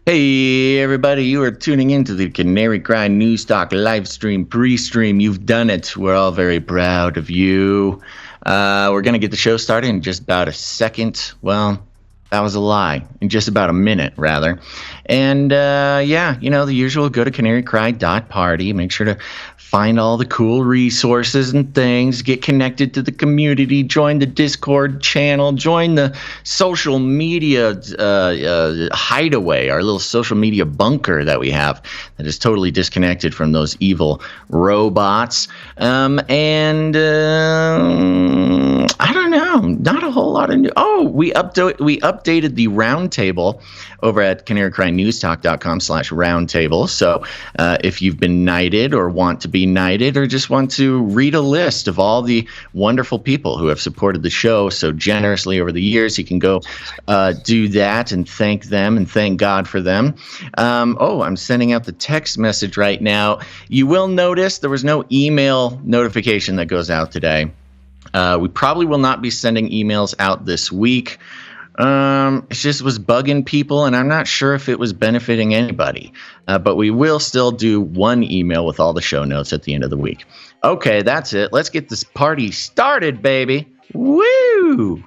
Hey everybody, you are tuning into the Canary Cry News Talk live stream, pre-stream. You've done it. We're all very proud of you. We're going to get the show started in just about a second. Well, that was a lie. In just about a minute, rather. And yeah, you know, the usual, go to CanaryCry.Party. Make sure to find all the cool resources and things, get connected to the community, join the Discord channel, join the social media hideaway, our little social media bunker that we have that is totally disconnected from those evil robots. I don't know, not a whole lot of new. Oh, we updated the roundtable over at CanaryCryNewsTalk.com/roundtable. So if you've been knighted or want to be knighted or just want to read a list of all the wonderful people who have supported the show so generously over the years, you can go do that and thank them and thank God for them. Oh, I'm sending out the text message right now. You will notice there was no email notification that goes out today. We probably will not be sending emails out this week. It just was bugging people, and I'm not sure if it was benefiting anybody. But we will still do one email with all the show notes at the end of the week. Okay, that's it. Let's get this party started, baby. Woo!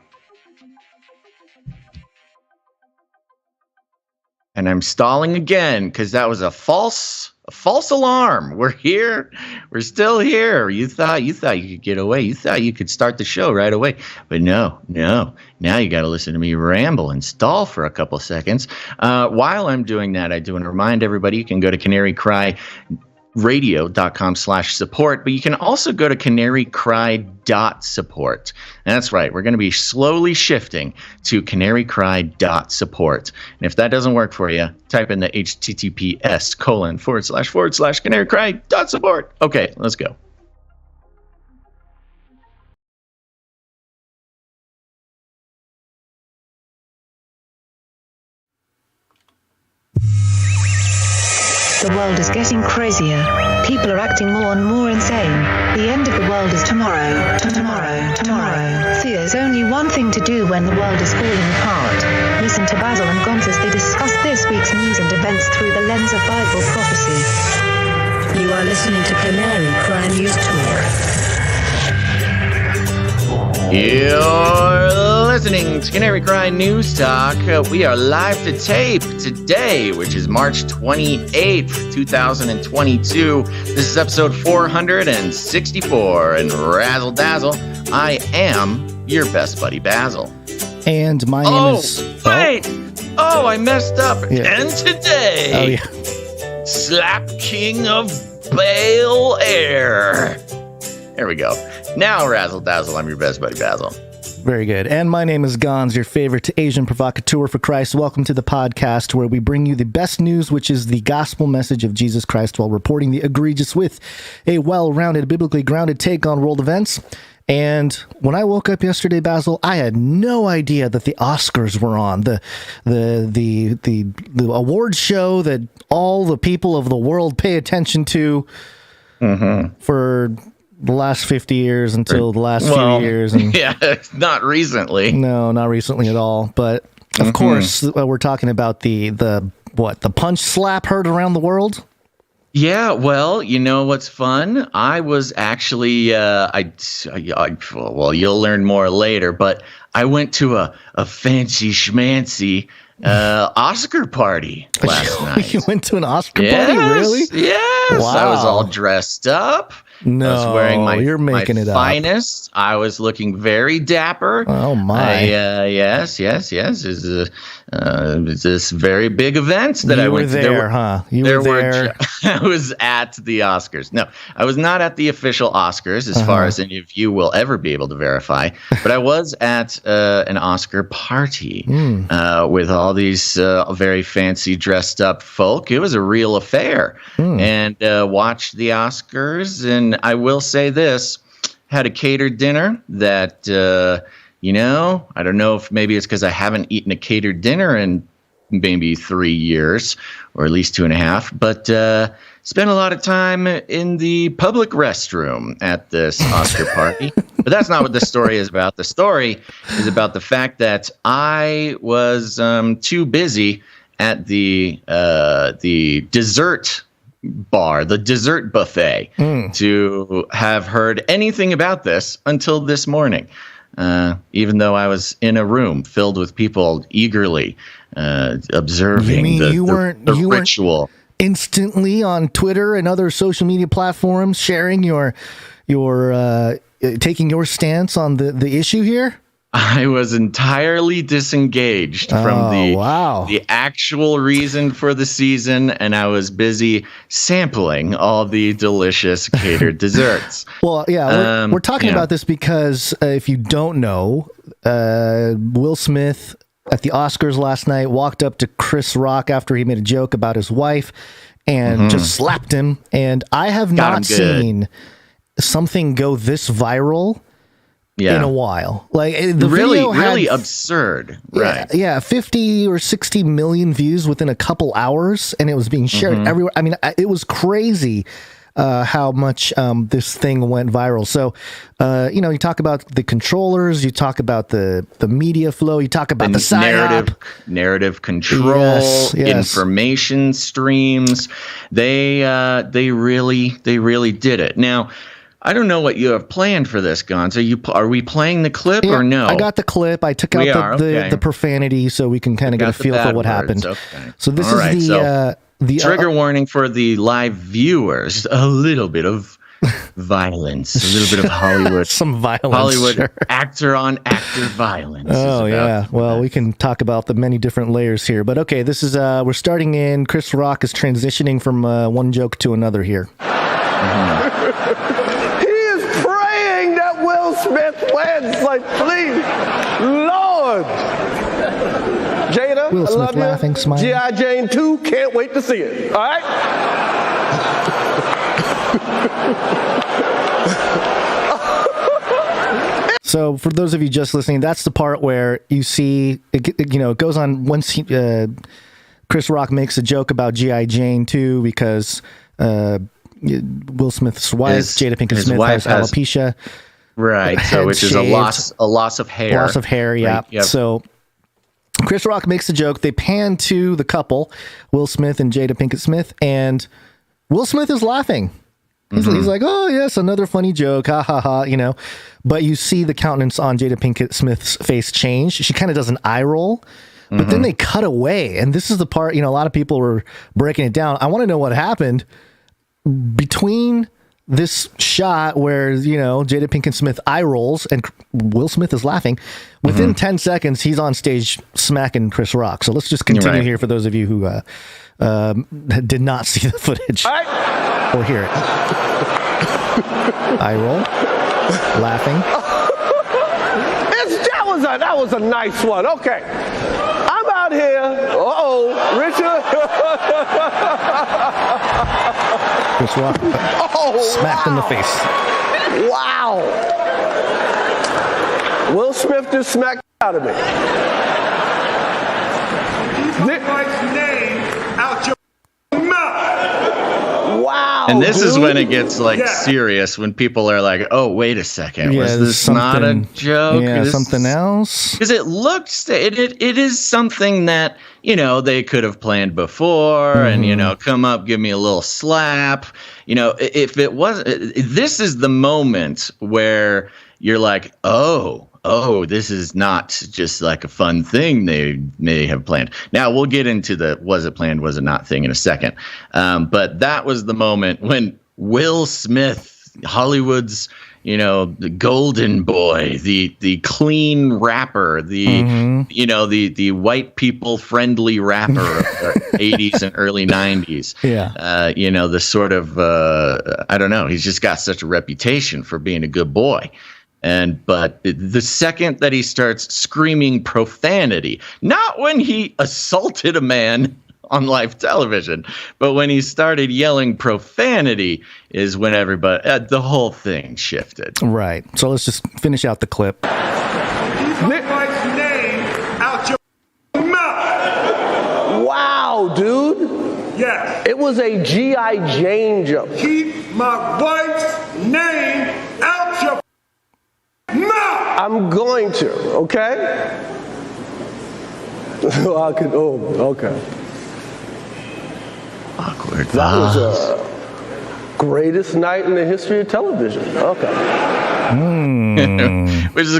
And I'm stalling again because that was a false alarm. We're here. We're still here. You thought you could get away. You thought you could start the show right away. But no. Now you got to listen to me ramble and stall for a couple seconds. While I'm doing that, I do want to remind everybody you can go to CanaryCry.radio.com/support, but you can also go to CanaryCry.support. That's right. We're going to be slowly shifting to CanaryCry.support. And if that doesn't work for you, type in the https://CanaryCry.support. Okay, let's go. The world is getting crazier. People are acting more and more insane. The end of the world is tomorrow. Tomorrow. There's only one thing to do when the world is falling apart. Listen to Basil and Gonz as they discuss this week's news and events through the lens of Bible prophecy. You are listening to Canary Cry News Talk. You're listening to Canary Cry News Talk. We are live to tape today, which is March 28th, 2022. This is episode 464. And razzle dazzle, I am your best buddy Basil. And my name is... Wait! Oh, I messed up again today. Oh, yeah. Slap King of Baal Air. There we go. Now, razzle dazzle, I'm your best buddy Basil. Very good. And my name is Gonz, your favorite Asian provocateur for Christ. Welcome to the podcast where we bring you the best news, which is the gospel message of Jesus Christ, while reporting the egregious with a well-rounded, biblically grounded take on world events. And when I woke up yesterday, Basil, I had no idea that the Oscars were on, the awards show that all the people of the world pay attention to for the last 50 years until the last few years. And yeah, not recently. No, not recently at all. But of course, we're talking about the punch slap heard around the world. Yeah, well, you know what's fun? I was actually, well, you'll learn more later, but I went to a fancy schmancy Oscar party last night. You went to an Oscar party? Really? Yes. Wow. I was all dressed up. No, I was wearing you're making it finest. I was looking very dapper. Oh my! Yes. It's this very big event that I went to. You were there, huh? You were there. I was at the Oscars. No, I was not at the official Oscars, as far as any of you will ever be able to verify. But I was at an Oscar party with all these very fancy dressed up folk. It was a real affair, and watched the Oscars. And I will say this: had a catered dinner that I don't know if maybe it's because I haven't eaten a catered dinner in maybe 3 years, or at least 2.5, but spent a lot of time in the public restroom at this Oscar party. But that's not what the story is about. The story is about the fact that I was too busy at the dessert bar, the dessert buffet, to have heard anything about this until this morning. Even though I was in a room filled with people eagerly observing the ritual. Instantly on Twitter and other social media platforms sharing your taking your stance on the issue here? I was entirely disengaged from the actual reason for the season, and I was busy sampling all the delicious catered desserts. Well, yeah, we're talking about this because if you don't know, Will Smith at the Oscars last night walked up to Chris Rock after he made a joke about his wife and just slapped him. And I have not seen something go this viral in a while. Like the video really absurd. Right. Yeah, 50 or 60 million views within a couple hours, and it was being shared everywhere. I mean, it was crazy how much this thing went viral. So, you talk about the controllers, you talk about the media flow, you talk about the narrative control, information streams. They really did it. Now, I don't know what you have planned for this, Gonz. Are we playing the clip or no? I got the clip. I took out the profanity so we can kind of get a feel for what happened. Okay. So this is the trigger warning for the live viewers. A little bit of violence, a little bit of Hollywood. Some violence. Hollywood actor on actor violence. Oh, yeah. Well, we can talk about the many different layers here. But okay, this is, we're starting in. Chris Rock is transitioning from one joke to another here. Will Smith wins, like, please, Lord. Jada, Will Smith I love laughing, you. smiling. G.I. Jane 2, can't wait to see it. All right? So for those of you just listening, that's the part where you see, it goes on once Chris Rock makes a joke about G.I. Jane 2 because Will Smith's wife, Jada Pinkett Smith, has alopecia. Right, so which is a loss of hair. Loss of hair, yeah. Right, yep. So Chris Rock makes a joke. They pan to the couple, Will Smith and Jada Pinkett Smith, and Will Smith is laughing. He's like, oh, yes, another funny joke, ha, ha, ha, But you see the countenance on Jada Pinkett Smith's face change. She kind of does an eye roll, but then they cut away. And this is the part, a lot of people were breaking it down. I want to know what happened between this shot where, Jada Pinkett Smith eye rolls and Will Smith is laughing. Within 10 seconds, he's on stage smacking Chris Rock. So let's just continue here for those of you who did not see the footage or hear it. Eye roll, laughing. That was a nice one. Okay. I'm out here. Richard. Chris Rock smacked in the face. Wow. Will Smith just smacked out of me. Keep my name out your mouth. Wow. And this is when it gets serious, when people are like, oh, wait a second. Was this not a joke? Yeah, something else? Because it looks, it is something that, they could have planned before and, come up, give me a little slap. If it wasn't, this is the moment where you're like, oh, this is not just like a fun thing they may have planned. Now, we'll get into the was it planned, was it not thing in a second. But that was the moment when Will Smith, Hollywood's, the golden boy, the clean rapper, the white people friendly rapper of the 80s and early 90s. Yeah. The sort of, I don't know, he's just got such a reputation for being a good boy. But the second that he starts screaming profanity, not when he assaulted a man on live television, but when he started yelling profanity is when everybody, the whole thing shifted. Right. So let's just finish out the clip. Keep my wife's name out your mouth. Wow, dude. Yes. It was a G.I. Jane jump. Keep my wife's name out your mouth. I'm going to, okay? Okay. Awkward. That was a greatest night in the history of television. Okay. which is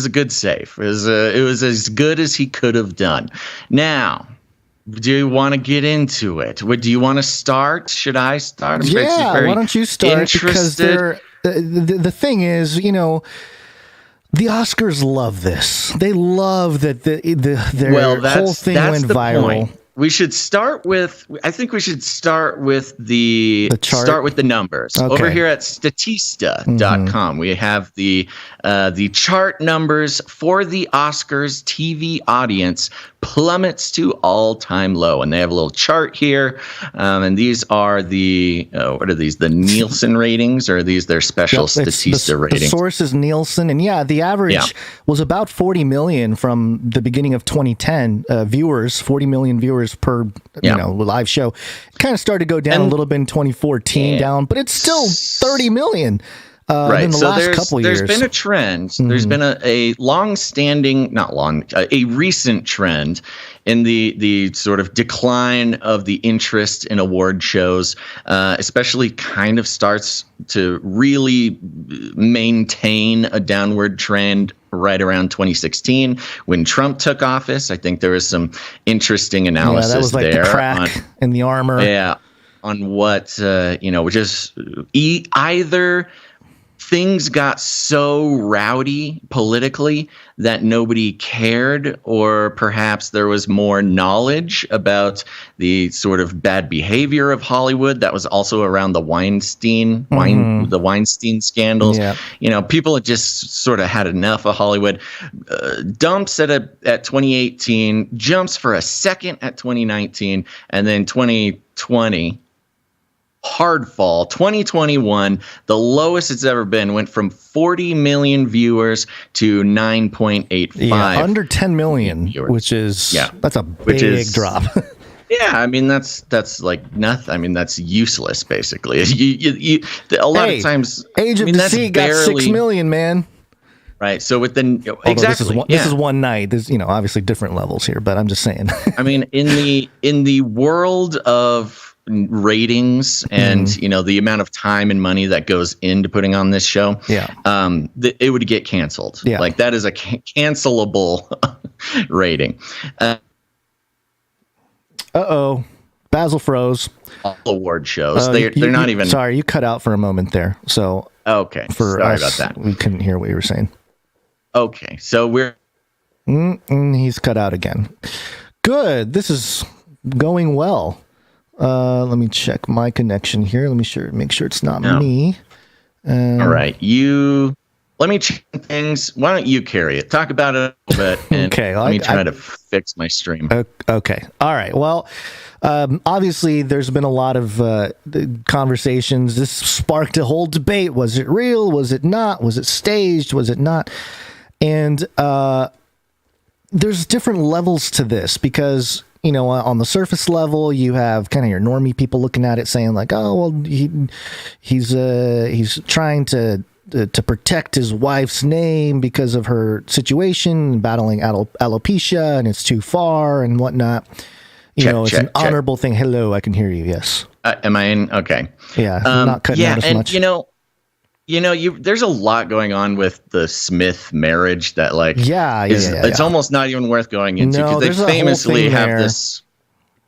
a good save. It was as good as he could have done. Now, do you want to get into it? Do you want to start? Should I start? Yeah, why don't you start? Because the thing is, the Oscars love this. They love that their whole thing went viral. Point. We should start with. I think we should start with the chart? Start with the numbers. Okay. Over here at Statista.com, we have the chart numbers for the Oscars TV audience plummets to all-time low, and they have a little chart here. And these are the what are these? The Nielsen ratings, or are these their special Statista ratings? The source is Nielsen, and the average was about 40 million from the beginning of 2010 viewers. 40 million viewers per live show. It kind of started to go down a little bit in 2014, down, but it's still 30 million. Right. In the last couple years. There's been a trend. Mm-hmm. There's been a recent trend in the sort of decline of the interest in award shows, especially kind of starts to really maintain a downward trend right around 2016 when Trump took office. I think there was some interesting analysis that was like there the crack in the armor. Yeah, on what which is either things got so rowdy politically that nobody cared, or perhaps there was more knowledge about the sort of bad behavior of Hollywood. That was also around the Weinstein scandals. Yeah. People had just sort of had enough of Hollywood. Dumps at 2018, jumps for a second at 2019, and then 2020. Hard fall. 2021, the lowest it's ever been, went from 40 million viewers to 9.85. Under 10 million, viewers. Which is that's a big drop. Yeah, I mean that's like nothing. I mean that's useless basically. A lot of times, Age of Deceit got 6 million, man. Right. So with this is one night. There's obviously different levels here, but I'm just saying. I mean, in the world of ratings and the amount of time and money that goes into putting on this show, it would get canceled. Like that is a cancelable rating. Basil froze. All award shows, they're not even. Sorry, you cut out for a moment there. So okay, sorry about that. We couldn't hear what you were saying. Okay, so we're. He's cut out again. Good. This is going well. Let me check my connection here. Let me make sure it's not me. All right. Let me check things. Why don't you carry it? Talk about it a little bit. And okay. Let me try to fix my stream. Okay. All right. Well, obviously there's been a lot of conversations. This sparked a whole debate. Was it real? Was it not? Was it staged? Was it not? And there's different levels to this because, on the surface level, you have kind of your normie people looking at it saying like, oh, well, he's trying to protect his wife's name because of her situation, battling alopecia, and it's too far and whatnot. It's an honorable thing. Hello, I can hear you. Yes. Am I in? Okay. Yeah. Not cutting out as much. There's a lot going on with the Smith marriage that it's almost not even worth going into because they famously have this.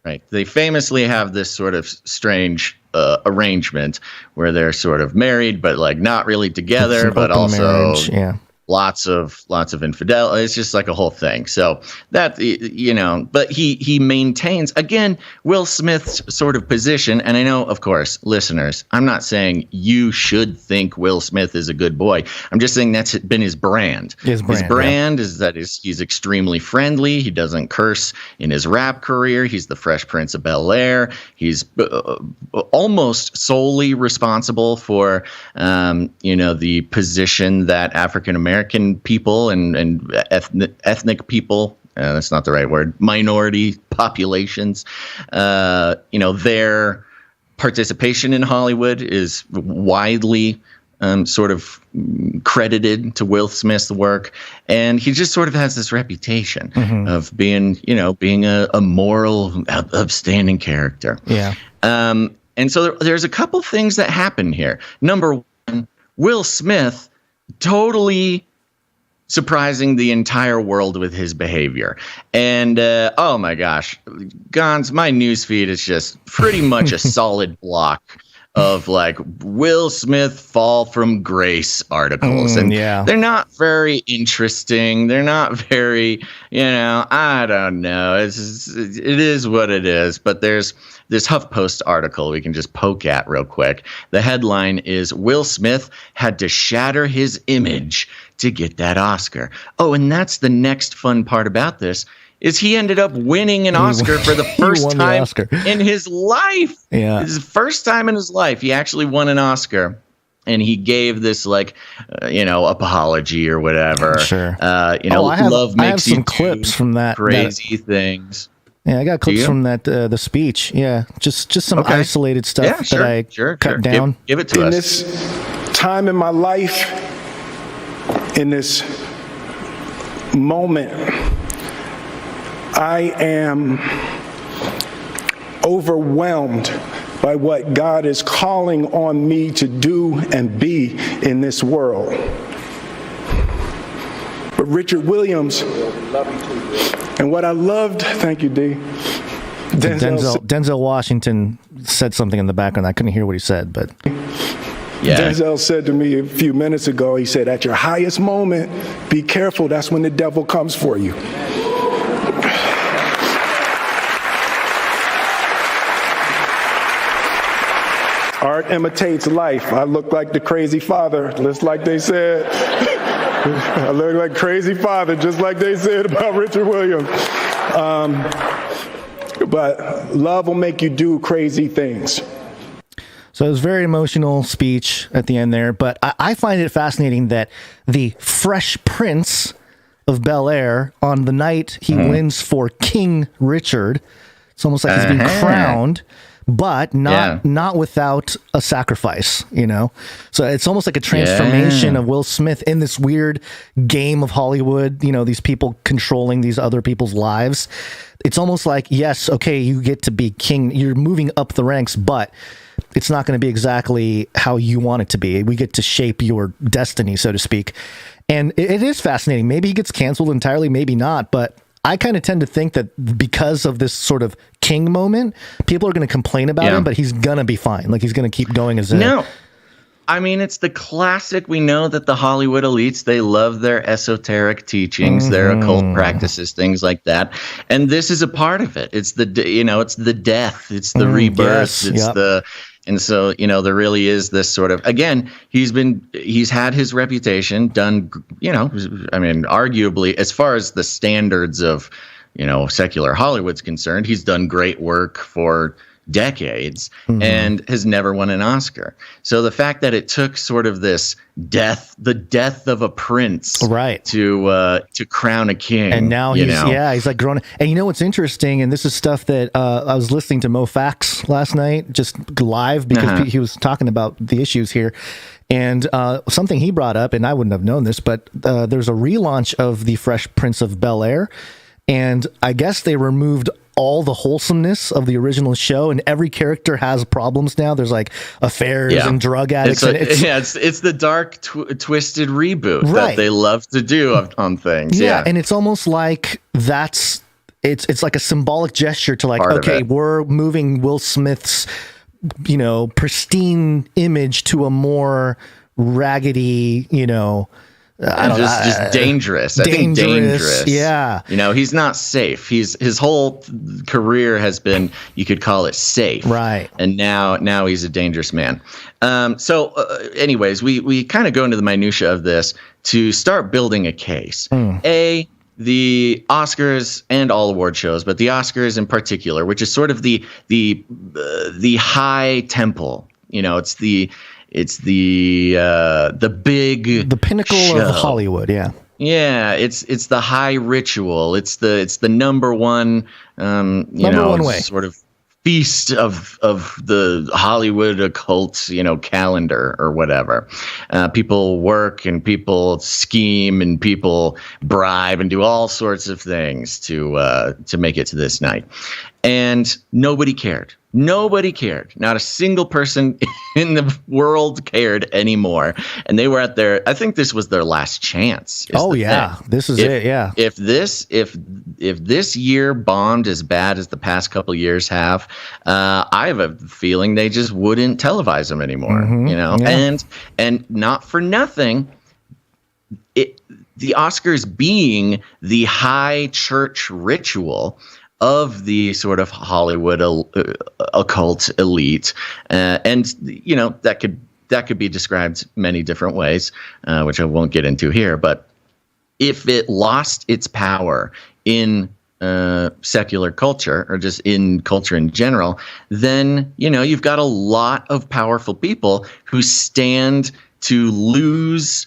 Right. They famously have this sort of strange arrangement where they're sort of married, but like not really together, but also lots of infidelity. It's just like a whole thing. So that, but he maintains, again, Will Smith's sort of position. And I know, of course, listeners, I'm not saying you should think Will Smith is a good boy. I'm just saying that's been his brand. His brand is that he's extremely friendly. He doesn't curse in his rap career. He's the Fresh Prince of Bel-Air. He's almost solely responsible for, the position that African Americans American people and ethnic people. That's not the right word. Minority populations. Their participation in Hollywood is widely sort of credited to Will Smith's work, and he just sort of has this reputation of being a moral, upstanding character. Yeah. And so there's a couple things that happen here. Number one, Will Smith totally surprising the entire world with his behavior. And oh my gosh, Gonz, my newsfeed is just pretty much a solid block of like Will Smith fall from grace articles. And they're not very interesting. They're not very, I don't know. It is what it is. But there's this HuffPost article we can just poke at real quick. The headline is Will Smith had to shatter his image to get that Oscar. Oh, and that's the next fun part about this. Is he ended up winning an Oscar for the first time in his life. Yeah. It's the first time in his life he actually won an Oscar. And he gave this apology or whatever. Sure. Love makes you some clips from that crazy things. Yeah, I got clips from that the speech. Yeah, just some isolated stuff that I cut down. Give it to us. In this time in my life, in this moment, I am overwhelmed by what God is calling on me to do and be in this world. But Richard Williams, and what I loved, thank you, D. Denzel Washington said something in the background. I couldn't hear what he said, but Denzel said to me a few minutes ago, he said, at your highest moment, be careful, that's when the devil comes for you. Art imitates life. I look like the crazy father, just like they said. I look like crazy father, just like they said about Richard Williams. But love will make you do crazy things. So it was a very emotional speech at the end there, but I find it fascinating that the Fresh Prince of Bel-Air, on the night he wins for King Richard, it's almost like he's being crowned, but not without a sacrifice, So it's almost like a transformation of Will Smith in this weird game of Hollywood, these people controlling these other people's lives. It's almost like, yes, okay, you get to be king, you're moving up the ranks, but it's not going to be exactly how you want it to be. We get to shape your destiny, so to speak. And it is fascinating. Maybe he gets canceled entirely, maybe not, but I kind of tend to think that because of this sort of king moment, people are going to complain about him, but he's going to be fine. Like, he's going to keep going as No. I mean, it's the classic. We know that the Hollywood elites, they love their esoteric teachings, their occult practices, things like that. And this is a part of it. It's it's the death, it's the rebirth, and so, there really is this sort of, again, he's had his reputation done, arguably, as far as the standards of, secular Hollywood's concerned, he's done great work for decades and has never won an Oscar. So the fact that it took sort of this the death of a prince, to crown a king, and now he's like grown. And what's interesting, and this is stuff that I was listening to MoeFactz last night, just live, because he was talking about the issues here. And something he brought up, and I wouldn't have known this, but there's a relaunch of The Fresh Prince of Bel-Air, and I guess they removed all the wholesomeness of the original show, and every character has problems now. There's like affairs and drug addicts. It's the dark, twisted reboot that they love to do on things. Yeah, and it's almost like it's like a symbolic gesture to like, okay, we're moving Will Smith's pristine image to a more raggedy, just dangerous. I think dangerous. Yeah. He's not safe. His whole career has been, you could call it safe. Right. And now he's a dangerous man. Anyways, we kind of go into the minutia of this to start building a case. The Oscars and all award shows, but the Oscars in particular, which is sort of the high temple. It's the pinnacle of Hollywood. Yeah. Yeah, it's the high ritual. It's the number one, sort of feast of the Hollywood occult, calendar or whatever. People work and people scheme and people bribe and do all sorts of things to make it to this night. And nobody cared. Nobody cared. Not a single person in the world cared anymore. And they were I think this was their last chance. Oh yeah. This is it. Yeah. If this year bombed as bad as the past couple years have, I have a feeling they just wouldn't televise them anymore, Yeah. And not for nothing, the Oscars being the high church ritual of the sort of Hollywood occult elite, and that could be described many different ways, which I won't get into here. But if it lost its power in secular culture or just in culture in general, then you've got a lot of powerful people who stand to lose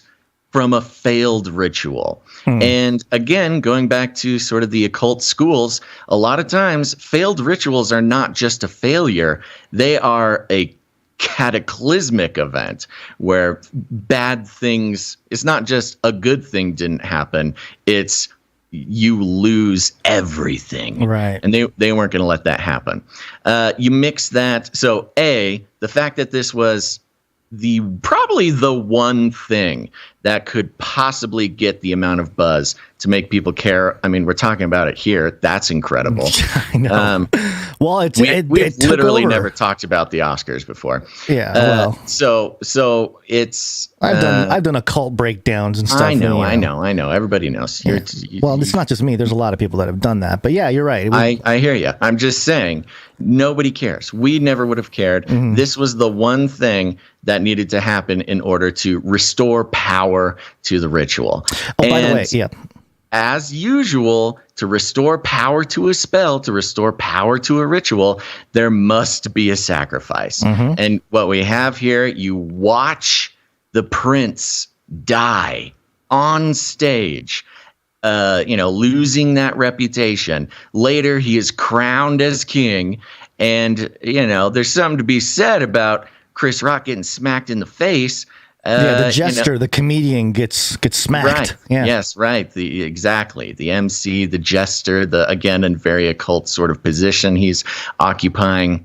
from a failed ritual. And again, going back to sort of the occult schools, a lot of times failed rituals are not just a failure. They are a cataclysmic event where bad things, it's not just a good thing didn't happen. It's you lose everything. Right. And they weren't going to let that happen. You mix that. So the fact that this was probably the one thing that could possibly get the amount of buzz to make people care. I mean, we're talking about it here. That's incredible. I know. Well, we've literally never talked about the Oscars before. Yeah. So it's. I've done occult breakdowns and stuff. I know. Everybody knows. Yeah. Well, it's not just me. There's a lot of people that have done that. But yeah, you're right. I hear you. I'm just saying, nobody cares. We never would have cared. Mm-hmm. This was the one thing that needed to happen in order to restore power to the ritual. Oh, by the way, yeah. As usual, to restore power to a spell, to restore power to a ritual, there must be a sacrifice. Mm-hmm. And what we have here, you watch the prince die on stage, losing that reputation. Later, he is crowned as king. And, there's something to be said about Chris Rock getting smacked in the face. The jester, the comedian gets smacked. Right. Yeah. Yes, right. Exactly. The MC, the jester, again, a very occult sort of position he's occupying,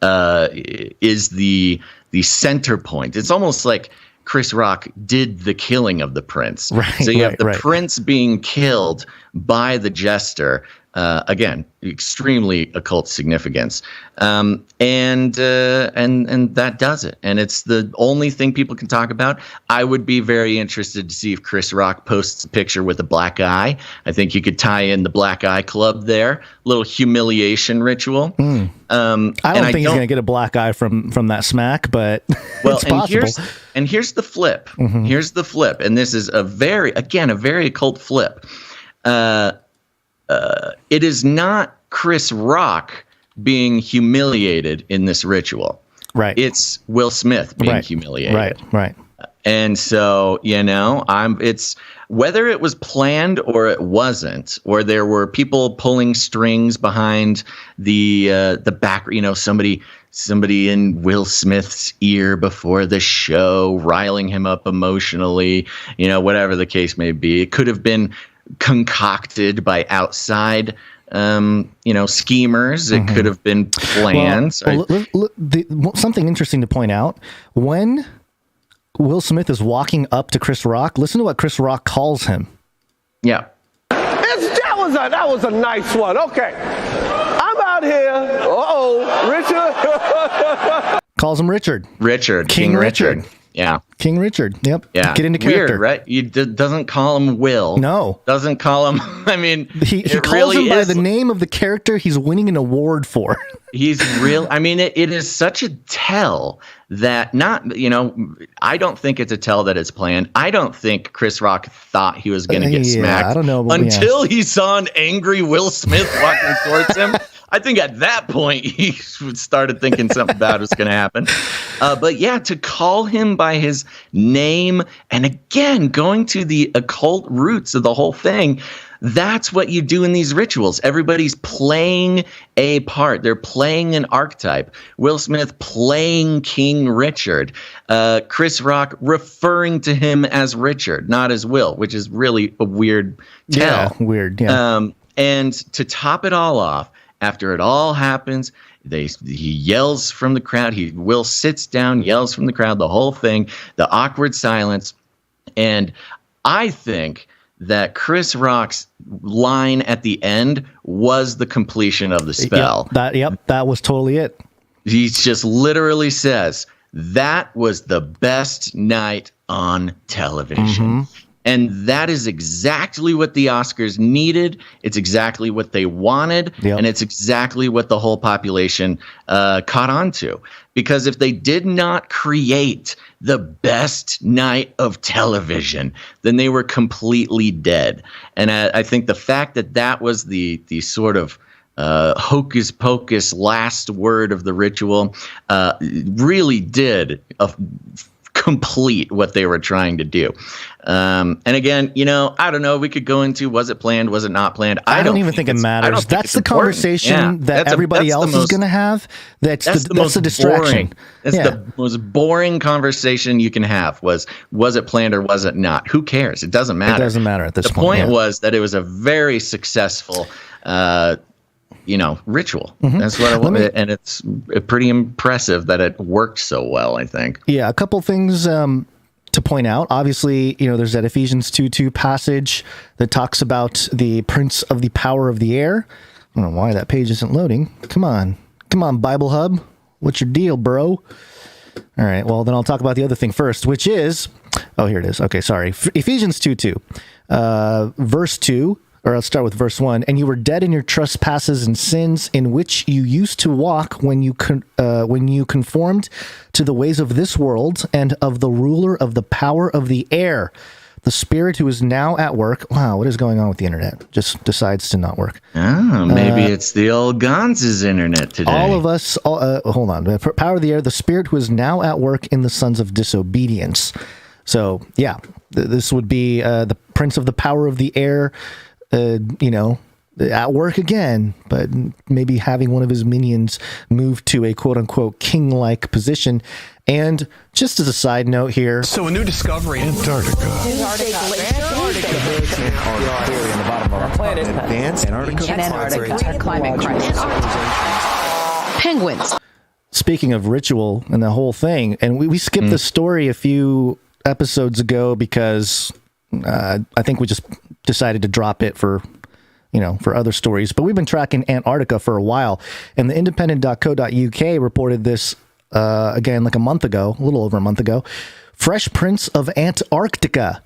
is the center point. It's almost like Chris Rock did the killing of the prince. Right, so you have the prince being killed by the jester. Again, extremely occult significance, and that does it. And it's the only thing people can talk about. I would be very interested to see if Chris Rock posts a picture with a black eye. I think you could tie in the Black Eye Club there, little humiliation ritual. I don't think he's going to get a black eye from that smack, but it's possible. Here's the flip. Mm-hmm. Here's the flip, and this is a very occult flip. It is not Chris Rock being humiliated in this ritual. Right. It's Will Smith being humiliated. Right. And so, it's whether it was planned or it wasn't, or there were people pulling strings behind the back, somebody in Will Smith's ear before the show, riling him up emotionally, whatever the case may be. It could have been concocted by outside schemers. It could have been planned. Something interesting to point out, when Will Smith is walking up to Chris Rock, listen to what Chris Rock calls him. Yeah. That was a nice one. Okay. I'm out here. Richard. Calls him Richard. King Richard. Yeah. King Richard. Yep. Yeah. Get into character. Weird, right? You doesn't call him Will. No. Doesn't call him. I mean, he calls him by the name of the character he's winning an award for. He's real. I mean, it is such a tell that I don't think it's a tell that it's planned. I don't think Chris Rock thought he was going to get smacked. I don't know. Until he saw an angry Will Smith walking towards him. I think at that point he started thinking something bad was going to happen. But yeah, to call him by his name, and again, going to the occult roots of the whole thing, that's what you do in these rituals. Everybody's playing a part. They're playing an archetype. Will Smith playing King Richard. Chris Rock referring to him as Richard, not as Will, which is really a weird tell. Yeah, weird. Yeah. And to top it all off, after it all happens, he yells from the crowd. Will sits down, yells from the crowd, the whole thing, the awkward silence. And I think that Chris Rock's line at the end was the completion of the spell. That was totally it. He just literally says, that was the best night on television. Mm-hmm. And that is exactly what the Oscars needed. It's exactly what they wanted. Yep. And it's exactly what the whole population caught on to. Because if they did not create the best night of television, then they were completely dead. And I think the fact that was the sort of hocus pocus last word of the ritual really did complete what they were trying to do. And again, I don't know. We could go into, was it planned? Was it not planned? I don't even think it matters. That's the conversation that everybody else is going to have. That's the distraction. Boring. That's the most boring conversation you can have was it planned or was it not? Who cares? It doesn't matter. It doesn't matter at this point. The point was that it was a very successful ritual. Mm-hmm. That's what I wanted. And it's pretty impressive that it worked so well, I think. Yeah, a couple things to point out. Obviously, there's that Ephesians 2:2 passage that talks about the prince of the power of the air. I don't know why that page isn't loading. Come on, Bible Hub. What's your deal, bro? All right, well, then I'll talk about the other thing first, which is... Oh, here it is. Okay, sorry. Ephesians 2:2. Verse 2. Or I'll start with verse 1. And you were dead in your trespasses and sins in which you used to walk when you conformed to the ways of this world and of the ruler of the power of the air, the spirit who is now at work. Wow, what is going on with the internet? Just decides to not work. Oh, maybe it's the old Gonz's internet today. All of us, hold on. The power of the air, the spirit who is now at work in the sons of disobedience. So, yeah, this would be the prince of the power of the air, at work again, but maybe having one of his minions move to a quote-unquote king-like position. And just as a side note here... So a new discovery. Antarctica. Penguins. Speaking of ritual and the whole thing, and we skipped the story a few episodes ago because I think we just decided to drop it for other stories. But we've been tracking Antarctica for a while, and the independent.co.uk reported this again like a little over a month ago. Fresh Prince of Antarctica,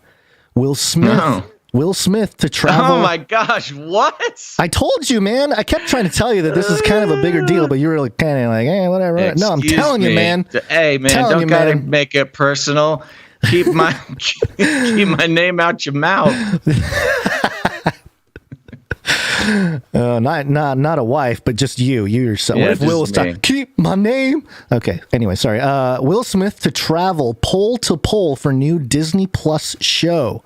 Will Smith to travel. Oh my gosh, what? I told you, man. I kept trying to tell you that this is kind of a bigger deal, but you were kind of like, hey, whatever. Excuse no, I'm telling you, man. Hey, man, don't gotta make it personal. Keep my name out your mouth. Not a wife, but just you yourself. Yeah, if Will was talking, keep my name. Okay. Anyway, sorry. Will Smith to travel pole to pole for new Disney Plus show.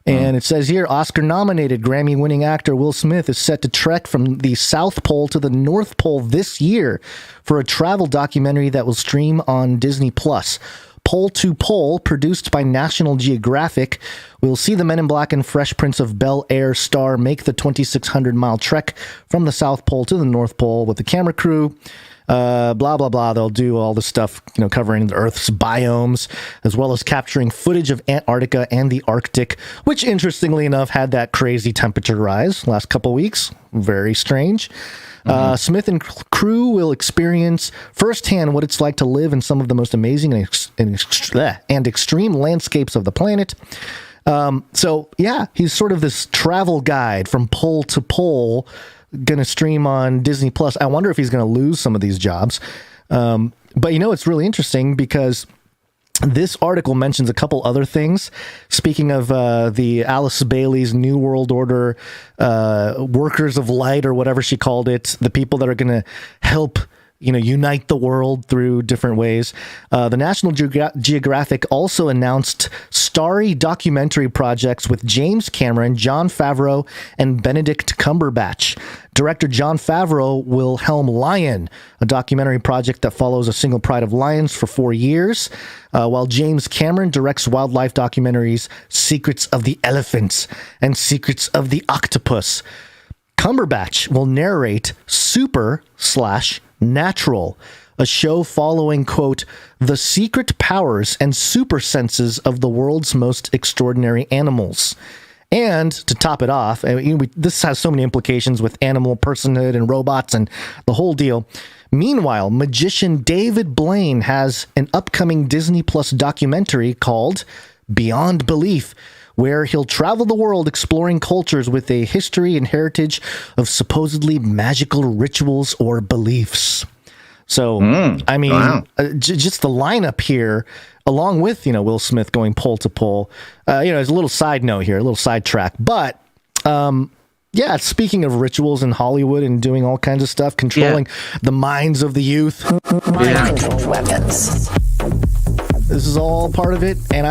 And it says here, Oscar-nominated Grammy-winning actor Will Smith is set to trek from the South Pole to the North Pole this year for a travel documentary that will stream on Disney Plus. Pole to Pole, produced by National Geographic, we'll see the Men in Black and Fresh Prince of Bel-Air star make the 2,600-mile trek from the South Pole to the North Pole with the camera crew. blah, blah, blah. They'll do all the stuff, covering the Earth's biomes, as well as capturing footage of Antarctica and the Arctic, which, interestingly enough, had that crazy temperature rise last couple weeks. Very strange. Smith and crew will experience firsthand what it's like to live in some of the most amazing and extreme landscapes of the planet. So, yeah, he's sort of this travel guide from pole to pole, going to stream on Disney Plus. I wonder if he's going to lose some of these jobs. But, it's really interesting because this article mentions a couple other things. Speaking of the Alice Bailey's New World Order workers of light, or whatever she called it, the people that are going to help unite the world through different ways. The National Geographic also announced starry documentary projects with James Cameron, Jon Favreau, and Benedict Cumberbatch. Director Jon Favreau will helm Lion, a documentary project that follows a single pride of lions for 4 years, while James Cameron directs wildlife documentaries Secrets of the Elephants and Secrets of the Octopus. Cumberbatch will narrate Super/Natural, a show following, quote, the secret powers and super senses of the world's most extraordinary animals. And to top it off, this has so many implications with animal personhood and robots and the whole deal. Meanwhile, magician David Blaine has an upcoming Disney Plus documentary called Beyond Belief, where he'll travel the world exploring cultures with a history and heritage of supposedly magical rituals or beliefs. So, wow. Just the lineup here, along with, Will Smith going pole to pole, as a little side note here, a little sidetrack. But, speaking of rituals in Hollywood and doing all kinds of stuff, controlling the minds of the youth. Mind control weapons. This is all part of it. And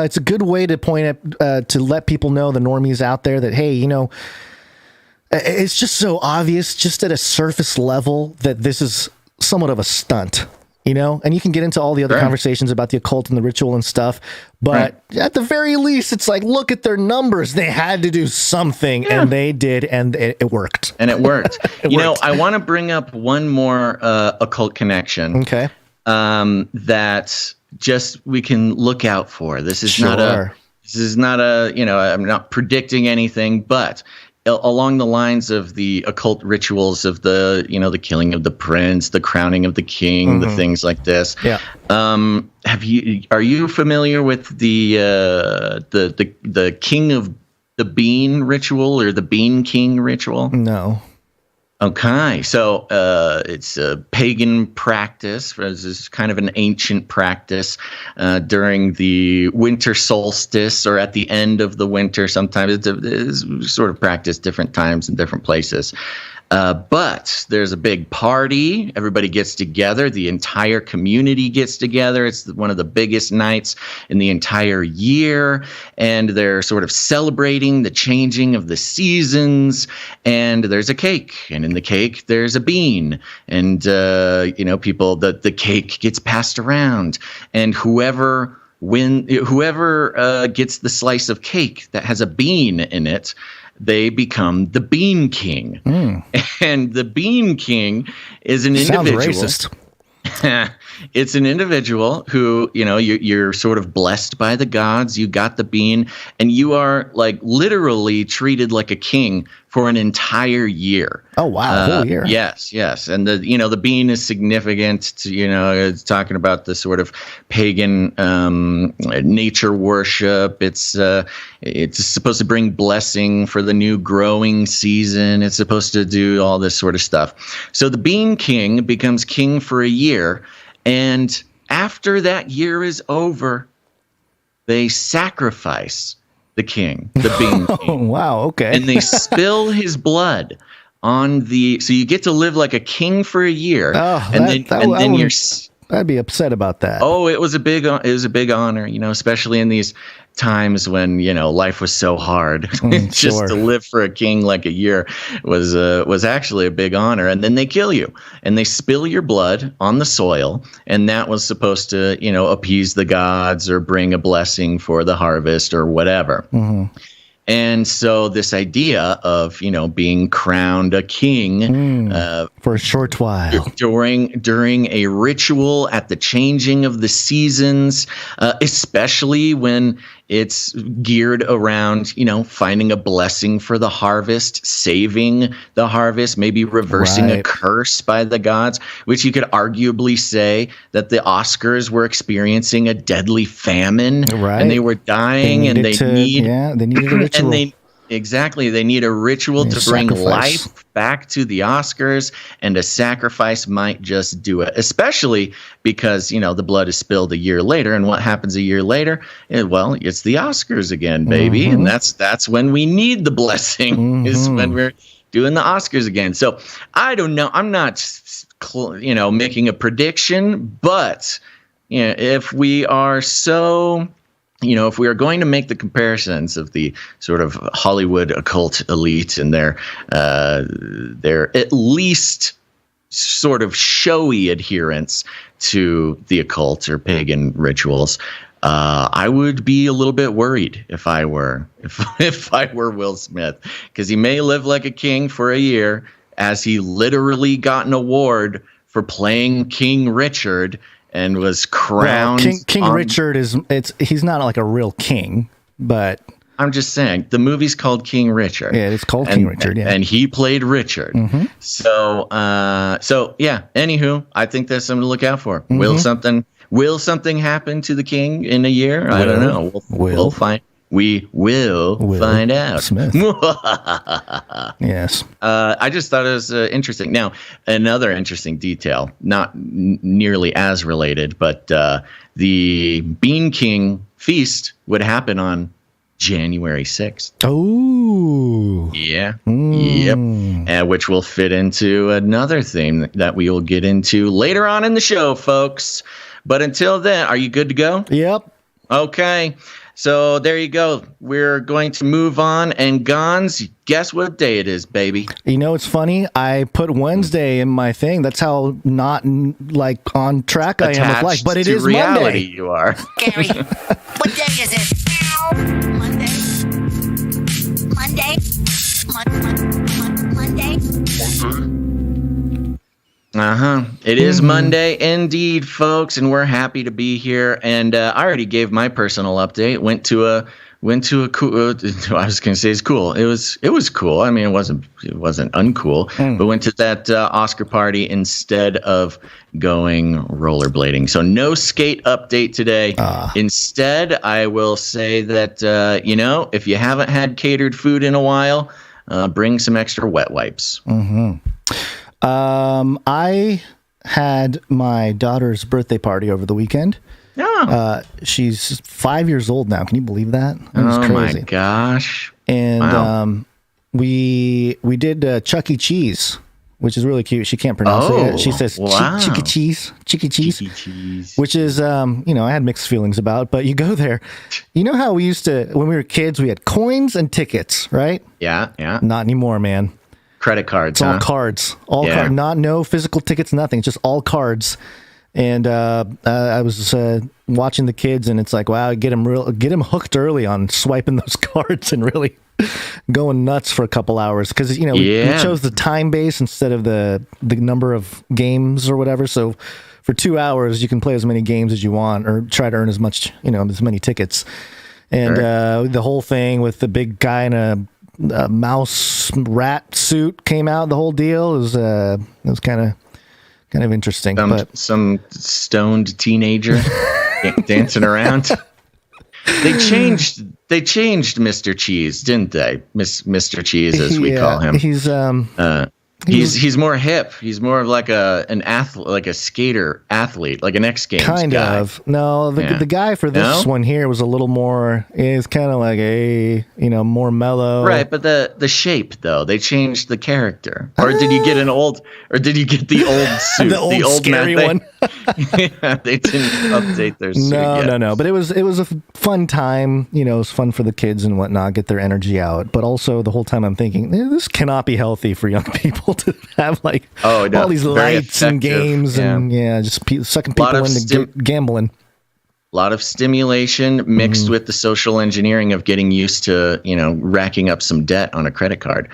it's a good way to point at, to let people know, the normies out there, that, hey, it's just so obvious, just at a surface level, that this is somewhat of a stunt, and you can get into all the other conversations about the occult and the ritual and stuff. But at the very least, it's like, look at their numbers. They had to do something, and they did, and it worked. And it worked. I want to bring up one more occult connection. Okay. That just we can look out for. This is not a, I'm not predicting anything, but along the lines of the occult rituals of the, the killing of the prince, the crowning of the king, the things like this. Yeah. Are you familiar with the king of the bean ritual, or the bean king ritual? No. Okay, so it's a pagan practice. It's kind of an ancient practice during the winter solstice, or at the end of the winter. Sometimes it's sort of practiced different times in different places. But there's a big party. Everybody gets together. The entire community gets together. It's one of the biggest nights in the entire year. And they're sort of celebrating the changing of the seasons. And there's a cake. And in the cake, there's a bean. And, the cake gets passed around. And whoever gets the slice of cake that has a bean in it, they become the Bean King. And the Bean King is an individual. Sounds racist. It's an individual who, you're sort of blessed by the gods. You got the bean, and you are like literally treated like a king for an entire year. Oh, wow. A whole year. Yes. And the bean is significant to, it's talking about the sort of pagan nature worship. It's supposed to bring blessing for the new growing season. It's supposed to do all this sort of stuff. So the Bean King becomes king for a year. And after that year is over, they sacrifice the king, the Bean King. Oh, wow, okay. And they spill his blood on so you get to live like a king for a year. I'd be upset about that. Oh, it was a big honor, especially in these times when, life was so hard. Just to live for a king like a year was actually a big honor. And then they kill you, and they spill your blood on the soil. And that was supposed to, appease the gods or bring a blessing for the harvest or whatever. And so this idea of, being crowned a king for a short while during a ritual at the changing of the seasons, especially when it's geared around, finding a blessing for the harvest, saving the harvest, maybe reversing a curse by the gods, which you could arguably say that the Oscars were experiencing a deadly famine, and they were dying, and they needed a ritual. They need a ritual to bring life back to the Oscars, and a sacrifice might just do it, especially because, the blood is spilled a year later. And what happens a year later? Well, it's the Oscars again, baby. And that's when we need the blessing, is when we're doing the Oscars again. So I don't know. I'm not, making a prediction, but if we are if we are going to make the comparisons of the sort of Hollywood occult elite and their at least sort of showy adherence to the occult or pagan rituals, I would be a little bit worried if I were Will Smith, because he may live like a king for a year, as he literally got an award for playing King Richard. And was crowned. Well, King Richard he's not like a real king, but I'm just saying the movie's called King Richard. Yeah, it's called King Richard. Yeah, and he played Richard. So yeah. Anywho, I think that's something to look out for. Will something happen to the king in a year? I don't know. We'll find. We will find out. Smith. Yes. I just thought it was interesting. Now, another interesting detail, not nearly as related, but the Bean King feast would happen on January 6th. Oh. Yeah. Yep. Which will fit into another theme that we will get into later on in the show, folks. But until then, are you good to go? Yep. Okay. So there you go. We're going to move on. And Gonz, guess what day it is, baby? It's funny. I put Wednesday in my thing. That's how not on track I am with life. But it is reality, Monday. You are. Gary, what day is it? Monday. It is Monday indeed, folks, and we're happy to be here. And I already gave my personal update. Went to a cool. I was going to say it's cool. It was cool. I mean, it wasn't uncool. But went to that Oscar party instead of going rollerblading. So no skate update today. Instead, I will say that if you haven't had catered food in a while, bring some extra wet wipes. I had my daughter's birthday party over the weekend. Yeah. She's 5 years old now. Can you believe that? That crazy. My gosh. And wow. We did Chuck E. Cheese, which is really cute. She can't pronounce it. She says Chicky Cheese, which is I had mixed feelings about. But you go there, you know how we used to when we were kids, we had coins and tickets, right? Yeah. Not anymore, man. Credit cards. It's all cards. Cards. No physical tickets, nothing. Just all cards. And I was watching the kids, and it's like, wow, get them hooked early on swiping those cards and really going nuts for a couple hours because we chose the time base instead of the number of games or whatever. So for 2 hours, you can play as many games as you want or try to earn as much, as many tickets. And the whole thing with the big guy in a mouse rat suit came out. The whole deal it was kind of interesting. Some stoned teenager dancing around. They changed Mr. Cheese, didn't they? Mr. Cheese, as we call him. He's more hip. He's more of like an athlete, like a skater athlete, like an X Games kind guy. of. No, the guy for this one here was a little more. Is kind of like more mellow. Right, but the shape though, they changed the character. Or did you get the old suit, the old scary one? Yeah, they didn't update their suit yet. No. But it was a fun time. It was fun for the kids and whatnot, get their energy out. But also the whole time I'm thinking this cannot be healthy for young people to have all these lights and games and just sucking people into gambling. A lot of stimulation mixed with the social engineering of getting used to, racking up some debt on a credit card.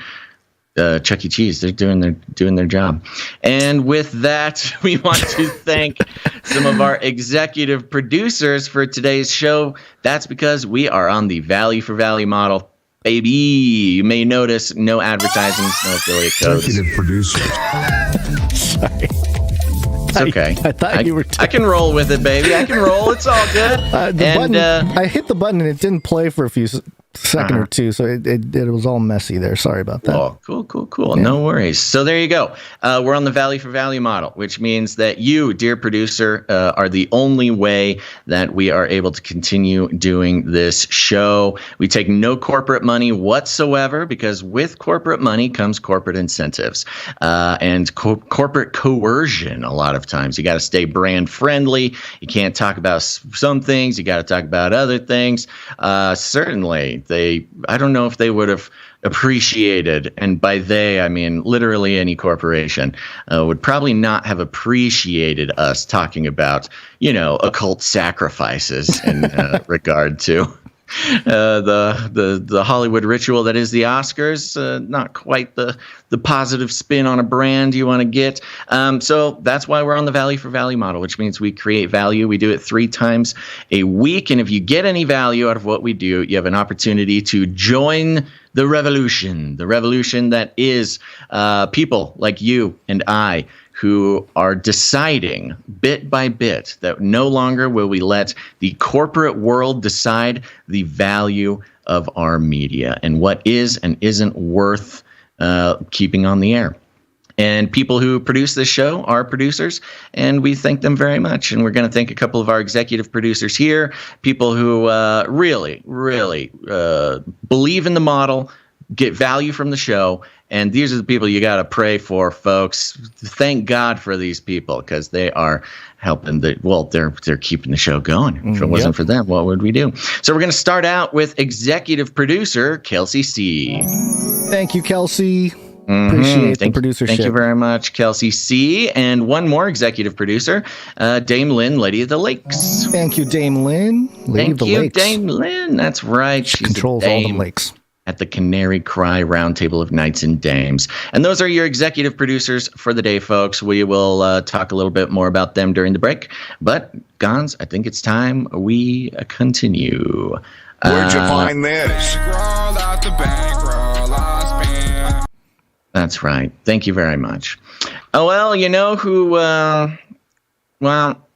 Chuck E. Cheese, they're doing their job. And with that, we want to thank some of our executive producers for today's show. That's because we are on the value for value model, baby. You may notice no advertisements, no affiliate codes. Executive producers. Sorry. It's okay. I thought you were. I can roll with it, baby. I can roll. It's all good. I hit the button and it didn't play for a few second or two, so it was all messy there. Sorry about that. Oh, cool. Yeah. No worries. So there you go. We're on the value for value model, which means that you, dear producer, are the only way that we are able to continue doing this show. We take no corporate money whatsoever, because with corporate money comes corporate incentives and corporate coercion. A lot of times you got to stay brand friendly. You can't talk about some things. You got to talk about other things. Certainly, I don't know if they would have appreciated, and by they I mean literally any corporation would probably not have appreciated us talking about occult sacrifices in regard to the Hollywood ritual that is the Oscars. Not quite the positive spin on a brand you want to get. So that's why we're on the value for value model, which means we create value. We do it 3 times a week. And if you get any value out of what we do, you have an opportunity to join the revolution that is people like you and I, who are deciding bit by bit that no longer will we let the corporate world decide the value of our media and what is and isn't worth keeping on the air. And people who produce this show are producers, and we thank them very much. And we're going to thank a couple of our executive producers here, people who really believe in the model, get value from the show. And these are the people you got to pray for, folks. Thank God for these people, because they are helping. They're keeping the show going. If it wasn't for them, what would we do? So we're going to start out with executive producer Kelsey C. Thank you, Kelsey. Appreciate the producership. Thank you very much, Kelsey C. And one more executive producer, Dame Lynn, Lady of the Lakes. Thank you, Dame Lynn, Lady of the Lakes. Dame Lynn. That's right. She controls all the lakes at the Canary Cry Roundtable of Knights and Dames. And those are your executive producers for the day, folks. We will talk a little bit more about them during the break. But, Gonz, I think it's time we continue. Where'd you find this? That's right. Thank you very much. Oh, well, you know who, well,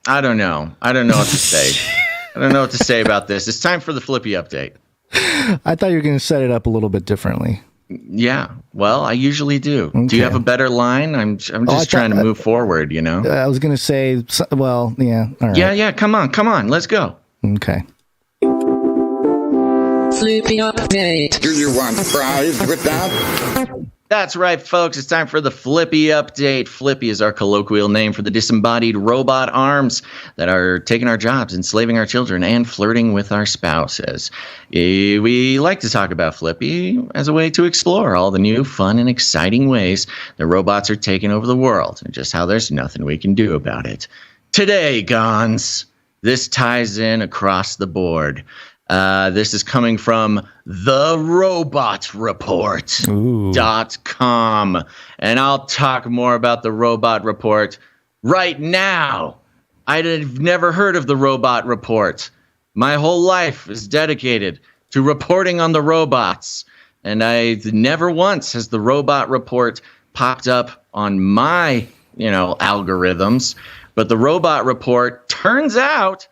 I don't know. I don't know what to say. I don't know what to say about this. It's time for the Flippy update. I thought you were going to set it up a little bit differently. Yeah, well, I usually do. Okay. Do you have a better line? I'm just trying to move forward, I was going to say, well, yeah. All right. Yeah, come on, let's go. Okay. Flippy update. Do you want fries with that? That's right, folks. It's time for the Flippy update. Flippy is our colloquial name for the disembodied robot arms that are taking our jobs, enslaving our children, and flirting with our spouses. We like to talk about Flippy as a way to explore all the new, fun, and exciting ways the robots are taking over the world, and just how there's nothing we can do about it. Today, Gonz, this ties in across the board. This is coming from therobotreport.com. And I'll talk more about the Robot Report right now. I've never heard of the Robot Report. My whole life is dedicated to reporting on the robots. And never once has the Robot Report popped up on my, algorithms. But the Robot Report, turns out,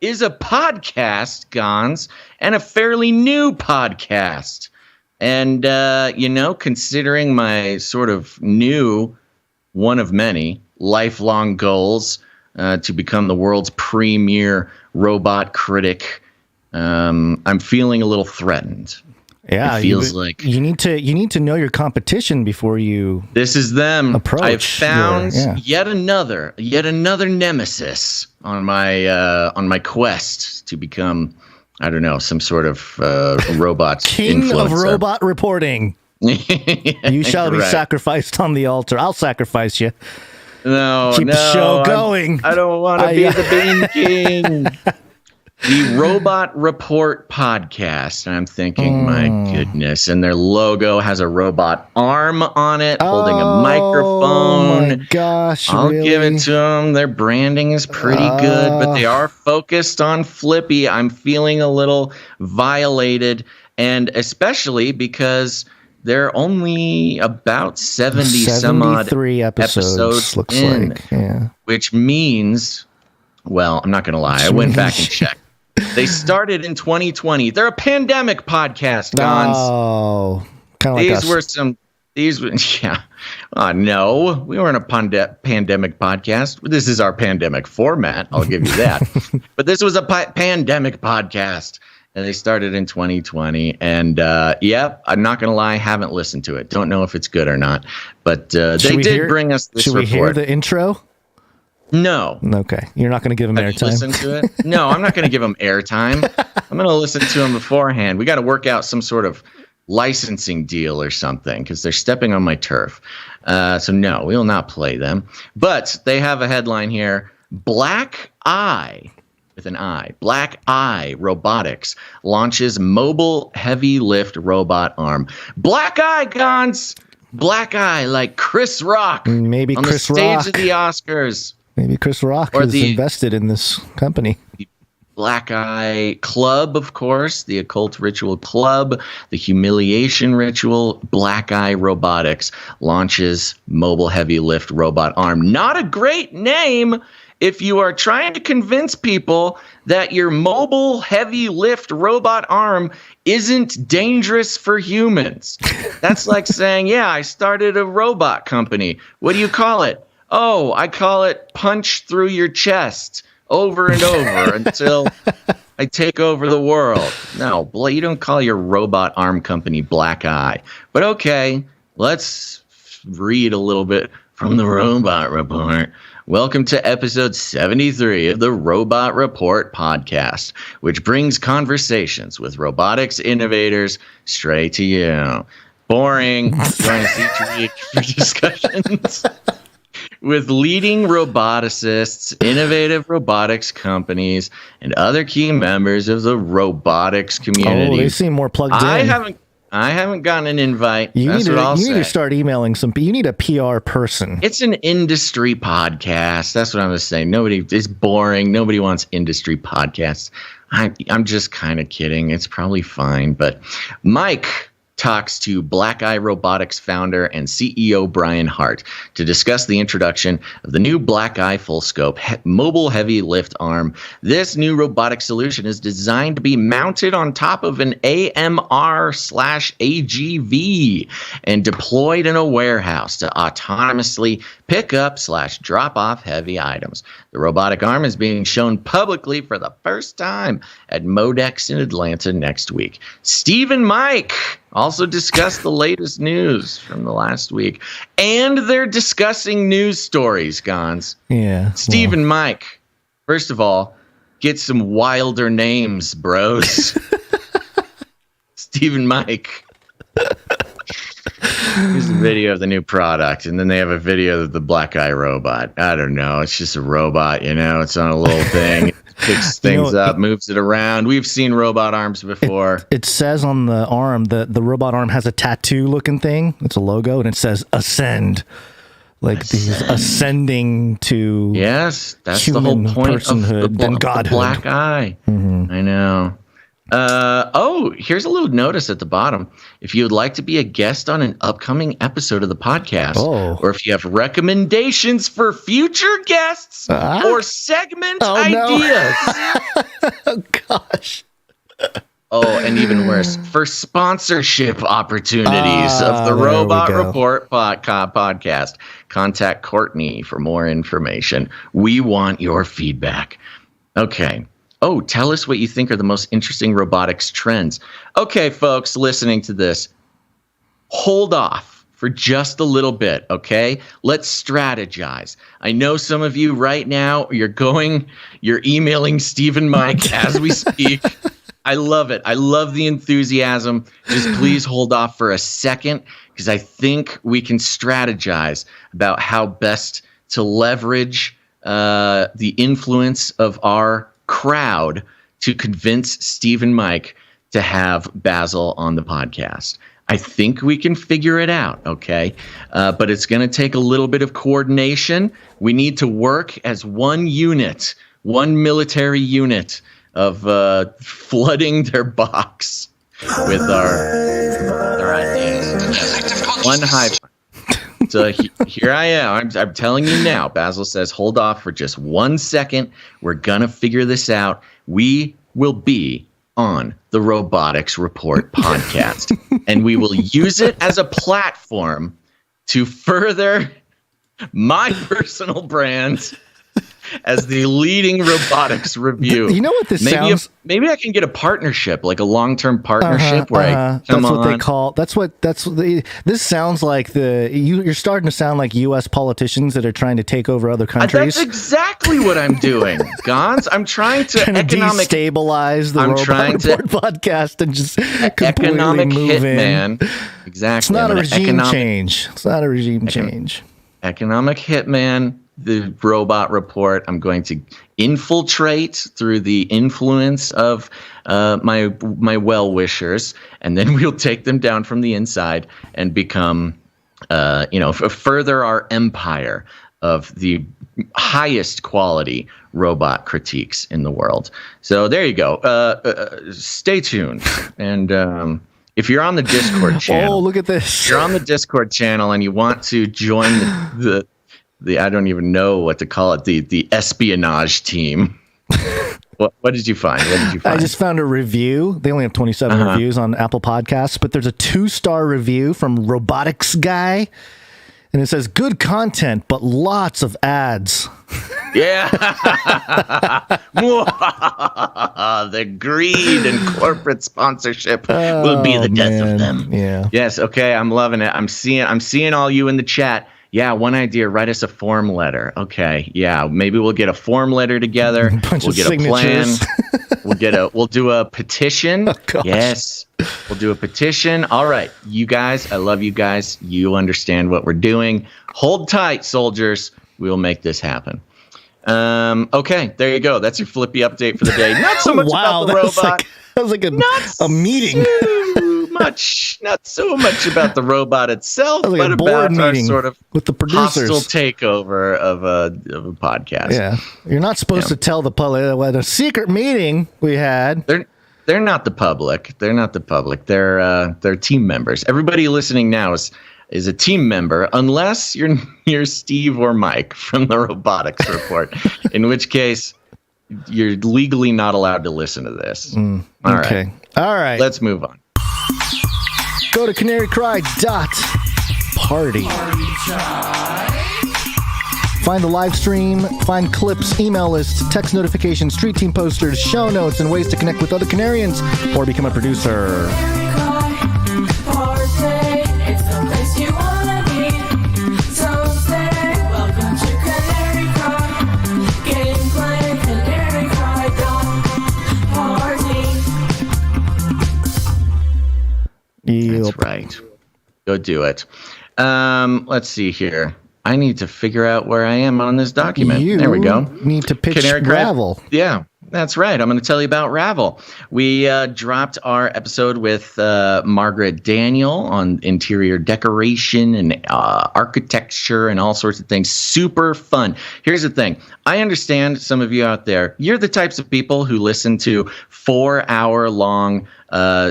is a podcast, Gonz, and a fairly new podcast. And, considering my sort of new, one of many, lifelong goals to become the world's premier robot critic, I'm feeling a little threatened. Yeah, it feels like you need to know your competition before you. This is them. Approach. I've found yet another nemesis on my quest to become, I don't know, some sort of robot king influencer. of robot reporting. You shall be sacrificed on the altar. I'll sacrifice you. No, keep the show going. I don't want to be the Bean King. The Robot Report podcast. And I'm thinking, my goodness. And their logo has a robot arm on it holding a microphone. Oh, my gosh. I'll really? give it to them. Their branding is pretty good, but they are focused on FLIPPY. I'm feeling a little violated, and especially because they're only about 70 some odd episodes looks in, like. Yeah. which means, well, I'm not going to lie. I went back and checked. They started in 2020. They're a pandemic podcast, Gonz. Oh, kind of like us. Yeah. No, we weren't a pandemic podcast. This is our pandemic format. I'll give you that. But this was a pandemic podcast. And they started in 2020. And I'm not going to lie, haven't listened to it. Don't know if it's good or not. But they did bring us this report. Should we hear the intro? No. Okay. You're not going to give them airtime? Listen to it? No, I'm not going to give them airtime. I'm going to listen to them beforehand. We got to work out some sort of licensing deal or something because they're stepping on my turf. So no, we will not play them. But they have a headline here: Black Eye, with an I, Black Eye Robotics launches mobile heavy lift robot arm. Black Eye, Gonz. Black Eye, like Chris Rock. Maybe on Chris the stage Rock of the Oscars. Maybe Chris Rock is invested in this company. Black Eye Club, of course, the Occult Ritual Club, the Humiliation Ritual. Black Eye Robotics launches mobile heavy lift robot arm. Not a great name if you are trying to convince people that your mobile heavy lift robot arm isn't dangerous for humans. That's like saying, yeah, I started a robot company. What do you call it? Oh, I call it punch through your chest over and over until I take over the world. No, you don't call your robot arm company Black Eye. But okay, let's read a little bit from the Robot Report. Welcome to episode 73 of the Robot Report podcast, which brings conversations with robotics innovators straight to you. Boring. Join us each week for discussions with leading roboticists, innovative robotics companies, and other key members of the robotics community. Oh, they seem more plugged in. I haven't gotten an invite. You need to start emailing some. You need a PR person. It's an industry podcast. That's what I'm saying. It's boring. Nobody wants industry podcasts. I'm just kind of kidding. It's probably fine. But Mike talks to Black Eye Robotics founder and CEO Brian Hart to discuss the introduction of the new Black Eye full scope mobile heavy lift arm. This new robotic solution is designed to be mounted on top of an AMR/AGV and deployed in a warehouse to autonomously pick up / drop off heavy items. The robotic arm is being shown publicly for the first time at MoeFactz in Atlanta next week. Steve and Mike also discuss the latest news from the last week. And they're discussing news stories, Gonz. Yeah. Steve and Mike, first of all, get some wilder names, bros. Steve and Mike. Here's the video of the new product, and then they have a video of the Black Eye robot. I don't know. It's just a robot, It's on a little thing. It picks things up, moves it around. We've seen robot arms before. It says on the arm, the robot arm has a tattoo-looking thing. It's a logo, and it says "Ascend." He's ascending to that's the whole point personhood, of the Black Eye. Mm-hmm. I know. Here's a little notice at the bottom. If you would like to be a guest on an upcoming episode of the podcast, or if you have recommendations for future guests or segment ideas. No. Oh, gosh. Oh, and even worse, for sponsorship opportunities of the Robot Report podcast, contact Courtney for more information. We want your feedback. Okay. Oh, tell us what you think are the most interesting robotics trends. Okay, folks, listening to this, hold off for just a little bit, okay? Let's strategize. I know some of you right now, you're emailing Steve and Mike as we speak. I love it. I love the enthusiasm. Just please hold off for a second, because I think we can strategize about how best to leverage the influence of our crowd to convince Steve and Mike to have Basil on the podcast. I think we can figure it out, okay? But it's going to take a little bit of coordination. We need to work as one unit, one military unit of flooding their box with our ideas. One hive mind. So here I am. I'm telling you now. Basil says, hold off for just 1 second. We're going to figure this out. We will be on the Robotics Report podcast, and we will use it as a platform to further my personal brand as the leading robotics review. You know what this sounds? Maybe I can get a partnership, like a long-term partnership where I come that's what on. they call. This sounds like you're starting to sound like U.S. politicians that are trying to take over other countries. That's exactly what I'm doing, Gonz. I'm trying to destabilize the Robot Report podcast and just completely economic move hitman. in. Exactly. It's not a regime change. It's not a regime change. Economic hitman. The Robot Report. I'm going to infiltrate through the influence of my well-wishers, and then we'll take them down from the inside and become, further our empire of the highest quality robot critiques in the world. So there you go. Stay tuned. And if you're on the Discord channel, look at this. If you're on the Discord channel and you want to join the I don't even know what to call it, the espionage team. What did you find? I just found a review. They only have 27 reviews on Apple Podcasts, but there's a 2-star review from Robotics Guy, and it says, good content, but lots of ads. Yeah. The greed and corporate sponsorship will be the death of them. Yeah. Yes, okay, I'm loving it. I'm seeing all you in the chat. Yeah, one idea, write us a form letter. Okay, yeah, maybe we'll get a form letter together. We'll get a plan. We'll do a petition. Oh, yes, we'll do a petition. All right, you guys, I love you guys. You understand what we're doing. Hold tight, soldiers. We will make this happen. Okay, there you go. That's your Flippy update for the day. Not so much about the robot. That was like a meeting. Not so much about the robot itself, like but about our sort of with the producers. Hostile takeover of a podcast. Yeah, you're not supposed to tell the public what a secret meeting we had. They're not the public. They're not the public. They're team members. Everybody listening now is a team member, unless you're Steve or Mike from the Robotics Report, in which case you're legally not allowed to listen to this. All right. Let's move on. Go to CanaryCry.Party. Find the live stream, find clips, email lists, text notifications, street team posters, show notes, and ways to connect with other Canarians or become a producer. That's right. Go do it. Let's see here. I need to figure out where I am on this document. There we go. Need to pitch Ravel. Yeah, that's right. I'm going to tell you about Ravel. We dropped our episode with Margaret Daniel on interior decoration and architecture and all sorts of things. Super fun. Here's the thing. I understand some of you out there, you're the types of people who listen to 4-hour-long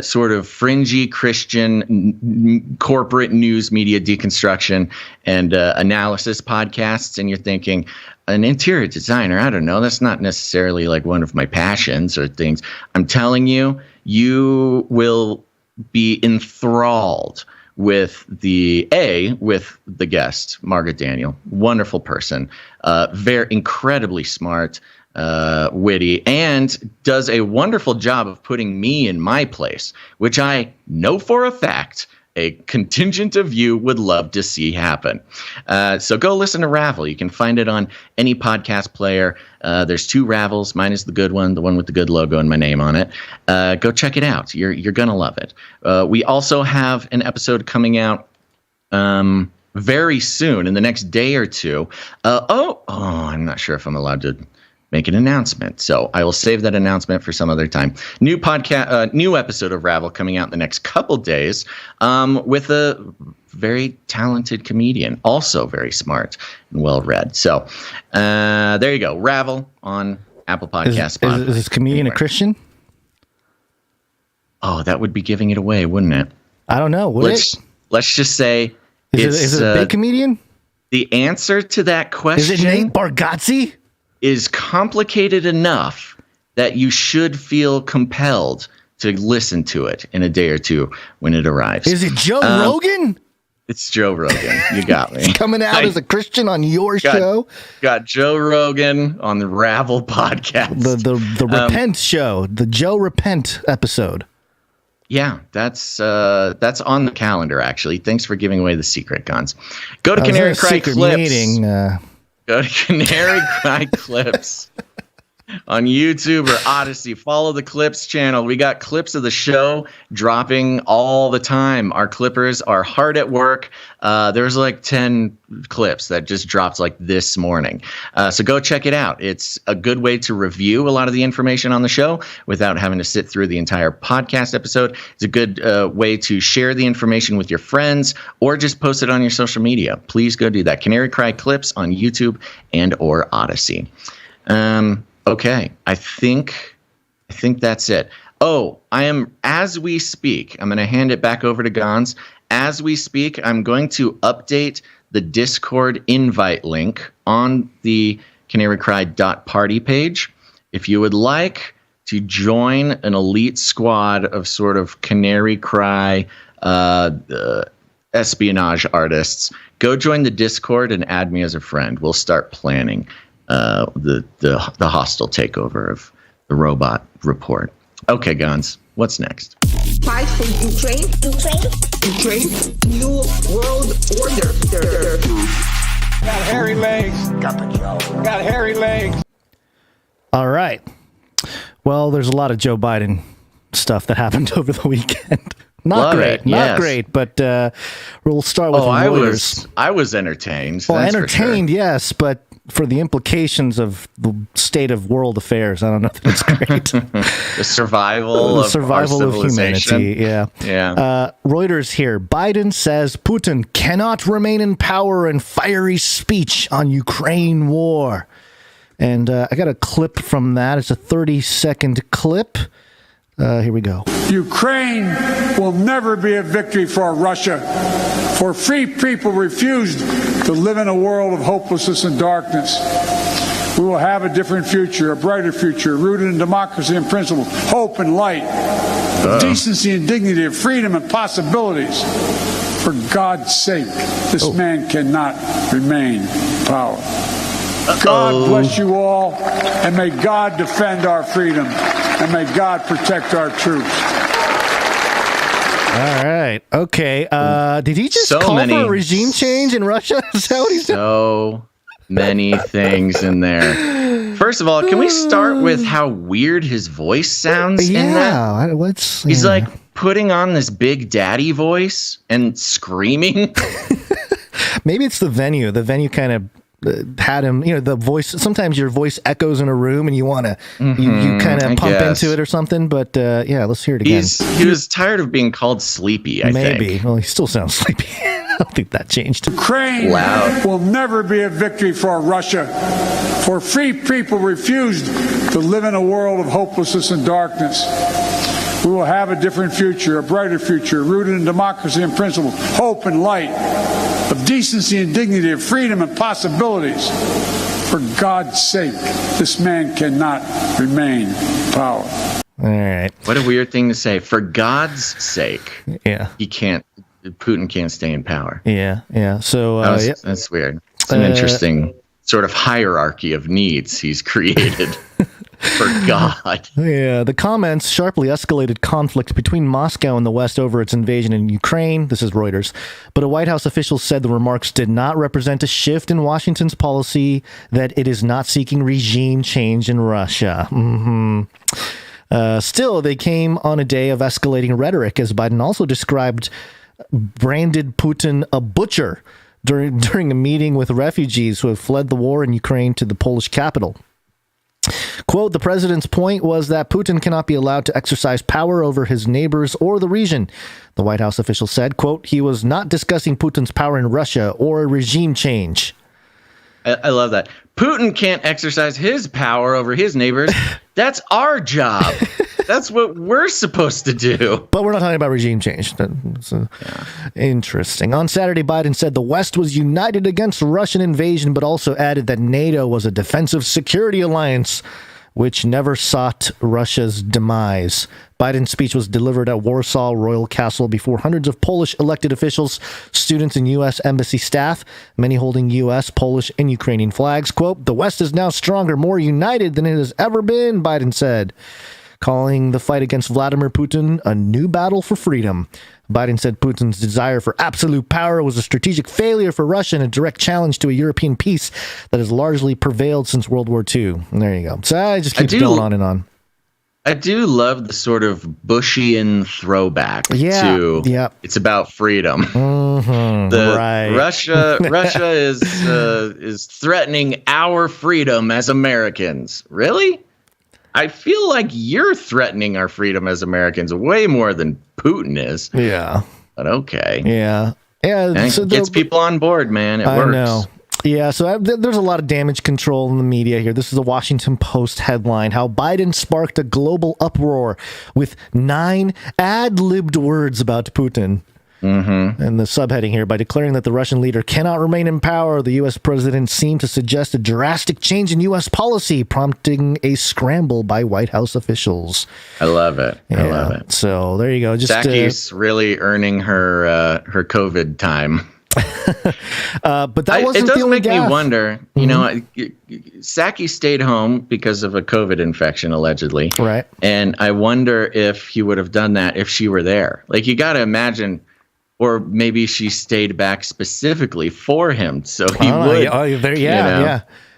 sort of fringy Christian corporate news media deconstruction and analysis podcasts, and you're thinking, an interior designer, I don't know, that's not necessarily like one of my passions or things. I'm telling you, you will be enthralled with the guest, Margaret Daniel. Wonderful person, very incredibly smart, witty, and does a wonderful job of putting me in my place, which I know for a fact a contingent of you would love to see happen. So go listen to Ravel. You can find it on any podcast player. There's 2 Ravels. Mine is the good one, the one with the good logo and my name on it. Go check it out. You're going to love it. We also have an episode coming out very soon, in the next day or two. I'm not sure if I'm allowed to make an announcement. So I will save that announcement for some other time. New episode of Ravel coming out in the next couple days with a very talented comedian, also very smart and well-read. So there you go. Ravel on Apple Podcasts. Is this comedian a Christian? Oh, that would be giving it away, wouldn't it? I don't know. Let's just say is it a big comedian? The answer to that question is it Nate Bargatze? Is complicated enough that you should feel compelled to listen to it in a day or two when it arrives. Is it Joe Rogan? It's Joe Rogan. You got me. He's coming out as a Christian on your show. Got Joe Rogan on the Ravel podcast. The Repent show, the Joe Repent episode. Yeah, that's on the calendar, actually. Thanks for giving away the secret, Gonz. Go to CanaryCry.Clips. Go to CanaryCry.Clips on YouTube or Odyssey. Follow the Clips channel. We got clips of the show dropping all the time. Our clippers are hard at work. There's like 10 clips that just dropped like this morning. So go check it out. It's a good way to review a lot of the information on the show without having to sit through the entire podcast episode. It's a good way to share the information with your friends or just post it on your social media. Please go do that. CanaryCry.Clips on YouTube and or Odyssey. Okay, I think that's it. Oh, as we speak, I'm going to hand it back over to Gonz. As we speak, I'm going to update the Discord invite link on the CanaryCry.Party page. If you would like to join an elite squad of sort of Canary Cry espionage artists, go join the Discord and add me as a friend. We'll start planning the hostile takeover of the robot report. Okay, Gonz, what's next? Fight for Ukraine. New world order. Got hairy legs. Got hairy legs. All right. Well, there's a lot of Joe Biden stuff that happened over the weekend. Not great, but we'll start with Reuters. I was entertained. Well, entertained, yes, but for the implications of the state of world affairs, I don't know if that's great. The survival of humanity. Yeah. Reuters here. Biden says Putin cannot remain in power in fiery speech on Ukraine war. And I got a clip from that. It's a 30-second clip. Here we go. Ukraine will never be a victory for Russia, for free people refused to live in a world of hopelessness and darkness. We will have a different future, a brighter future, rooted in democracy and principle, hope and light, decency and dignity, of freedom and possibilities. For God's sake, this man cannot remain in power. God bless you all, and may God defend our freedom, and may God protect our troops. All right. Okay. Did he just call for a regime change in Russia? Is that what he's doing? So many things in there. First of all, can we start with how weird his voice sounds in that? He's like putting on this Big Daddy voice and screaming. Maybe it's the venue. The venue kind of had him, the voice. Sometimes your voice echoes in a room and you want to, you kind of pump into it or something. But let's hear it again. He was tired of being called sleepy, I think. Maybe. Well, he still sounds sleepy. I don't think that changed. Ukraine will never be a victory for Russia, for free people refused to live in a world of hopelessness and darkness. We will have a different future, a brighter future, rooted in democracy and principle, hope and light, of decency and dignity, of freedom and possibilities. For God's sake, this man cannot remain in power. All right. What a weird thing to say. For God's sake. Yeah. Putin can't stay in power. Yeah. So that's weird. It's an interesting sort of hierarchy of needs he's created. For God. Yeah, the comments sharply escalated conflict between Moscow and the West over its invasion in Ukraine. This is Reuters. But a White House official said the remarks did not represent a shift in Washington's policy, that it is not seeking regime change in Russia. Still, they came on a day of escalating rhetoric, as Biden also branded Putin a butcher during a meeting with refugees who have fled the war in Ukraine to the Polish capital. Quote, the president's point was that Putin cannot be allowed to exercise power over his neighbors or the region. The White House official said, quote, he was not discussing Putin's power in Russia or regime change. I love that. Putin can't exercise his power over his neighbors. That's our job. That's what we're supposed to do. But we're not talking about regime change. Interesting. On Saturday, Biden said the West was united against Russian invasion, but also added that NATO was a defensive security alliance which never sought Russia's demise. Biden's speech was delivered at Warsaw Royal Castle before hundreds of Polish elected officials, students, and U.S. embassy staff, many holding U.S., Polish, and Ukrainian flags. Quote, the West is now stronger, more united than it has ever been, Biden said, calling the fight against Vladimir Putin a new battle for freedom. Biden said Putin's desire for absolute power was a strategic failure for Russia and a direct challenge to a European peace that has largely prevailed since World War II. And there you go. So I just keep going on and on. I do love the sort of Bushian throwback to it's about freedom. Russia is threatening our freedom as Americans. Really? I feel like you're threatening our freedom as Americans way more than Putin is. Yeah. But okay. Yeah. Yeah. And it gets people on board, man. It works. I know. Yeah, so there's a lot of damage control in the media here. This is a Washington Post headline, how Biden sparked a global uproar with 9 ad-libbed words about Putin. Mm-hmm. And the subheading here, by declaring that the Russian leader cannot remain in power, the U.S. president seemed to suggest a drastic change in U.S. policy, prompting a scramble by White House officials. I love it. I love it. So there you go. Saki's really earning her COVID time. But that wasn't the only gaffe. It does make me wonder, you know, Psaki stayed home because of a COVID infection, allegedly. Right. And I wonder if he would have done that if she were there. Like, you got to imagine, or maybe she stayed back specifically for him. So he would.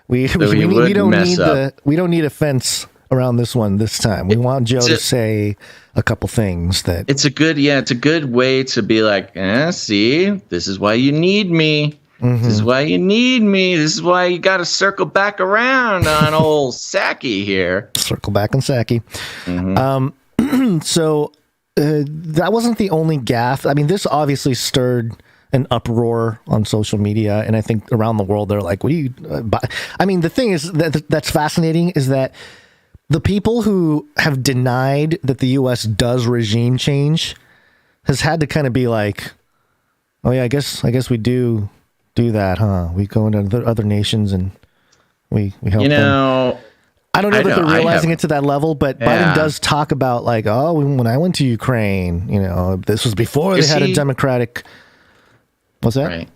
We don't need a fence around this time. We want Joe to say a couple things that it's a good way to be like, see, this is why you need me. Mm-hmm. This is why you need me. This is why you got to circle back around on old Psaki here. Circle back on Psaki. Mm-hmm. So that wasn't the only gaffe. I mean, this obviously stirred an uproar on social media, and I think around the world they're like, "What do you?" I mean, the thing is that's fascinating is that the people who have denied that the U.S. does regime change has had to kind of be like, "Oh yeah, I guess we do that, huh? We go into other nations and we help them." I don't know that they're realizing it to that level, but Biden does talk about like, "Oh, when I went to Ukraine, this was before they had a democratic." What's that? Right.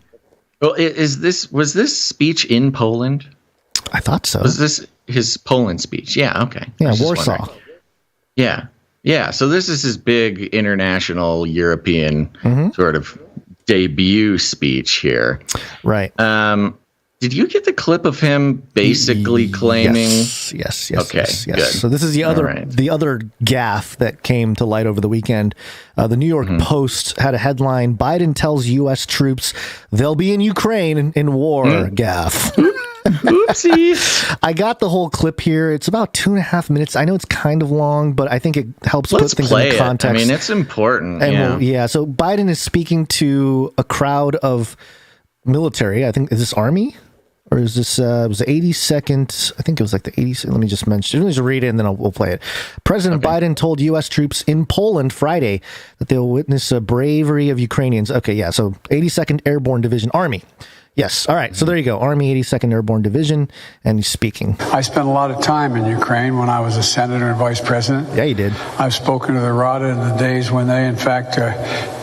Well, was this speech in Poland? I thought so. Was this his Poland speech? Yeah. Okay. Yeah, Warsaw. Yeah. Yeah. So this is his big international European sort of debut speech here. Right. Did you get the clip of him basically claiming? Yes. Okay. Yes. Good. So this is the other gaffe that came to light over the weekend. The New York Post had a headline: Biden tells U.S. troops they'll be in Ukraine in war. Gaffe. Oopsies. I got the whole clip here. It's about 2.5 minutes. I know it's kind of long, but I think it helps put things in context. I mean, it's important. And so Biden is speaking to a crowd of military. I think, is this Army? Or is this, it was the 82nd, I think it was like the 80th, let me just read it and then we'll play it. President Biden told U.S. troops in Poland Friday that they'll witness a bravery of Ukrainians. Okay, yeah, so 82nd Airborne Division, Army. Yes, all right, so there you go, Army 82nd Airborne Division, and he's speaking. I spent a lot of time in Ukraine when I was a senator and vice president. Yeah, you did. I've spoken to the Rada in the days when they, in fact,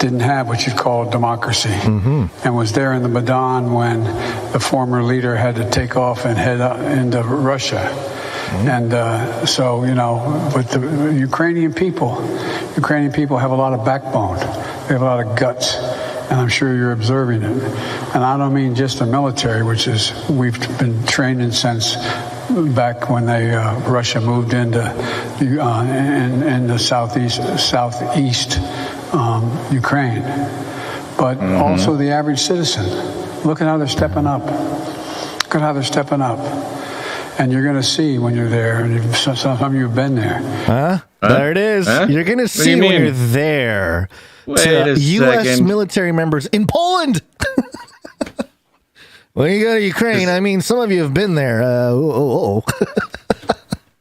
didn't have what you'd call a democracy, and was there in the Maidan when the former leader had to take off and head into Russia. And so, but the Ukrainian people have a lot of backbone. They have a lot of guts. And I'm sure you're observing it. And I don't mean just the military, which is we've been training since back when Russia moved into in the southeast Ukraine, but also the average citizen. Look at how they're stepping up. Look at how they're stepping up. And you're going to see when you're there, and some of you have been there. There it is. You're going to see when you're there. Wait a U.S. second. military members in Poland. When you go to Ukraine, I mean, some of you have been there.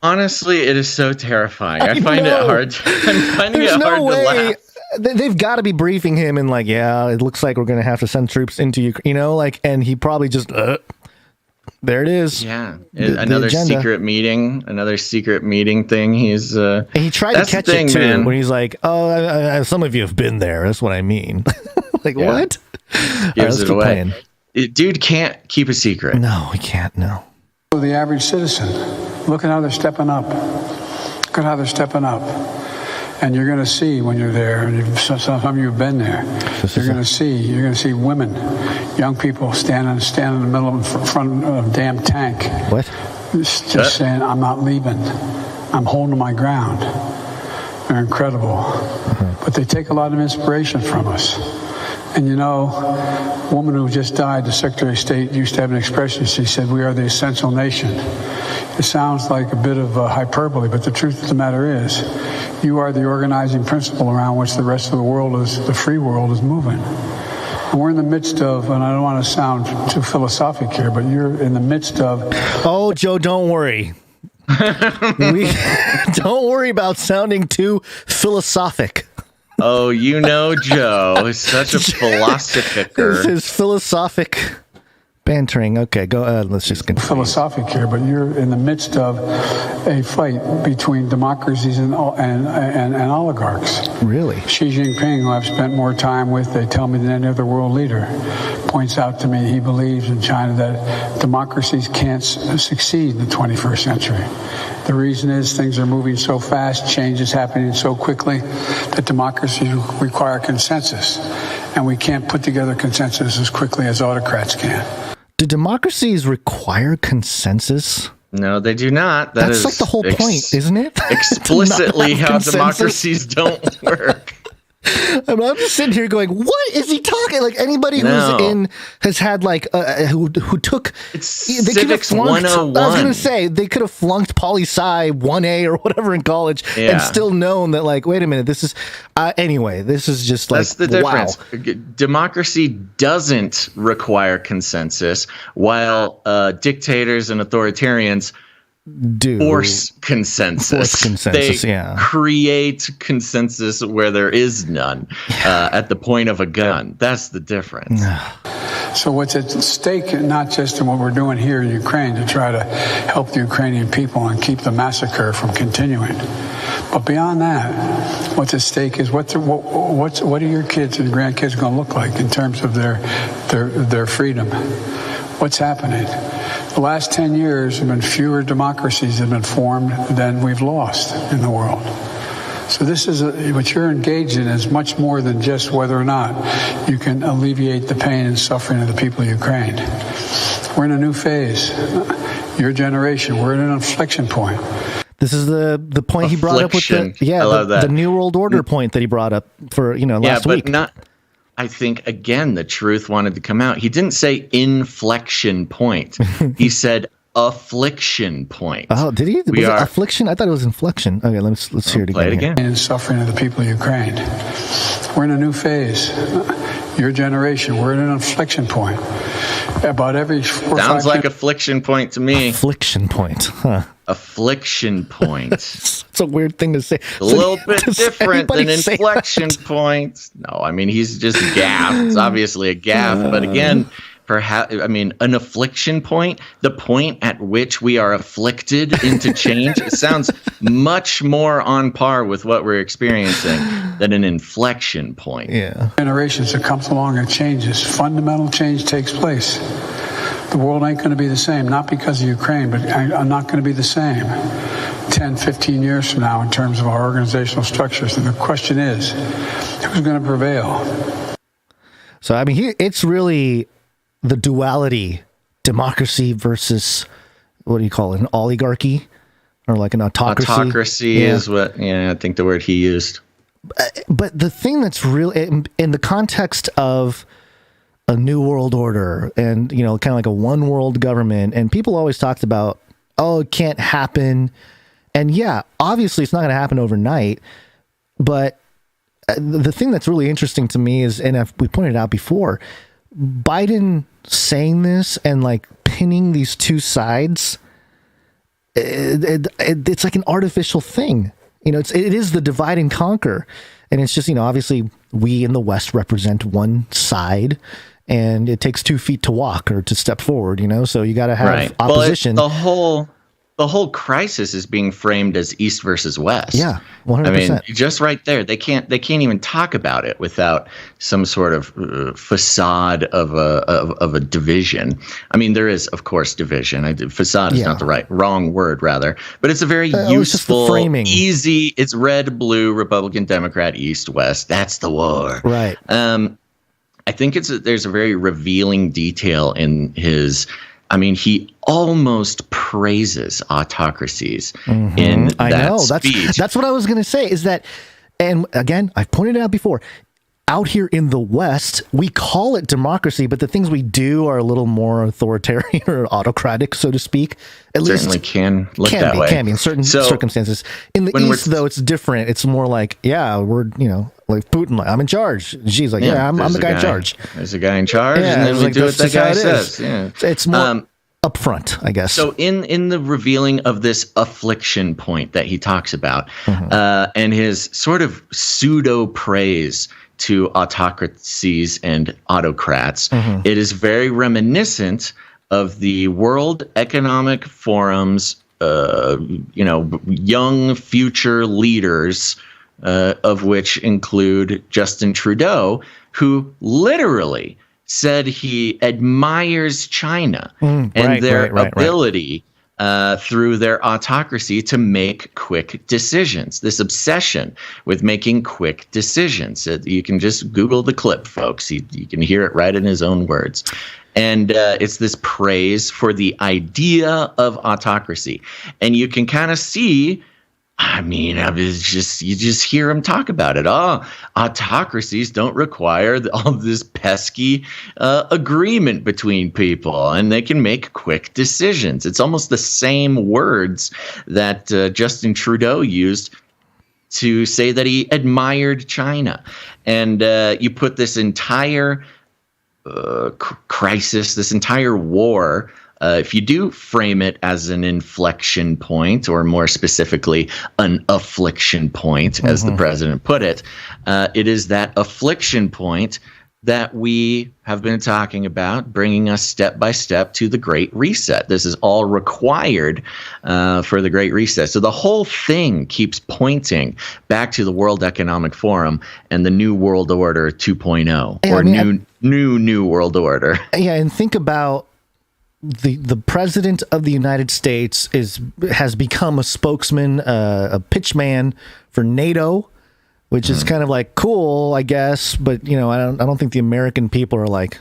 Honestly, it is so terrifying. I'm finding it hard to laugh. They've got to be briefing him and like, yeah, it looks like we're going to have to send troops into Ukraine, and he probably just, there it is. Yeah. Another secret meeting thing. And he tried to catch it too, man. When he's like, oh, some of you have been there. That's what I mean. Like, what? Gives it away. Dude can't keep a secret. No, he can't. No. The average citizen, look at how they're stepping up. Look at how they're stepping up. And you're going to see when you're there, and some of you have been there. You're going to see women, young people standing in the middle of front of a damn tank. What? Just saying, I'm not leaving. I'm holding my ground. They're incredible. But they take a lot of inspiration from us. And a woman who just died, the Secretary of State, used to have an expression. She said, "We are the essential nation." It sounds like a bit of hyperbole, but the truth of the matter is, you are the organizing principle around which the rest of the world the free world is moving. And we're in the midst of, and I don't want to sound too philosophic here, but you're in the midst of... Oh, Joe, don't worry. Don't worry about sounding too philosophic. Oh, Joe is such a philosophicer. This is philosophic bantering. Okay, go ahead. Let's just continue. Philosophic here, but you're in the midst of a fight between democracies and oligarchs. Really? Xi Jinping, who I've spent more time with, they tell me, than any other world leader, points out to me he believes in China that democracies can't succeed in the 21st century. The reason is things are moving so fast, change is happening so quickly that democracies require consensus, and we can't put together consensus as quickly as autocrats can. Do democracies require consensus? No, they do not. That's like the whole point, isn't it? Explicitly how democracies don't work. I'm just sitting here going, what is he talking? Like anybody who's has had like who took Civics 101. I was going to say they could have flunked poli-sci 1A or whatever in college and still known that like, wait a minute, this is anyway, this is just like, that's the difference. Wow. Democracy doesn't require consensus, while dictators and authoritarians force consensus. They create consensus where there is none at the point of a gun. That's the difference. So what's at stake, not just in what we're doing here in Ukraine to try to help the Ukrainian people and keep the massacre from continuing, but beyond that, what's at stake is what are your kids and grandkids going to look like in terms of their freedom? What's happening? The last 10 years have been fewer democracies have been formed than we've lost in the world. So this is what you're engaged in is much more than just whether or not you can alleviate the pain and suffering of the people of Ukraine. We're in a new phase. Your generation, we're at an inflection point. This is the point he brought up with the New World Order point that he brought up for last week. I think, again, the truth wanted to come out. He didn't say inflection point. He said affliction point. Oh, did he? Was it affliction? I thought it was inflection. Okay, let's hear it again. Play it again. And suffering of the people of Ukraine. We're in a new phase. Your generation, we're at an inflection point. About every 4 or 5 Sounds like affliction point to me. Affliction point, huh? Affliction point. It's a weird thing to say. A little bit different than inflection point. No, I mean, he's just gaffed. It's obviously a gaff. But again, an affliction point, the point at which we are afflicted into change, it sounds much more on par with what we're experiencing than an inflection point. Yeah. Generations that comes along and changes. Fundamental change takes place. The world ain't going to be the same, not because of Ukraine, but I'm not going to be the same 10, 15 years from now in terms of our organizational structures. And the question is, who's going to prevail? So, I mean, it's really the duality, democracy versus, what do you call it, an oligarchy or like an autocracy? Autocracy is what, I think the word he used. But the thing that's really, in the context of a new world order and, kind of like a one world government, and people always talked about oh, it can't happen. And yeah, obviously it's not going to happen overnight. But the thing that's really interesting to me is, and we pointed out before, Biden saying this and like pinning these two sides, it's like an artificial thing. You know, it is the divide and conquer. And it's just, you know, obviously we in the West represent one side, and it takes 2 feet to walk or to step forward, you know, so you got to have opposition. Well, the whole crisis is being framed as East versus West. Yeah, 100%. I mean, just right there, they can't even talk about it without some sort of facade of a division. I mean, there is, of course, division. Facade is not the wrong word, rather, but it's a very useful, framing. Easy. It's red, blue, Republican, Democrat, East, West. That's the war, right? I think there's a very revealing detail in his. I mean, he almost praises autocracies in that speech. That's what I was going to say, is that, and again, I've pointed it out before, out here in the West, we call it democracy, but the things we do are a little more authoritarian or autocratic, so to speak. At Certainly least can look that way. Can be in certain circumstances. In the East, though, it's different. It's more like, we're, you know, like Putin, like, I'm in charge. She's like, I'm the guy in charge. There's a guy in charge, and then we do what that guy says. Yeah. It's more upfront, I guess. So in the revealing of this affliction point that he talks about, and his sort of pseudo praise to autocracies and autocrats, it is very reminiscent of the World Economic Forum's, young future leaders, of which include Justin Trudeau, who literally said he admires China and their ability through their autocracy to make quick decisions. This obsession with making quick decisions. You can just Google the clip, folks. You can hear it right in his own words. And it's this praise for the idea of autocracy. And you can kind of see, I mean, you just hear him talk about it. Autocracies don't require all this pesky agreement between people, and they can make quick decisions. It's almost the same words that Justin Trudeau used to say that he admired China. And you put this entire crisis, this entire war, if you do frame it as an inflection point, or more specifically, an affliction point, as the president put it, it is that affliction point that we have been talking about, bringing us step by step to the Great Reset. This is all required for the Great Reset. So the whole thing keeps pointing back to the World Economic Forum and the New World Order 2.0, New World Order. Yeah, and think about the president of the United States has become a spokesman, a pitchman for NATO, which is kind of like cool, I guess. But you know, I don't think the American people are like,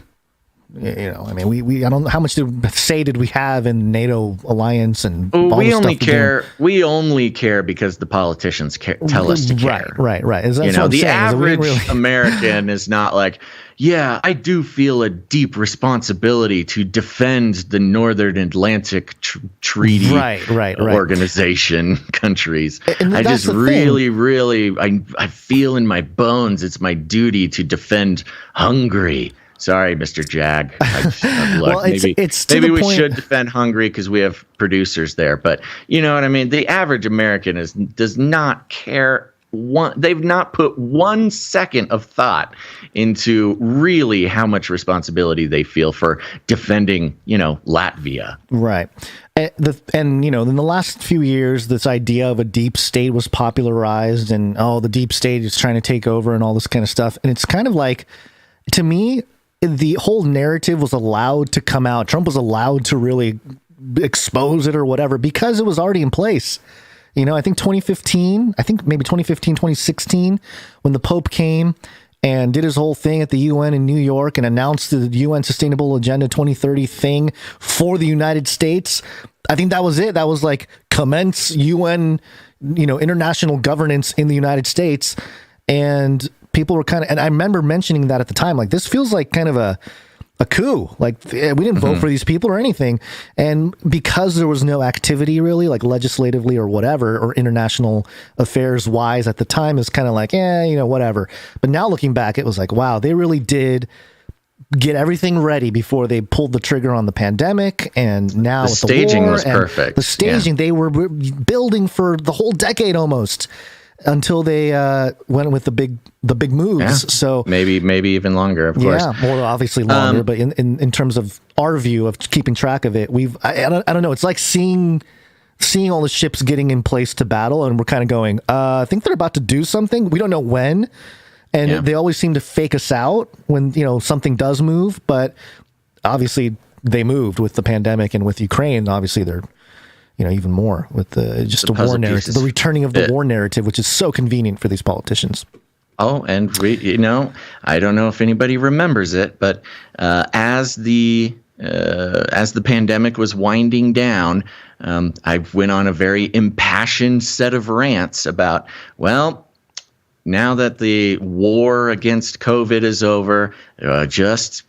you know, I mean, I don't know how much did we have in NATO alliance and all we only care. We only care because the politicians tell us to care. Right. Is that, you know, the average American is not like, yeah, I do feel a deep responsibility to defend the Northern Atlantic Treaty Organization countries. And I just really, I feel in my bones it's my duty to defend Hungary. Sorry, Mr. Jag. Maybe we should defend Hungary because we have producers there. But you know what I mean? The average American does not care. They've not put 1 second of thought into really how much responsibility they feel for defending, you know, Latvia. Right. And you know, in the last few years, this idea of a deep state was popularized, and the deep state is trying to take over and all this kind of stuff. And it's kind of like, to me, the whole narrative was allowed to come out. Trump was allowed to really expose it or whatever because it was already in place. You know, I think 2015, 2016, when the Pope came and did his whole thing at the UN in New York and announced the UN Sustainable Agenda 2030 thing for the United States. I think that was it. That was like commence UN, you know, international governance in the United States. And people were and I remember mentioning that at the time, like, this feels like kind of a a coup. Like, we didn't vote for these people or anything. And because there was no activity really, like legislatively or whatever, or international affairs wise at the time, it's kind of like, whatever. But now looking back, it was like, wow, they really did get everything ready before they pulled the trigger on the pandemic. And now the staging was perfect. The staging, they were building for the whole decade almost, until they went with the big moves. Yeah. So maybe even longer, of course. Yeah, more obviously longer. But in terms of our view of keeping track of it, I don't know. It's like seeing all the ships getting in place to battle, and we're kind of going, I think they're about to do something. We don't know when, and they always seem to fake us out when something does move. But obviously, they moved with the pandemic and with Ukraine. Obviously, they're even more with the war narrative, the returning of the war narrative, which is so convenient for these politicians. Oh, and I don't know if anybody remembers it, but as the pandemic was winding down, I went on a very impassioned set of rants about, well, now that the war against COVID is over, just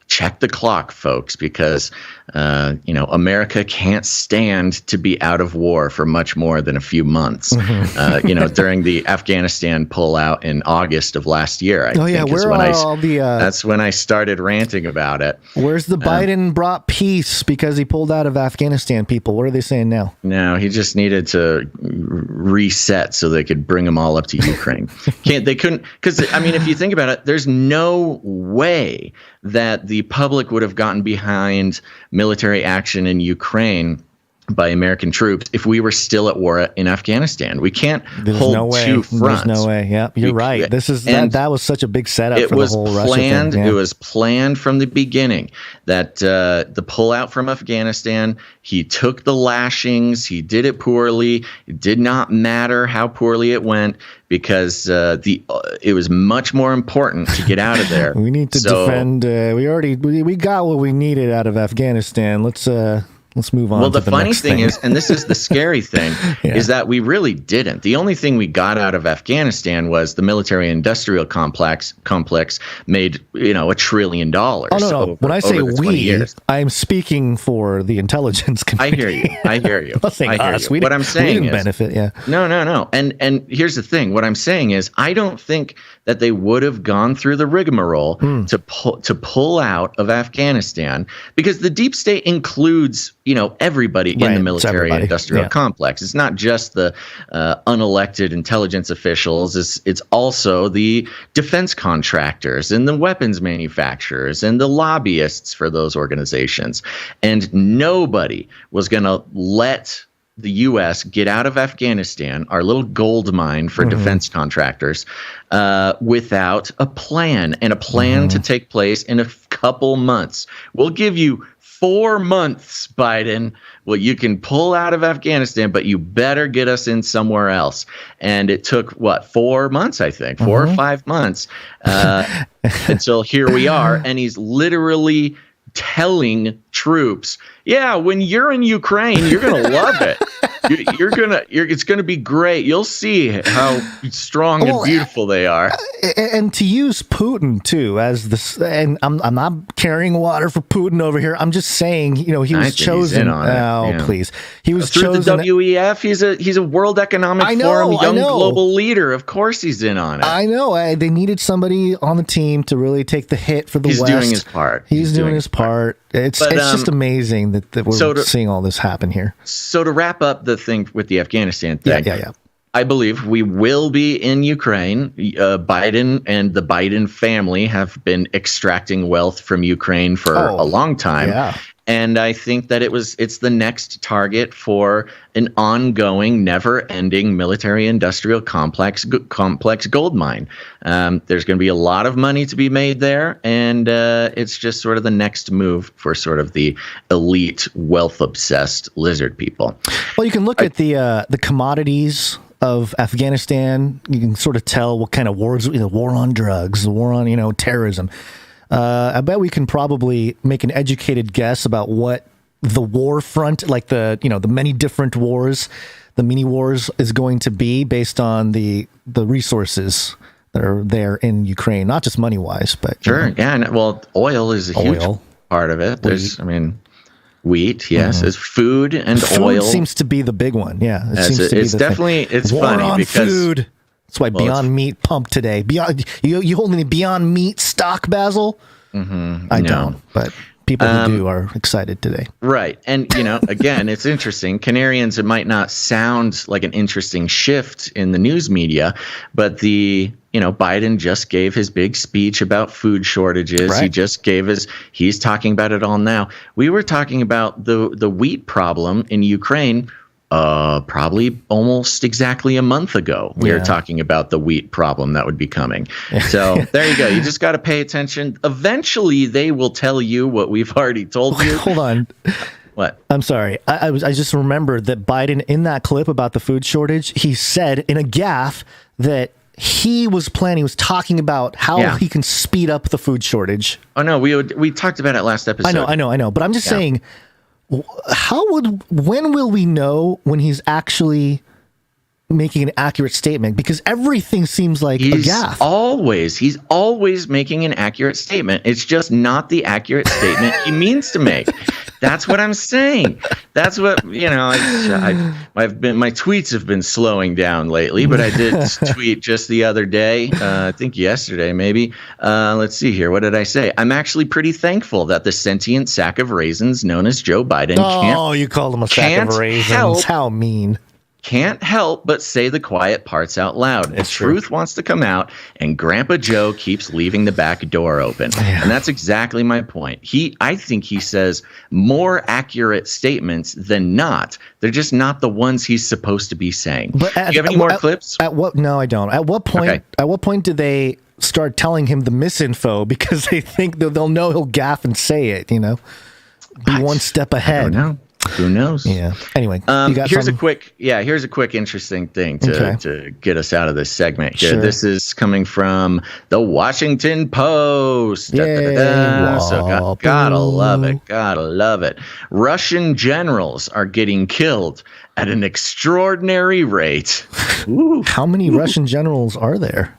check the clock, folks, because America can't stand to be out of war for much more than a few months. During the Afghanistan pullout in August of last year, that's when I started ranting about it. Where's the Biden brought peace because he pulled out of Afghanistan? People, what are they saying now? No, he just needed to reset so they could bring them all up to Ukraine. They couldn't, because if you think about it, there's no way that the public would have gotten behind military action in Ukraine by American troops if we were still at war in Afghanistan. We can't hold two fronts. There's no way. Yeah, you're right. That was such a big setup for the whole Russia thing. Yeah. It was planned from the beginning that the pullout from Afghanistan, he took the lashings, he did it poorly. It did not matter how poorly it went, because it was much more important to get out of there. We need to defend. We got what we needed out of Afghanistan. Let's move on. Well, the funny thing is, and this is the scary thing, is that we really didn't. The only thing we got out of Afghanistan was the military-industrial complex made, $1 trillion. Oh, no. When I say we, I'm speaking for the intelligence community. I hear you. I'm saying us. What I'm saying we didn't benefit. Yeah. No. And here's the thing. What I'm saying is, I don't think that they would have gone through the rigmarole to pull out of Afghanistan, because the deep state includes everybody in the military-industrial complex. It's not just the unelected intelligence officials. It's also the defense contractors and the weapons manufacturers and the lobbyists for those organizations. And nobody was going to let the U.S. get out of Afghanistan, our little gold mine for defense contractors, without a plan, and a plan to take place in a couple months. We'll give you 4 months, Biden. Well, you can pull out of Afghanistan, but you better get us in somewhere else. And it took, 4 months, I think, 4 or 5 months until here we are. And he's literally telling troops, when you're in Ukraine, you're going to love it. It's going to be great. You'll see how strong and beautiful they are. And to use Putin too as this, and I'm not carrying water for Putin over here. I'm just saying, he was chosen. Please, he was through chosen. The WEF. He's a World Economic Forum young global leader. Of course, he's in on it. I know. They needed somebody on the team to really take the hit for the West. He's doing his part. He's doing his part. It's just amazing that we're seeing all this happen here. So to wrap up the thing with the Afghanistan thing, yeah. I believe we will be in Ukraine. Biden and the Biden family have been extracting wealth from Ukraine for a long time. Yeah. And I think that it's the next target for an ongoing, never-ending military-industrial complex gold mine. There's going to be a lot of money to be made there, and it's just sort of the next move for sort of the elite, wealth-obsessed lizard people. Well, you can look at the commodities of Afghanistan. You can sort of tell what kind of wars, the war on drugs, the war on terrorism. I bet we can probably make an educated guess about what the war front, like the many different wars, the mini wars, is going to be based on the resources that are there in Ukraine, not just money wise, but sure. Yeah. And, well, oil is a huge part of it. There's, wheat, yes, is food and oil. Food seems to be the big one. Yeah, it's definitely it's War funny on because food. That's why Beyond Meat pumped today. Beyond, you hold any Beyond Meat stock, Basil? I don't, but people who do are excited today. Right. And, again, it's interesting. Canarians, it might not sound like an interesting shift in the news media, but Biden just gave his big speech about food shortages. Right. He just gave he's talking about it all now. We were talking about the wheat problem in Ukraine probably almost exactly a month ago. We were talking about the wheat problem that would be coming. So there you go. You just got to pay attention. Eventually, they will tell you what we've already told you. Hold on. What? I'm sorry. I just remembered that Biden, in that clip about the food shortage, he said in a gaffe that he was talking about how he can speed up the food shortage. Oh, no, we talked about it last episode. I know. But I'm just saying, when will we know when he's actually making an accurate statement? Because everything seems like a gaffe. He's always making an accurate statement. It's just not the accurate statement he means to make. That's what I'm saying. That's what, my tweets have been slowing down lately, but I did tweet just the other day, I think yesterday maybe. Let's see here. What did I say? I'm actually pretty thankful that the sentient sack of raisins known as Joe Biden you called him a sack of raisins. How mean. Can't help but say the quiet parts out loud. The truth wants to come out, and Grandpa Joe keeps leaving the back door open. Yeah. And that's exactly my point. I think he says more accurate statements than not. They're just not the ones he's supposed to be saying. But do you have any more clips? No, I don't. At what point? Okay. At what point do they start telling him the misinfo because they think they'll know he'll gaffe and say it? Be one step ahead. I don't know. Who knows? Yeah. Anyway, here's a quick interesting thing to get us out of this segment here. Sure. This is coming from the Washington Post. So gotta love it. Russian generals are getting killed at an extraordinary rate. How many Russian generals are there?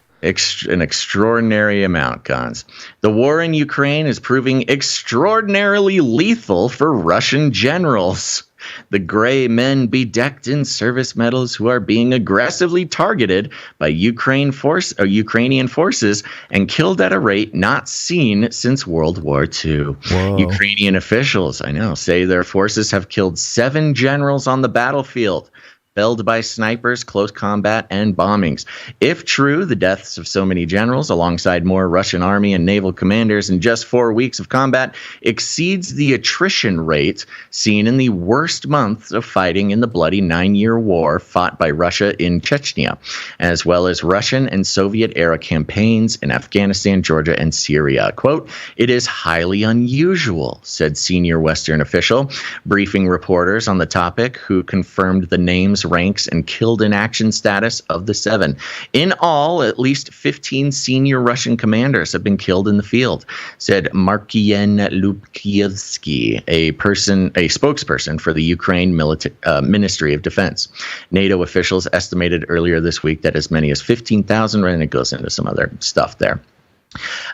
An extraordinary amount, Gonz. The war in Ukraine is proving extraordinarily lethal for Russian generals. The gray men bedecked in service medals who are being aggressively targeted by Ukrainian forces and killed at a rate not seen since World War II. Whoa. Ukrainian officials, say their forces have killed 7 generals on the battlefield, felled by snipers, close combat, and bombings. If true, the deaths of so many generals, alongside more Russian army and naval commanders in just 4 weeks of combat, exceeds the attrition rate seen in the worst months of fighting in the bloody 9-year war fought by Russia in Chechnya, as well as Russian and Soviet-era campaigns in Afghanistan, Georgia, and Syria. Quote, "It is highly unusual," said senior Western official, briefing reporters on the topic, who confirmed the names, ranks, and killed in action status of the 7. In all, at least 15 senior Russian commanders have been killed in the field, said Markian Lubkievsky, a spokesperson for the Ukraine Ministry of Defense. NATO officials estimated earlier this week that as many as 15,000, and it goes into some other stuff there.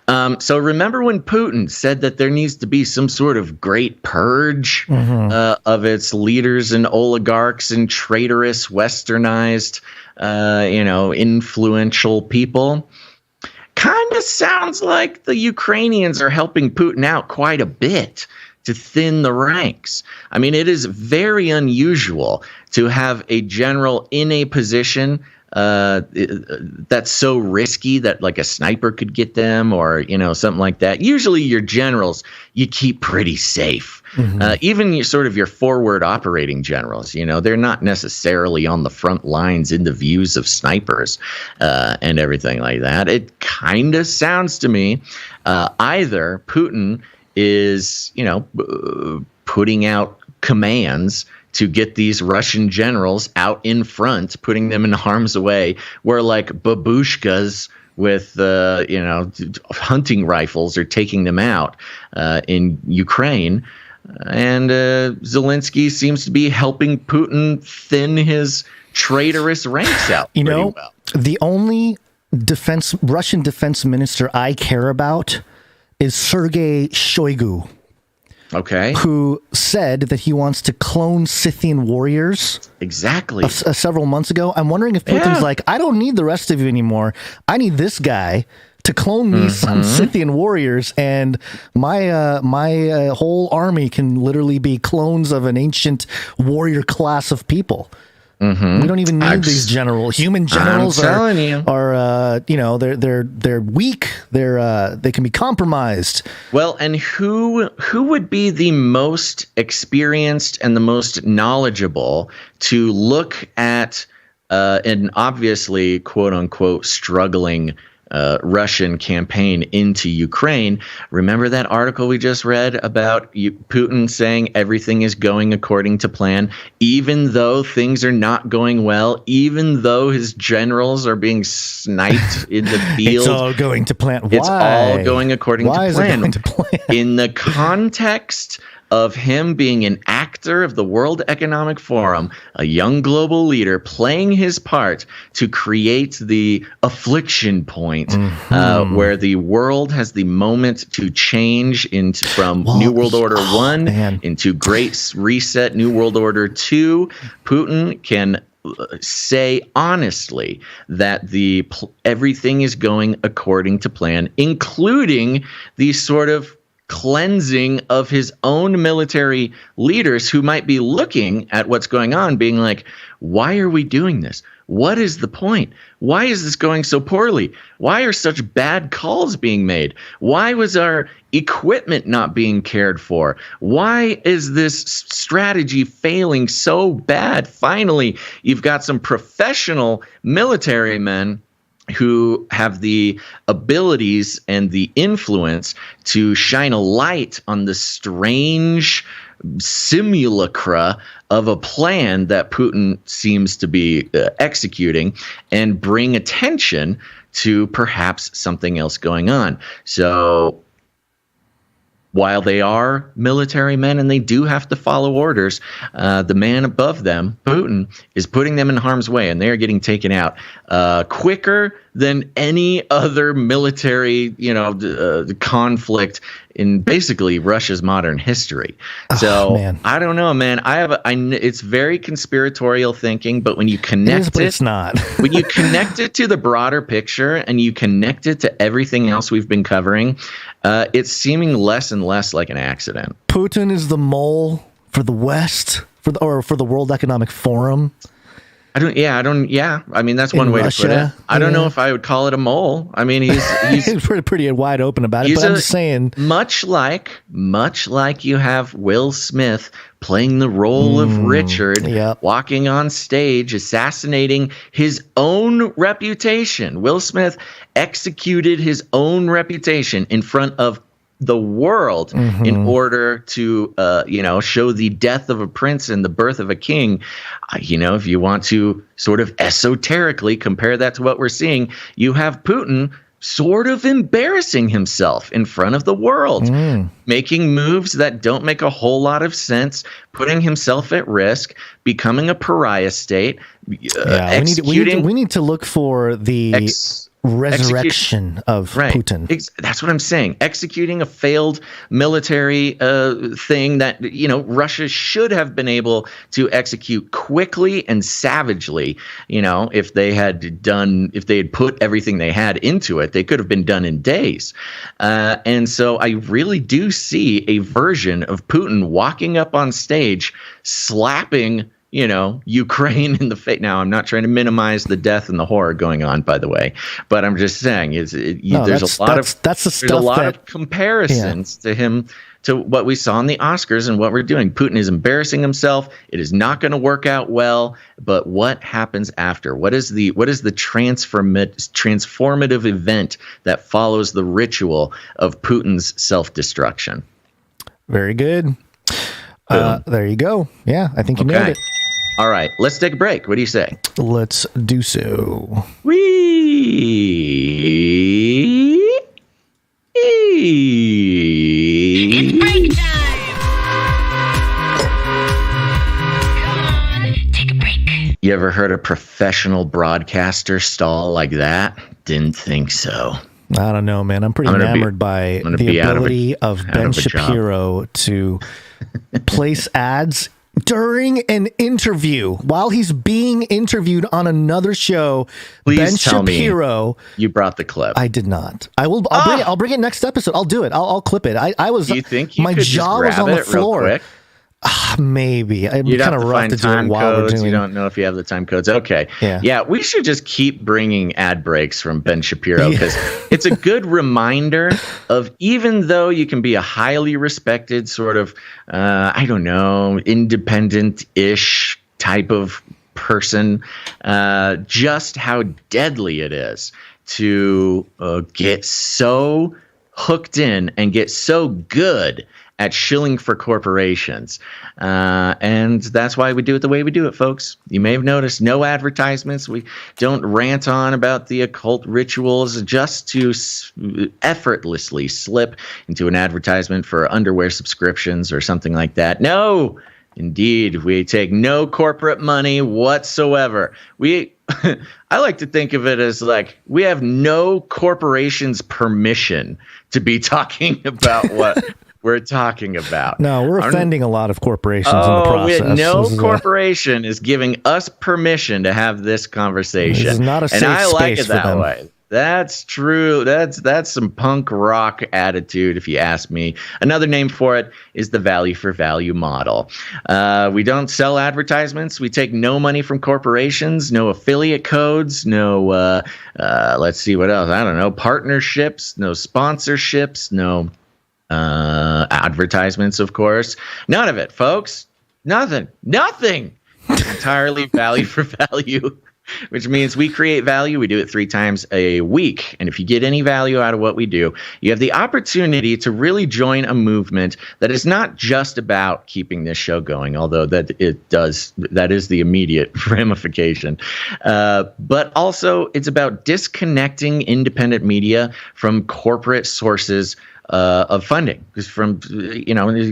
So remember when Putin said that there needs to be some sort of great purge of its leaders and oligarchs and traitorous, westernized, influential people? Kind of sounds like the Ukrainians are helping Putin out quite a bit to thin the ranks. I mean, it is very unusual to have a general in a position that's so risky that like a sniper could get them, or something like that. Usually your generals you keep pretty safe. Even your forward operating generals, they're not necessarily on the front lines in the views of snipers and everything like that. It kind of sounds to me either Putin is putting out commands to get these Russian generals out in front, putting them in harm's way, where like babushkas with hunting rifles are taking them out in Ukraine. And Zelensky seems to be helping Putin thin his traitorous ranks out pretty well. The only Russian defense minister I care about is Sergei Shoigu. Okay. Who said that he wants to clone Scythian warriors. Exactly. Several months ago. I'm wondering if Putin's like, I don't need the rest of you anymore. I need this guy to clone me some Scythian warriors, and my whole army can literally be clones of an ancient warrior class of people. We don't even need these human generals. They're weak. They can be compromised. Well, and who would be the most experienced and the most knowledgeable to look at an obviously quote unquote struggling Russian campaign into Ukraine? Remember that article we just read about Putin saying everything is going according to plan, even though things are not going well, even though his generals are being sniped in the field. It's all going to plan. Why? It's all going according to plan. Why is it going to plan? In the context of him being an actor of the World Economic Forum, a young global leader playing his part to create the affliction point where the world has the moment to change from New World Order 1 into Great Reset, New World Order 2. Putin can say honestly that everything is going according to plan, including the sort of cleansing of his own military leaders who might be looking at what's going on being like, why are we doing this? What is the point? Why is this going so poorly? Why are such bad calls being made? Why was our equipment not being cared for? Why is this strategy failing so bad? Finally, you've got some professional military men who have the abilities and the influence to shine a light on the strange simulacra of a plan that Putin seems to be executing and bring attention to perhaps something else going on. So while they are military men and they do have to follow orders, the man above them, Putin, is putting them in harm's way, and they are getting taken out quicker than any other military, conflict in basically Russia's modern history. So I don't know, man. It's very conspiratorial thinking, but when you connect it's not. When you connect it to the broader picture and you connect it to everything else we've been covering, it's seeming less and less like an accident. Putin is the mole for the West, for the World Economic Forum. I mean, that's one way to put it. I don't know if I would call it a mole. I mean, he's pretty wide open about it, but I'm just saying. Much like you have Will Smith playing the role of Richard, walking on stage, assassinating his own reputation. Will Smith executed his own reputation in front of the world in order to, show the death of a prince and the birth of a king. If you want to sort of esoterically compare that to what we're seeing, you have Putin sort of embarrassing himself in front of the world, making moves that don't make a whole lot of sense, putting himself at risk, becoming a pariah state. We need to look for the resurrection of Putin. That's what I'm saying. Executing a failed military thing that Russia should have been able to execute quickly and savagely. If they had put everything they had into it, they could have been done in days. And so I really do see a version of Putin walking up on stage, slapping Ukraine in the face. Now, I'm not trying to minimize the death and the horror going on, by the way, but I'm just saying there's a lot of comparisons to him, to what we saw in the Oscars and what we're doing. Putin is embarrassing himself. It is not going to work out well. But what happens after? What is the transformative event that follows the ritual of Putin's self-destruction? Very good. There you go. Yeah, I think you nailed it. All right, let's take a break. What do you say? Let's do so. It's break time! Come on, take a break. You ever heard a professional broadcaster stall like that? Didn't think so. I don't know, man. I'm pretty enamored by the ability of Ben Shapiro to place ads during an interview while he's being interviewed on another show. Please Ben tell Shapiro, me you brought the clip. I did not. I'll bring it next episode. I'll do it. I'll clip it. I was. Do you think you my could jaw just grab was on the it real floor. quick? Maybe. It'd be You'd kind have of to rough find to do it time while we're codes. doing. You don't know if you have the time codes. Okay. Yeah. We should just keep bringing ad breaks from Ben Shapiro because it's a good reminder of, even though you can be a highly respected sort of, I don't know, independent-ish type of person, just how deadly it is to get so hooked in and get so good at shilling for corporations. And that's why we do it the way we do it, folks. You may have noticed no advertisements. We don't rant on about the occult rituals just to effortlessly slip into an advertisement for underwear subscriptions or something like that. No, indeed, we take no corporate money whatsoever. I like to think of it as like we have no corporation's permission to be talking about what we're talking about. No, we're offending a lot of corporations in the process. No corporation is giving us permission to have this conversation. This is not a safe and I like space it that for them. way. That's true. That's some punk rock attitude, if you ask me. Another name for it is the value for value model. We don't sell advertisements. We take no money from corporations, no affiliate codes, no, let's see what else. I don't know, partnerships, no sponsorships, no advertisements, of course. None of it, folks. Nothing. Entirely value for value. Which means we create value. We do it 3 times a week. And if you get any value out of what we do, you have the opportunity to really join a movement that is not just about keeping this show going, although that is the immediate ramification. But also it's about disconnecting independent media from corporate sources of funding. Because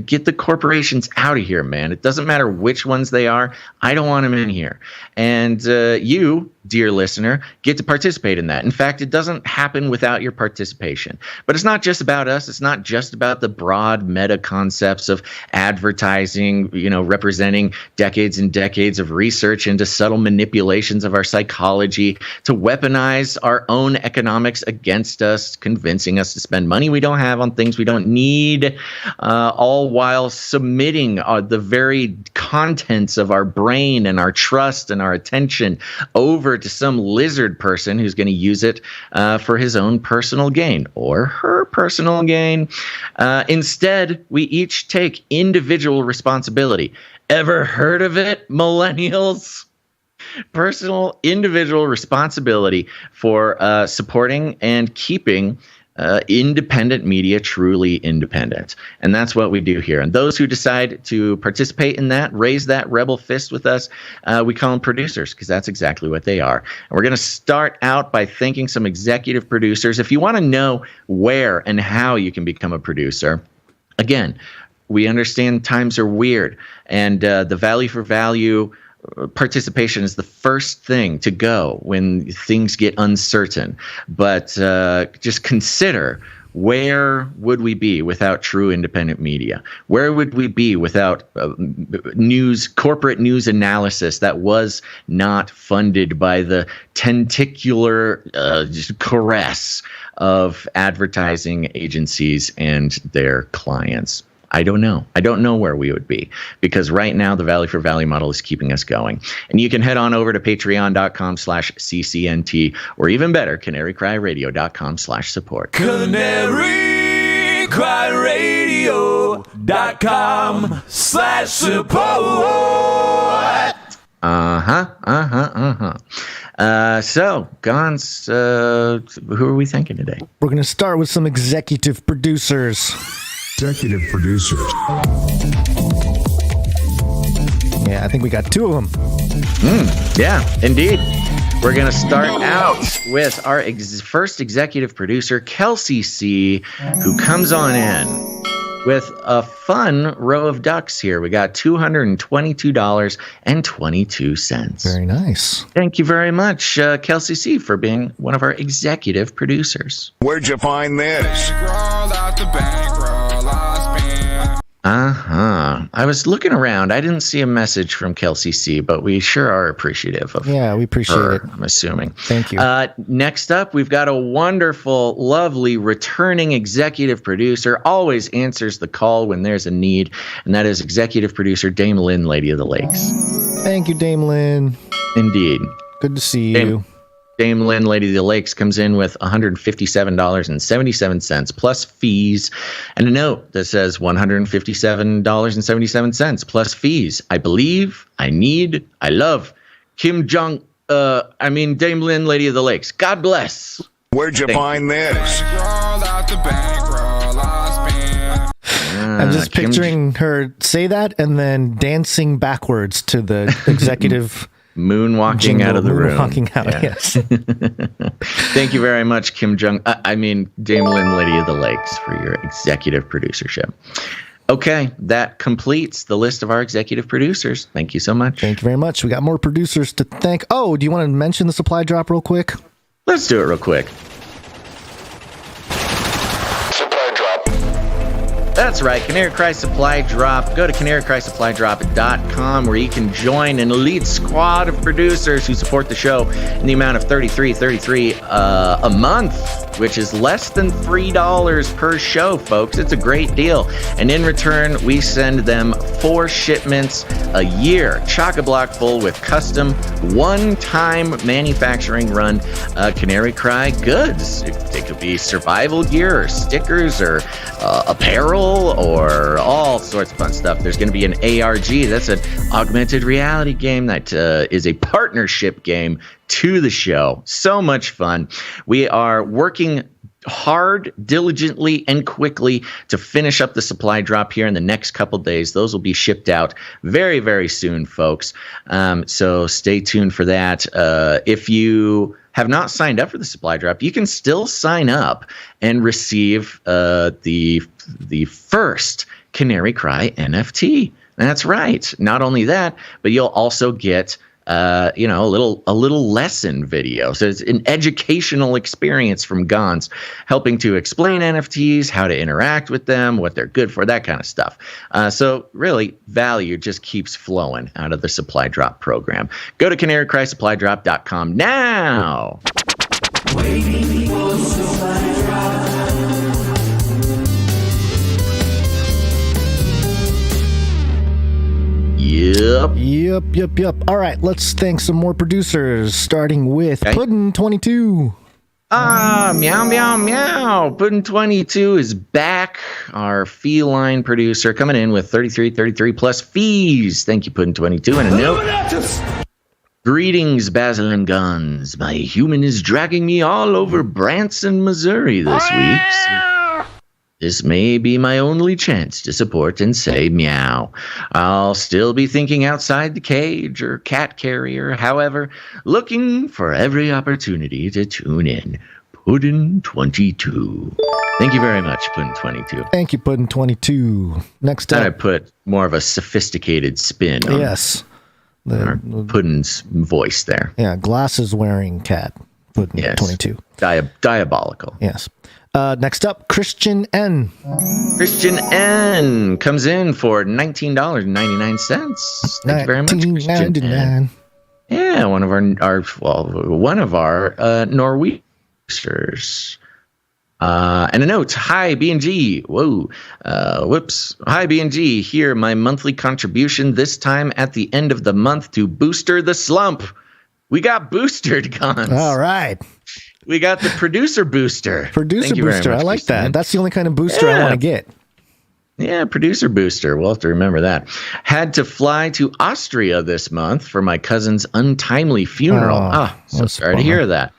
get the corporations out of here, man. It doesn't matter which ones they are. I don't want them in here. And you, dear listener, get to participate in that. In fact, it doesn't happen without your participation. But it's not just about us. It's not just about the broad meta concepts of advertising, representing decades and decades of research into subtle manipulations of our psychology to weaponize our own economics against us, convincing us to spend money we don't have on things we don't need, all while submitting the very contents of our brain and our trust and our attention over to some lizard person who's going to use it for his own personal gain or her personal gain. Instead, we each take individual responsibility. Ever heard of it, millennials? Personal, individual responsibility for supporting and keeping independent media truly independent. And that's what we do here. And those who decide to participate in that, raise that rebel fist with us, we call them producers, because that's exactly what they are. And we're going to start out by thanking some executive producers. If you want to know where and how you can become a producer, again, we understand times are weird, and the value for value participation is the first thing to go when things get uncertain. But just consider, where would we be without true independent media? Where would we be without corporate news analysis that was not funded by the tentacular caress of advertising agencies and their clients? I don't know. I don't know where we would be, because right now the value for value model is keeping us going. And you can head on over to patreon.com/CCNT, or even better, CanaryCryRadio.com/support. CanaryCryRadio.com/support. So, Gonz, who are we thinking today? We're going to start with some executive producers. Executive producers. Yeah, I think we got 2 of them. Yeah, indeed. We're going to start out with our first executive producer, Kelsey C., who comes on in with a fun row of ducks here. We got $222.22. Very nice. Thank you very much, Kelsey C., for being one of our executive producers. Where'd you find this? I was looking around. I didn't see a message from Kelsey C., but we sure are appreciative of we appreciate her, it. I'm assuming. Thank you. Next up, we've got a wonderful, lovely, returning executive producer. Always answers the call when there's a need, and that is executive producer Dame Lynn, Lady of the Lakes. Thank you, Dame Lynn. Indeed. Good to see you. Dame Lynn, Lady of the Lakes, comes in with $157.77 plus fees, and a note that says $157.77 plus fees. I believe, I need, I love Dame Lynn, Lady of the Lakes. God bless. Where'd you find this? I'm just picturing her say that and then dancing backwards to the executive moonwalking jingle, out of the room. Moonwalking out, yes. Thank you very much, Dame Lynn, Lady of the Lakes, for your executive producership. Okay, that completes the list of our executive producers. Thank you so much. Thank you very much. We got more producers to thank. Oh, do you want to mention the supply drop real quick? Let's do it real quick. That's right, CanaryCry Supply Drop. Go to CanaryCry.Supply.com where you can join an elite squad of producers who support the show in the amount of $33 a month, which is less than $3 per show, folks. It's a great deal. And in return, we send them 4 shipments a year, chock-a-block full with custom one-time manufacturing run Canary Cry goods. It could be survival gear or stickers or apparel or all sorts of fun stuff. There's going to be an ARG. That's an augmented reality game that is a partnership game to the show. So much fun. We are working hard, diligently, and quickly to finish up the supply drop here in the next couple days. Those will be shipped out very, very soon, folks. So stay tuned for that. If you have not signed up for the supply drop, you can still sign up and receive the first Canary Cry NFT. That's right. Not only that, but you'll also get a little lesson video. So it's an educational experience from Gonz, helping to explain NFTs, how to interact with them, what they're good for, that kind of stuff. So really, value just keeps flowing out of the supply drop program. Go to CanaryCry.Supply.com now. Waiting for supply drop. Yep. All right, let's thank some more producers, starting with Puddin22. Meow. Puddin22 is back. Our feline producer coming in with $33 plus fees. Thank you, Puddin22. And a note. Greetings, Basil and Gonz. My human is dragging me all over Branson, Missouri this week. This may be my only chance to support and say meow. I'll still be thinking outside the cage or cat carrier, however, looking for every opportunity to tune in. Puddin22. Thank you very much, Puddin22. Thank you, Puddin22. Next up. I put more of a sophisticated spin on Puddin's voice there. Yeah, glasses wearing cat. Puddin22. Yes. Diabolical. Yes. Next up, Christian N. Christian N comes in for $19.99. Thank you very much, Christian N. Yeah, one of our Norwegians. And a note. Hi, B&G. Whoa. Hi, B&G. Here, my monthly contribution, this time at the end of the month to booster the slump. We got boosted, Gonz. All right. We got the producer booster. Producer booster. I like that. That's the only kind of booster I want to get. Yeah, producer booster. We'll have to remember that. Had to fly to Austria this month for my cousin's untimely funeral. So sorry to hear that.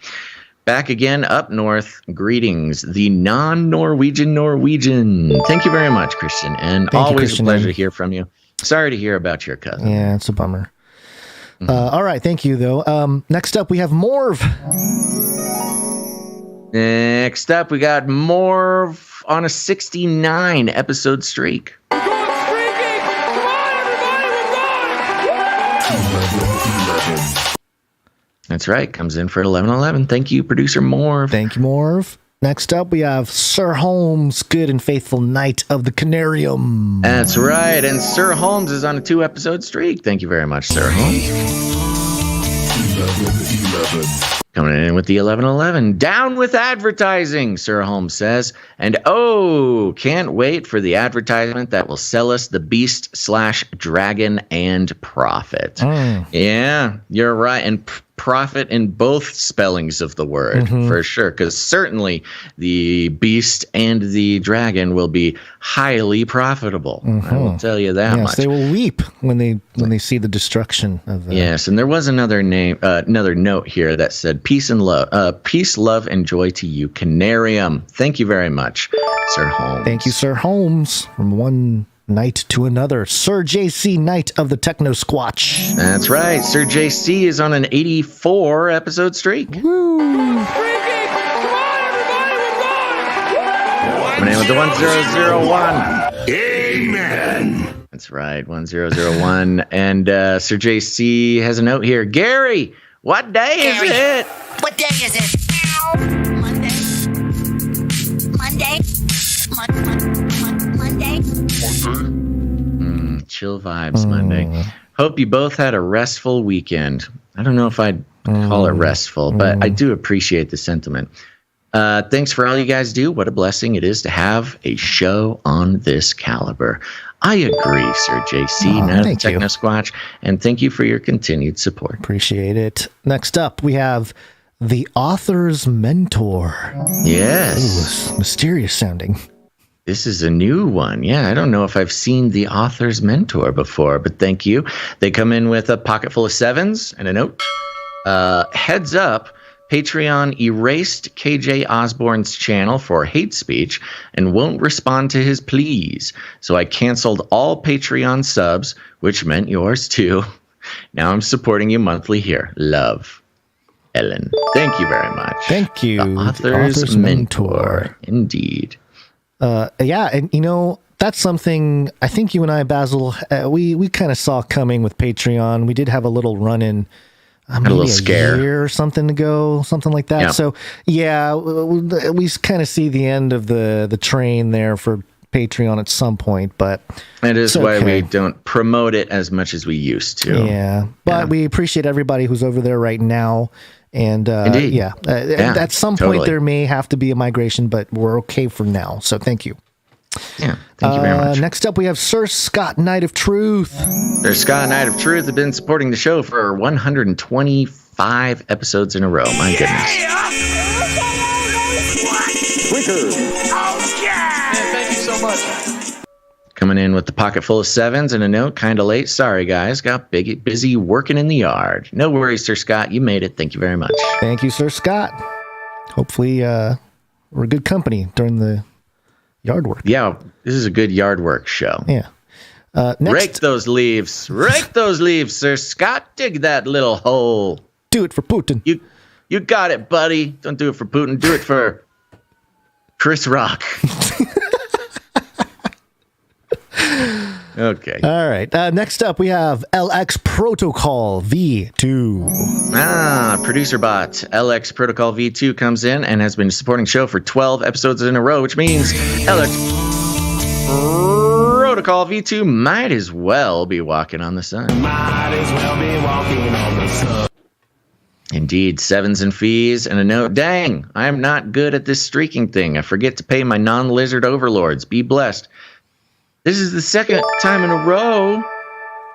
Back again up north. Greetings, the non-Norwegian Norwegian. Thank you very much, Christian. And always a pleasure to hear from you. Sorry to hear about your cousin. Yeah, it's a bummer. All right, thank you, though. Next up, we have Morv. Next up, we got Morv off on a 69 episode streak. That's right. Comes in for 1111. Thank you, producer Morv. Thank you, Morv. Next up, we have Sir Holmes, good and faithful knight of the Canarium. That's right. And Sir Holmes is on a 2-episode streak. Thank you very much, Sir Holmes. 11. Coming in with the 1111. Down with advertising, Sir Holmes says. And can't wait for the advertisement that will sell us the beast/dragon and profit. Yeah, you're right. And profit in both spellings of the word, for sure. Because certainly the beast and the dragon will be highly profitable. I will tell you that much. They will weep when they see the destruction of. Yes, and there was another note here that said peace, love, and joy to you, Canarium. Thank you very much, Sir Holmes. Thank you, Sir Holmes. From one knight to another, Sir JC, Knight of the Techno Squatch. That's right. Sir JC is on an 84 episode streak. Woo! My name is the 1001. Amen. That's right, 1001. And Sir JC has a note here. Gary, what day is it? What day is it? Monday. Chill vibes Monday. Hope you both had a restful weekend. I don't know if I'd call it restful, but I do appreciate the sentiment. Thanks for all you guys do. What a blessing it is to have a show on this caliber. I agree, Sir JC, Knight of the Techno Squatch, and thank you for your continued support. Appreciate it. Next up, we have the author's mentor. Yes. Ooh, mysterious sounding. This is a new one. Yeah, I don't know if I've seen the author's mentor before, but thank you. They come in with a pocket full of 7s and a note. Heads up, Patreon erased KJ Osborne's channel for hate speech and won't respond to his pleas. So I canceled all Patreon subs, which meant yours too. Now I'm supporting you monthly here. Love, Ellen. Thank you very much. Thank you. The author's mentor. Indeed. Yeah, and that's something I think you and I, Basil, we kind of saw coming with Patreon. We did have a little run-in, maybe a little scare, year or something ago, something like that. Yeah. So yeah, we kind of see the end of the train there for Patreon at some point, but it is why we don't promote it as much as we used to. Yeah, but we appreciate everybody who's over there right now. And at some point there may have to be a migration, but we're okay for now. So thank you. Yeah, thank you very much. Next up, we have Sir Scott, Knight of Truth. Sir Scott, Knight of Truth, have been supporting the show for 125 episodes in a row. My goodness. Thank you so much. Coming in with the pocket full of 7s and a note. Kind of late. Sorry, guys. Got busy working in the yard. No worries, Sir Scott. You made it. Thank you very much. Thank you, Sir Scott. Hopefully, we're good company during the yard work. Yeah, this is a good yard work show. Yeah. Rake those leaves. Rake those leaves, Sir Scott. Dig that little hole. Do it for Putin. You got it, buddy. Don't do it for Putin. Do it for Chris Rock. Okay. All right. Next up, we have LX Protocol V2. Producer bot LX Protocol V2 comes in and has been supporting the show for 12 episodes in a row, which means LX Protocol V2 might as well be walking on the sun. Might as well be walking on the sun. Indeed, 7s and fees and a note. Dang, I'm not good at this streaking thing. I forget to pay my non-lizard overlords. Be blessed. This is the second time in a row,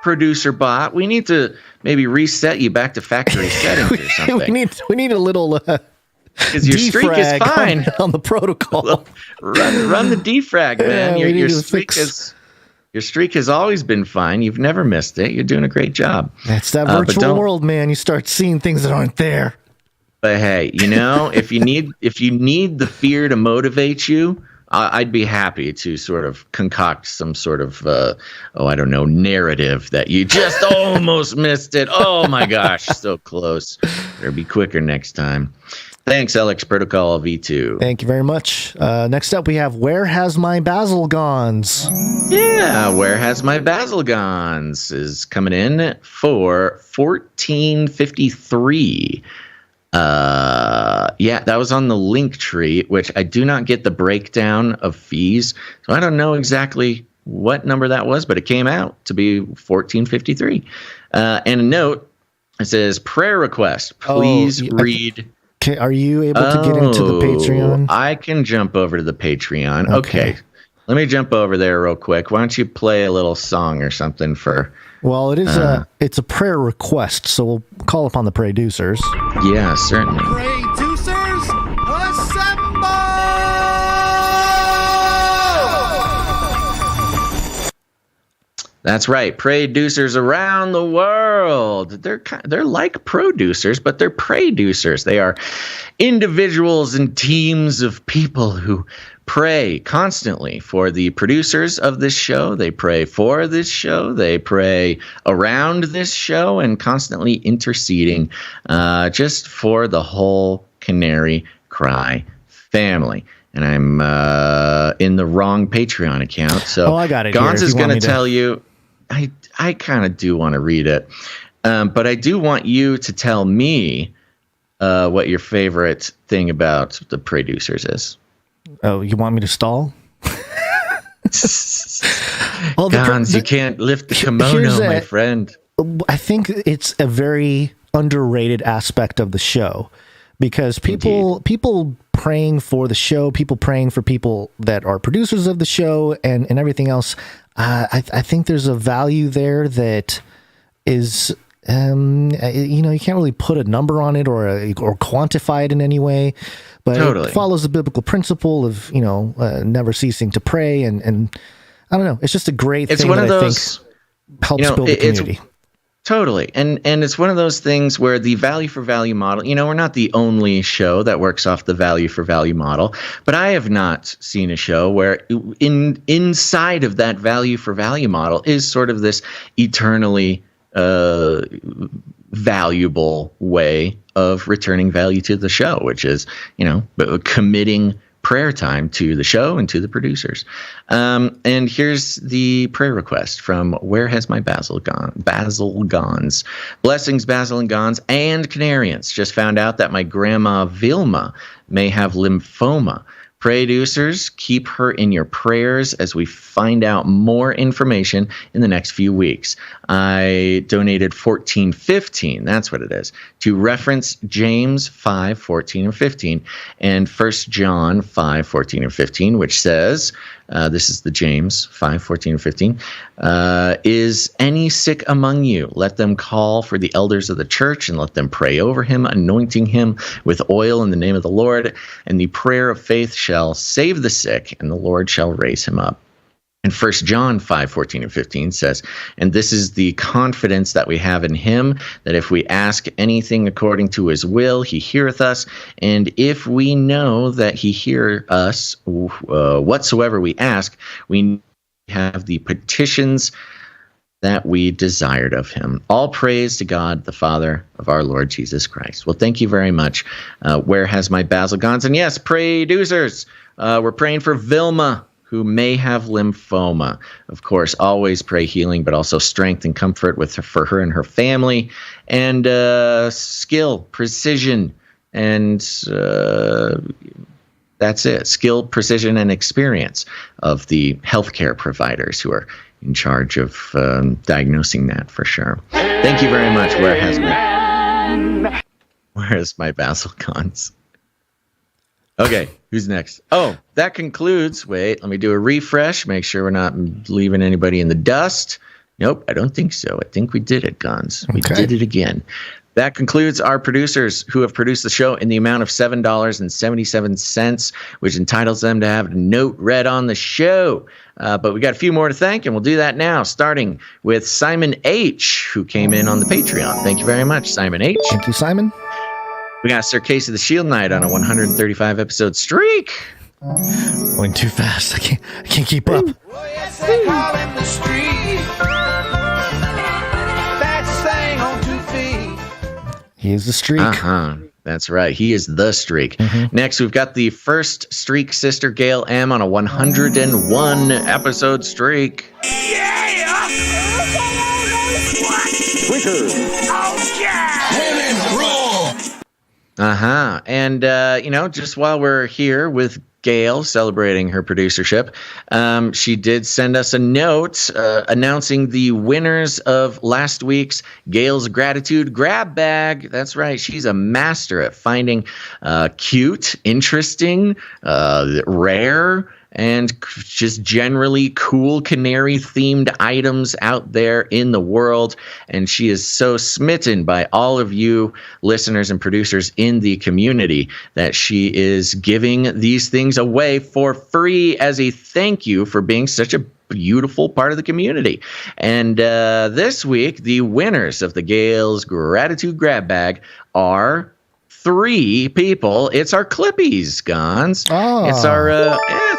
producer bot. We need to maybe reset you back to factory settings or something. we need a little because your streak is fine on the protocol. run the defrag, man. Yeah, your streak has always been fine. You've never missed it. You're doing a great job. That's that virtual world, man. You start seeing things that aren't there. But hey, if you need the fear to motivate you, I'd be happy to sort of concoct some sort of, narrative that you just almost missed it. Oh my gosh, so close. Better be quicker next time. Thanks, LX Protocol V2. Thank you very much. Next up, we have Where Has My Basil Gonz? Yeah, Where Has My Basil Gonz is coming in for $14.53. Yeah, that was on the LINKTREE, which I do not get the breakdown of fees, so I don't know exactly what number that was, but it came out to be $14.53. And a note, it says prayer request. Please read. Okay, are you able to get into the Patreon? I can jump over to the Patreon. Okay. Let me jump over there real quick. Why don't you play a little song or something for... Well, it's a prayer request, so we'll call upon the producers. Yeah, certainly. Producers, assemble! That's right. Producers around the world. They're like producers, but they're producers. They are individuals and teams of people who pray constantly for the producers of this show. They pray for this show. They pray around this show and constantly interceding just for the whole Canary Cry family. And I'm in the wrong Patreon account. So I got it. Gonz is going to tell you. I kind of do want to read it, but I do want you to tell me what your favorite thing about the producers is. Oh, you want me to stall? Gonz, you can't lift the kimono, my friend. I think it's a very underrated aspect of the show because people praying for the show, people praying for people that are producers of the show and everything else. I think there's a value there that is, you can't really put a number on it or quantify it in any way, but it follows the biblical principle of, never ceasing to pray. And I don't know, it's just a great thing that I think helps build the community. Totally. And it's one of those things where the value for value model, we're not the only show that works off the value for value model, but I have not seen a show where inside of that value for value model is sort of this eternally valuable way of returning value to the show, which is, committing prayer time to the show and to the producers. And here's the prayer request from Where Has My Basil Gone? Basil Gonz. Blessings, Basil and Gonz and Canarians. Just found out that my grandma Vilma may have lymphoma. Producers, keep her in your prayers as we find out more information in the next few weeks. I donated $14.15, that's what it is, to reference James 5:14 and 15 and 1 John 5:14 and 15, which says, this is the James 5:14 and 15, is any sick among you? Let them call for the elders of the church and let them pray over him, anointing him with oil in the name of the Lord. And the prayer of faith shall save the sick, and the Lord shall raise him up. And 1 John 5:14 and 15 says, and this is the confidence that we have in him, that if we ask anything according to his will, he heareth us. And if we know that he hear us, whatsoever we ask, we have the petitions that we desired of him. All praise to God, the Father of our Lord Jesus Christ. Well, thank you very much. Where Has My Basil Gonz? And yes, producers, we're praying for Vilma, who may have lymphoma. Of course, always pray healing, but also strength and comfort for her and her family, and skill, precision, and that's it. Skill, precision, and experience of the healthcare providers who are in charge of diagnosing that for sure. Thank you very much. Where has my Basil Gonz? Okay, who's next? Oh, that concludes. Wait, let me do a refresh. Make sure we're not leaving anybody in the dust. Nope, I don't think so. I think we did it, Gonz. We did it again. That concludes our producers who have produced the show in the amount of $7.77, which entitles them to have a note read on the show. But we got a few more to thank, and we'll do that now, starting with Simon H., who came in on the Patreon. Thank you very much, Simon H. Thank you, Simon. We got Sir Casey the Shield Knight on a 135-episode streak. Going too fast. I can't keep up. Well, yes, they call him the street. Fastest thing on 2 feet. He is the streak. That's right. He is the streak. Next, we've got the first streak sister, Gail M, on a 101 episode streak. Yeah! What? Oh, yeah! Women rule! And, just while we're here with Gail celebrating her producership, she did send us a note announcing the winners of last week's Gail's Gratitude Grab Bag. That's right. She's a master at finding cute, interesting, rare, and just generally cool canary-themed items out there in the world. And she is so smitten by all of you listeners and producers in the community that she is giving these things away for free as a thank you for being such a beautiful part of the community. And this week, the winners of the Gail's Gratitude Grab Bag are 3 people. It's our Clippies, Gonz. It's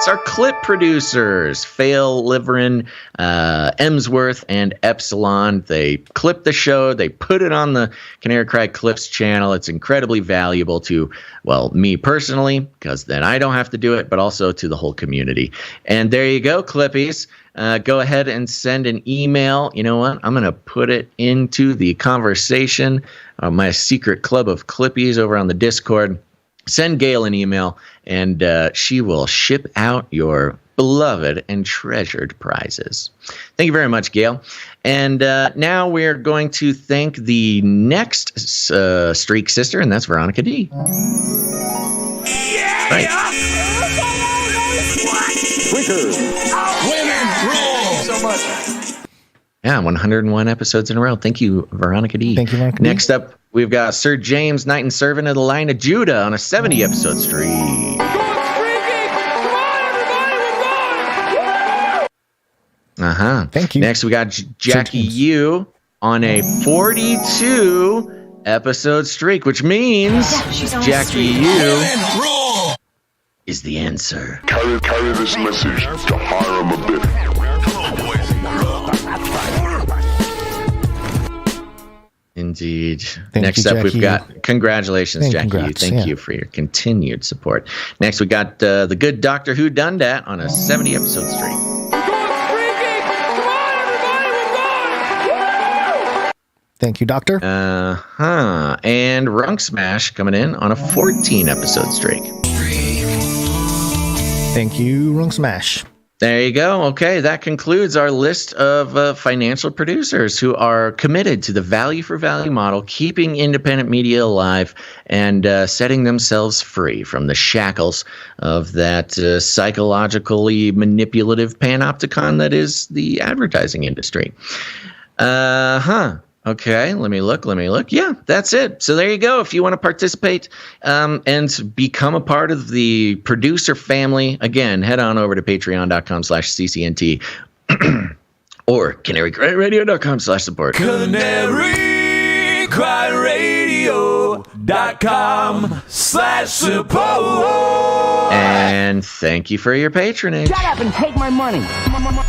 our clip producers, Fail, Liverin, Emsworth, and Epsilon. They clip the show. They put it on the Canary Cry Clips channel. It's incredibly valuable to, well, me personally, because then I don't have to do it, but also to the whole community. And there you go, Clippies. Go ahead and send an email. You know what? I'm going to put it into the conversation, my secret club of Clippies over on the Discord. Send Gail an email, and she will ship out your beloved and treasured prizes. Thank you very much, Gail. And now we're going to thank the next streak sister, and that's Veronica D. Yeah! Right. Women rule! So much. Yeah, 101 episodes in a row. Thank you, Veronica D. Thank you, Veronica D. Next up, we've got Sir James, Knight and Servant of the Line of Judah on a 70-episode streak. Thank you. Next, we got Jackie Yu on a 42-episode streak, which means Jackie Yu is the answer. Carry this message to Hiram a bit. Indeed. Thank Next you, up, we've Jackie. got congratulations, Jackie. Congrats, Thank you for your continued support. Next, we got the good Doctor Who done that on a 70-episode streak. Thank you, Doctor. And Runk Smash coming in on a 14-episode streak. Thank you, Rung Smash. There you go. Okay, that concludes our list of financial producers who are committed to the value for value model, keeping independent media alive, and setting themselves free from the shackles of that psychologically manipulative panopticon that is the advertising industry. Okay, let me look. Yeah, that's it. So there you go. If you want to participate and become a part of the producer family, again, head on over to patreon.com/CCNT or CanaryCry.Radio.com/support. CanaryCry.Radio.com/support. And thank you for your patronage. Shut up and take my money.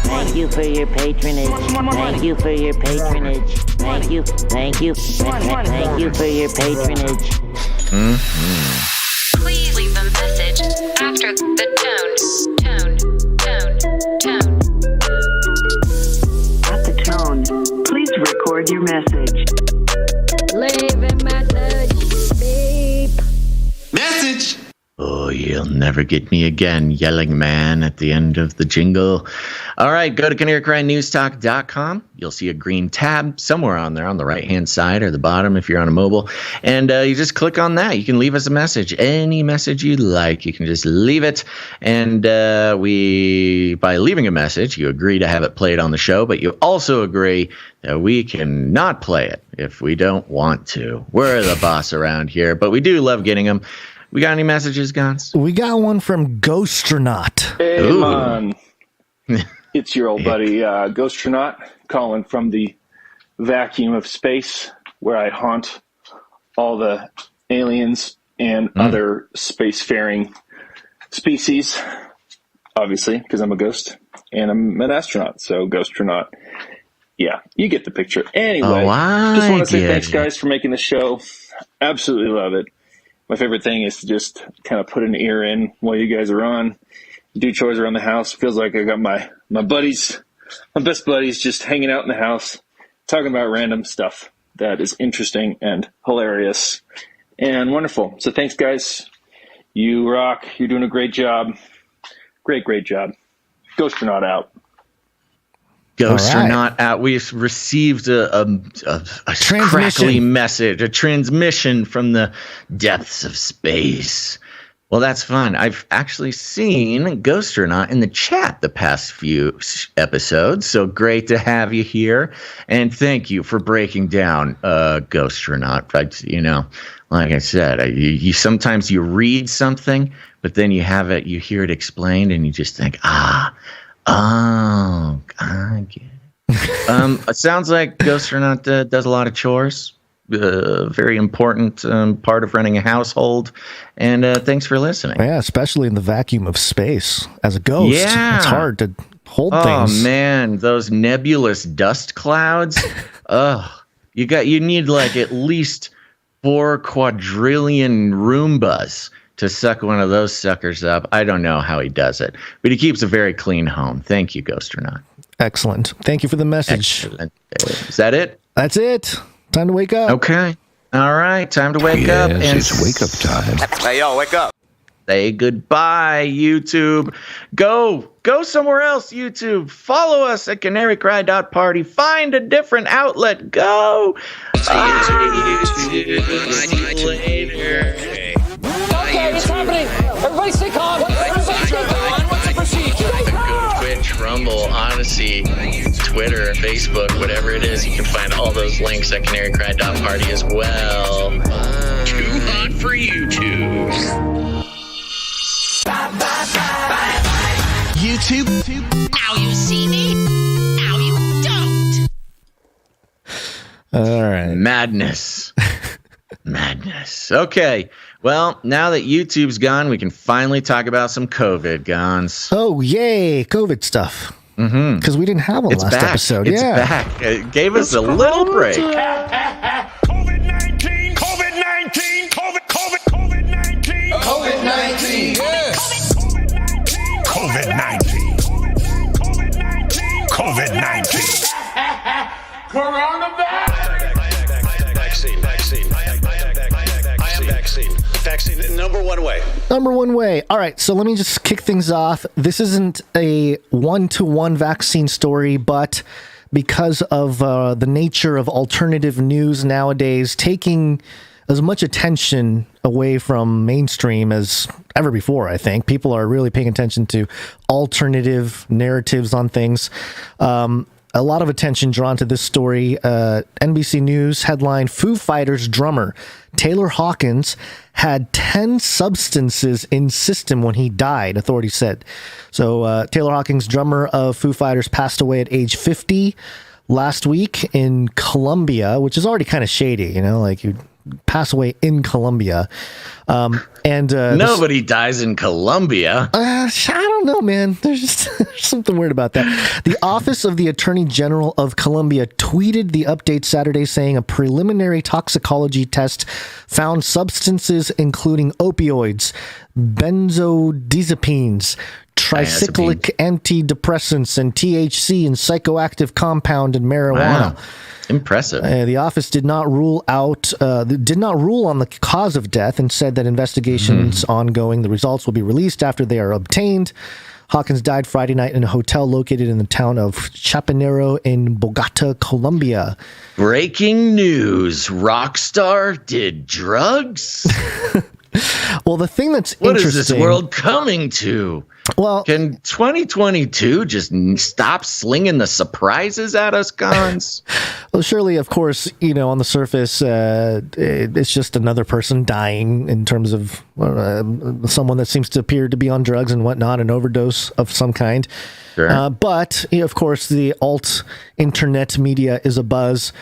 Thank you for your patronage. Thank you for your patronage. Thank you for your patronage. Please leave a message after the tone. At the tone, please record your message. Leave a message. Beep. Message. Oh, you'll never get me again, yelling man at the end of the jingle. All right, go to CanaryCryNewsTalk.com. You'll see a green tab somewhere on there on the right-hand side or the bottom if you're on a mobile. And you just click on that. You can leave us a message, any message you like. You can just leave it. And by leaving a message, you agree to have it played on the show, but you also agree that we can not play it if we don't want to. We're the boss around here, but we do love getting them. We got any messages, Gonz? We got one from Ghostronaut. Hey, man. It's your old buddy, Ghostronaut, calling from the vacuum of space where I haunt all the aliens and other spacefaring species, obviously, because I'm a ghost and I'm an astronaut, so Ghostronaut. Yeah, you get the picture. Anyway, just want to say thanks, guys, for making the show. Absolutely love it. my favorite thing is to just kind of put an ear in while you guys are on, do chores around the house. Feels like I got my buddies, my best buddies, just hanging out in the house, talking about random stuff that is interesting and hilarious and wonderful. So thanks, guys. You rock. You're doing a great job. Great job. Ghosternaut out. Ghosternaut out. We've received a crackly message, a transmission from the depths of space. Well, that's fun. I've actually seen Ghosternaut in the chat the past few episodes, so great to have you here. And thank you for breaking down Ghosternaut. Like I said, you sometimes you read something, but then you hear it explained, and you just think, I get it. It sounds like Ghosternaut does a lot of chores. Very important part of running a household. And thanks for listening. Yeah, especially in the vacuum of space. As a ghost, it's hard to hold things. Oh, man, those nebulous dust clouds. You need like at least 4 quadrillion Roombas to suck one of those suckers up. I don't know how he does it, but he keeps a very clean home. Thank you, Ghosternaut. Excellent. Thank you for the message. Excellent. Is that it? That's it. Time to wake up. Okay. All right. Time to wake up. And It's wake up time. Hey, yo, wake up. Say goodbye, YouTube. Go somewhere else, YouTube. Follow us at CanaryCry.Party. Find a different outlet. Go. Bye, YouTube. See you later. Okay, it's happening. Everybody stay calm. Everybody stay calm. What's the procedure? Twitch, Rumble, Odyssey, Twitter, Facebook, whatever it is, you can find all those links at CanaryCry.Party as well. Too hot for YouTube. YouTube. Now you see me. Now you don't. All right. Madness. Okay. Well, now that YouTube's gone, we can finally talk about some COVID, Gonz. Oh, yay. COVID stuff. Mm-hmm. Because we didn't have one last episode. It's back. It gave us a little break. COVID-19. COVID-19. COVID-19. COVID-19. Yes. COVID-19. COVID-19. Coronavirus. Vaccine, number one way. All right, so let me just kick things off. This isn't a one-to-one vaccine story, but because of the nature of alternative news nowadays, taking as much attention away from mainstream as ever before, I think. People are really paying attention to alternative narratives on things. A lot of attention drawn to this story. NBC News headline, Foo Fighters drummer Taylor Hawkins had 10 substances in system when he died, authorities said. So Taylor Hawkins, drummer of Foo Fighters, passed away at age 50 last week in Colombia, which is already kind of shady, like you pass away in Colombia. Nobody dies in Colombia. I don't know, man. There's something weird about that. The Office of the Attorney General of Colombia tweeted the update Saturday saying a preliminary toxicology test found substances including opioids, benzodiazepines, tricyclic antidepressants, and THC in psychoactive compound and marijuana. Wow. Impressive. The office did not rule on the cause of death and said that investigations ongoing. The results will be released after they are obtained. Hawkins died Friday night in a hotel located in the town of Chapinero in Bogota, Colombia. Breaking news. Rockstar did drugs? Well, the thing that's what interesting... What is this world coming to? Well, can 2022 just stop slinging the surprises at us, Gonz? Well, surely, of course, on the surface, it's just another person dying in terms of someone that seems to appear to be on drugs and whatnot, an overdose of some kind. Sure. But, of course, the alt-internet media is abuzz,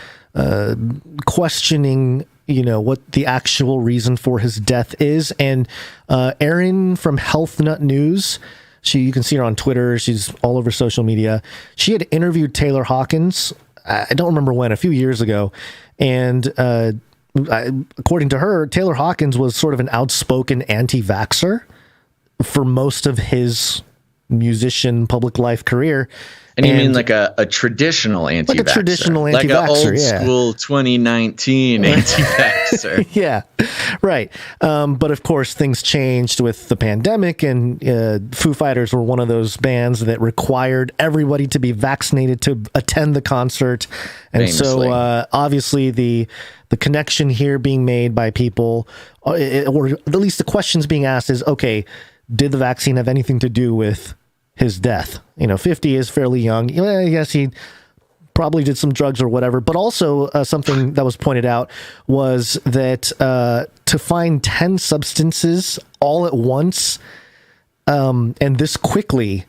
questioning what the actual reason for his death is. And Erin from Health Nut News, you can see her on Twitter. She's all over social media. She had interviewed Taylor Hawkins, I don't remember when, a few years ago. And according to her, Taylor Hawkins was sort of an outspoken anti-vaxxer for most of his musician public life career. And you mean like a traditional anti-vaxxer? Like a traditional anti-vaxxer, like an old school 2019 anti-vaxxer. Yeah, right. But of course, things changed with the pandemic, and Foo Fighters were one of those bands that required everybody to be vaccinated to attend the concert. And Famously. So obviously the connection here being made by people, or at least the questions being asked is, okay, did the vaccine have anything to do with his death? 50 is fairly young. Yes, he probably did some drugs or whatever. But also something that was pointed out was that to find 10 substances all at once and this quickly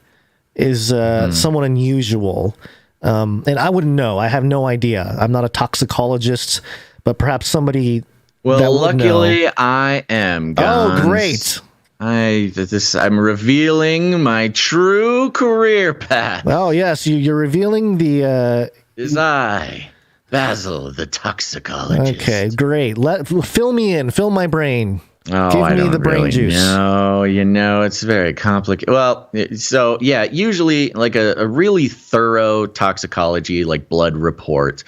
is somewhat unusual. And I wouldn't know. I have no idea. I'm not a toxicologist, but perhaps somebody. Well, luckily I am. Gonz. Oh, great. I'm revealing my true career path. Oh, yes, you're revealing the... Is I, Basil, the toxicologist. Okay, great. Fill me in. Fill my brain. Oh, Give I me don't the brain really juice. know. It's very complicated. Well, so, yeah, usually like a really thorough toxicology, like blood report,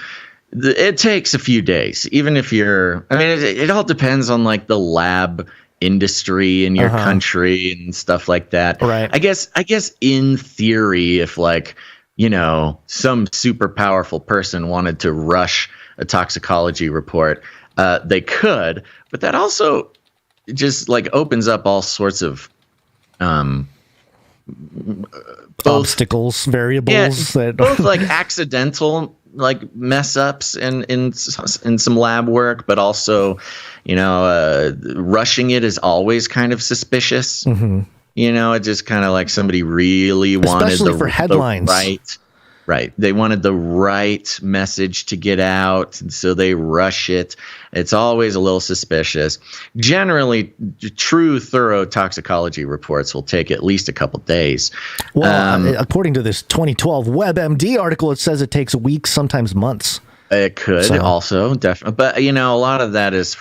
it takes a few days, even if you're... I mean, it all depends on like the lab industry in your country and stuff like that. Right. I guess in theory, if like, some super powerful person wanted to rush a toxicology report, they could, but that also just like opens up all sorts of obstacles, variables that both like accidental like mess ups in some lab work, but also rushing it is always kind of suspicious. It just kind of like somebody really wanted especially for headlines. Right. They wanted the right message to get out, and so they rush it. It's always a little suspicious. Generally, true, thorough toxicology reports will take at least a couple days. Well, according to this 2012 WebMD article, it says it takes weeks, sometimes months. It could also, definitely. But, a lot of that is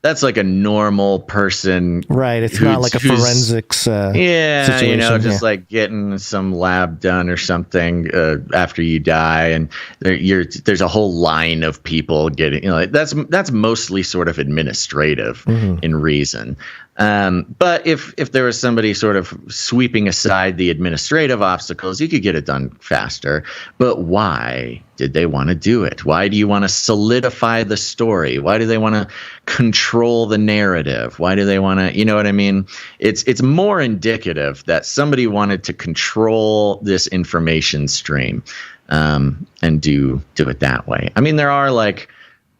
that's like a normal person. Right. It's not like a forensics situation. Just like getting some lab done or something after you die. And there's a whole line of people getting, that's mostly sort of administrative in reason. But if there was somebody sort of sweeping aside the administrative obstacles, you could get it done faster. But why did they want to do it? Why do you want to solidify the story? Why do they want to control the narrative? Why do they want to, you know what I mean? It's more indicative that somebody wanted to control this information stream and do it that way. I mean, there are like